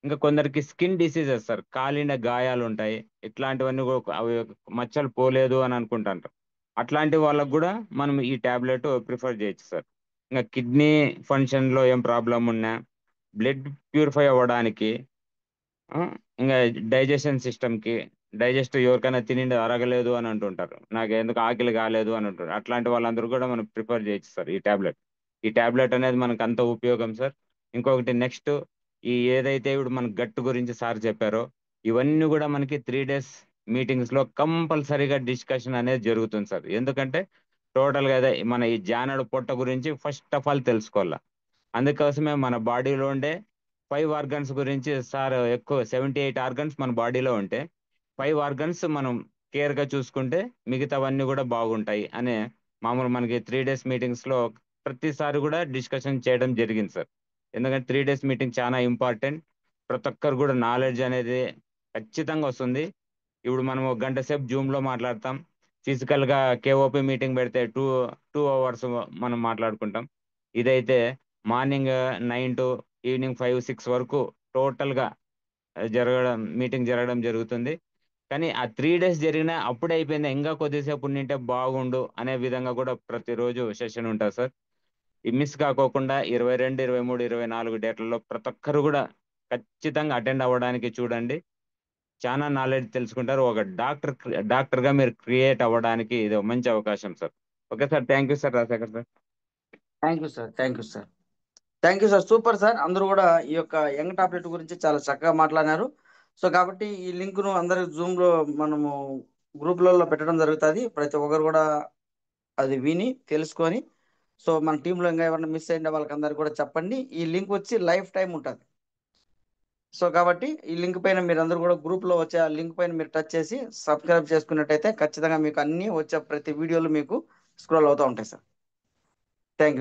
ఇంకా కొందరికి స్కిన్ డిసీజెస్ సార్, కాలిన గాయాలు ఉంటాయి, ఇట్లాంటివన్నీ కూడా అవి మచ్చలు పోలేదు అని అనుకుంటారు, అట్లాంటి వాళ్ళకు కూడా మనం ఈ టాబ్లెట్ ప్రిఫర్ చేయొచ్చు సార్. ఇంకా కిడ్నీ ఫంక్షన్ లో ఏం ప్రాబ్లం ఉన్నా, బ్లడ్ ప్యూరిఫై అవ్వడానికి, ఇంకా డైజెషన్ సిస్టమ్ కి, డైజెస్ట్ ఎవరికైనా తినిండి అరగలేదు అని అంటుంటారు, నాకు ఎందుకు ఆకలి కాలేదు అని అంటారు, అట్లాంటి వాళ్ళందరూ కూడా మనం ప్రిఫర్ చేయొచ్చు సార్ ఈ టాబ్లెట్ అనేది మనకు అంత ఉపయోగం సార్. ఇంకొకటి నెక్స్ట్, ఈ ఏదైతే ఇప్పుడు మన గట్టు గురించి సార్ చెప్పారో ఇవన్నీ కూడా మనకి 3 days మీటింగ్స్ లో కంపల్సరీగా డిస్కషన్ అనేది జరుగుతుంది సార్. ఎందుకంటే టోటల్ గా మన ఈ జానడు పొట్ట గురించి ఫస్ట్ ఆఫ్ ఆల్ తెలుసుకోవాలా. అందుకోసమే మన బాడీలో ఉండే 5 ఆర్గన్స్ గురించి సార్ ఎక్కువ 78 ఆర్గన్స్ మన బాడీలో ఉంటే 5 ఆర్గన్స్ మనం కేర్ గా చూసుకుంటే మిగతావన్నీ కూడా బాగుంటాయి అనే మామూలు మనకి 3 days మీటింగ్స్ లో ప్రతిసారి కూడా డిస్కషన్ చేయడం జరిగింది సార్. ఎందుకంటే 3 days మీటింగ్ చాలా ఇంపార్టెంట్. ప్రతి ఒక్కరు కూడా నాలెడ్జ్ అనేది ఖచ్చితంగా వస్తుంది. ఇప్పుడు మనం 1 గంట సేపు జూమ్ లో మాట్లాడతాం, ఫిజికల్ గా కేఓపి మీటింగ్ పెడితే 2 hours మనం మాట్లాడుకుంటాం. ఇదైతే మార్నింగ్ 9 to ఈవినింగ్ 5-6 వరకు టోటల్ గా మీటింగ్ జరగడం జరుగుతుంది. కానీ ఆ 3 days జరిగినా అప్పుడే అయిపోయింది, ఇంకా కొద్దిసేపు ఉండింటే బాగుండు అనే విధంగా కూడా ప్రతిరోజు సెషన్ ఉంటుంది సార్. ఈ మిస్ కాకోకుండా 22, 23, 24 డేట్లలో ప్రతి ఒక్కరు కూడా ఖచ్చితంగా అటెండ్ అవ్వడానికి చూడండి. చాలా నాలెడ్జ్ తెలుసుకుంటారు. ఒక డాక్టర్ గా మీరు క్రియేట్ అవ్వడానికి ఇది ఒక మంచి అవకాశం sir. Okay sir, thank you sir. Rajasekhar sir. Thank you sir. Thank you sir. Super sir. అందరూ కూడా ఈ యొక్క యంగ్ టాబ్లెట్ గురించి చాలా చక్కగా మాట్లాడినారు. సో కాబట్టి ఈ లింక్ ను అందరికి జూమ్ లో మనము గ్రూప్లలో పెట్టడం జరుగుతుంది. ప్రతి ఒక్కరు కూడా అది విని తెలుసుకొని, సో మన టీంలో ఇంకా ఎవరైనా మిస్ అయిన వాళ్ళకి అందరికి కూడా చెప్పండి. ఈ లింక్ వచ్చి లైఫ్ టైం ఉంటుంది. సో కాబట్టి ఈ లింక్ పైన మీరు అందరూ కూడా గ్రూప్ లో వచ్చే ఆ లింక్ పైన మీరు టచ్ చేసి సబ్స్క్రైబ్ చేసుకున్నట్టయితే ఖచ్చితంగా మీకు అన్ని వచ్చే ప్రతి వీడియోలు మీకు స్క్రోల్ అవుతూ ఉంటాయి సార్.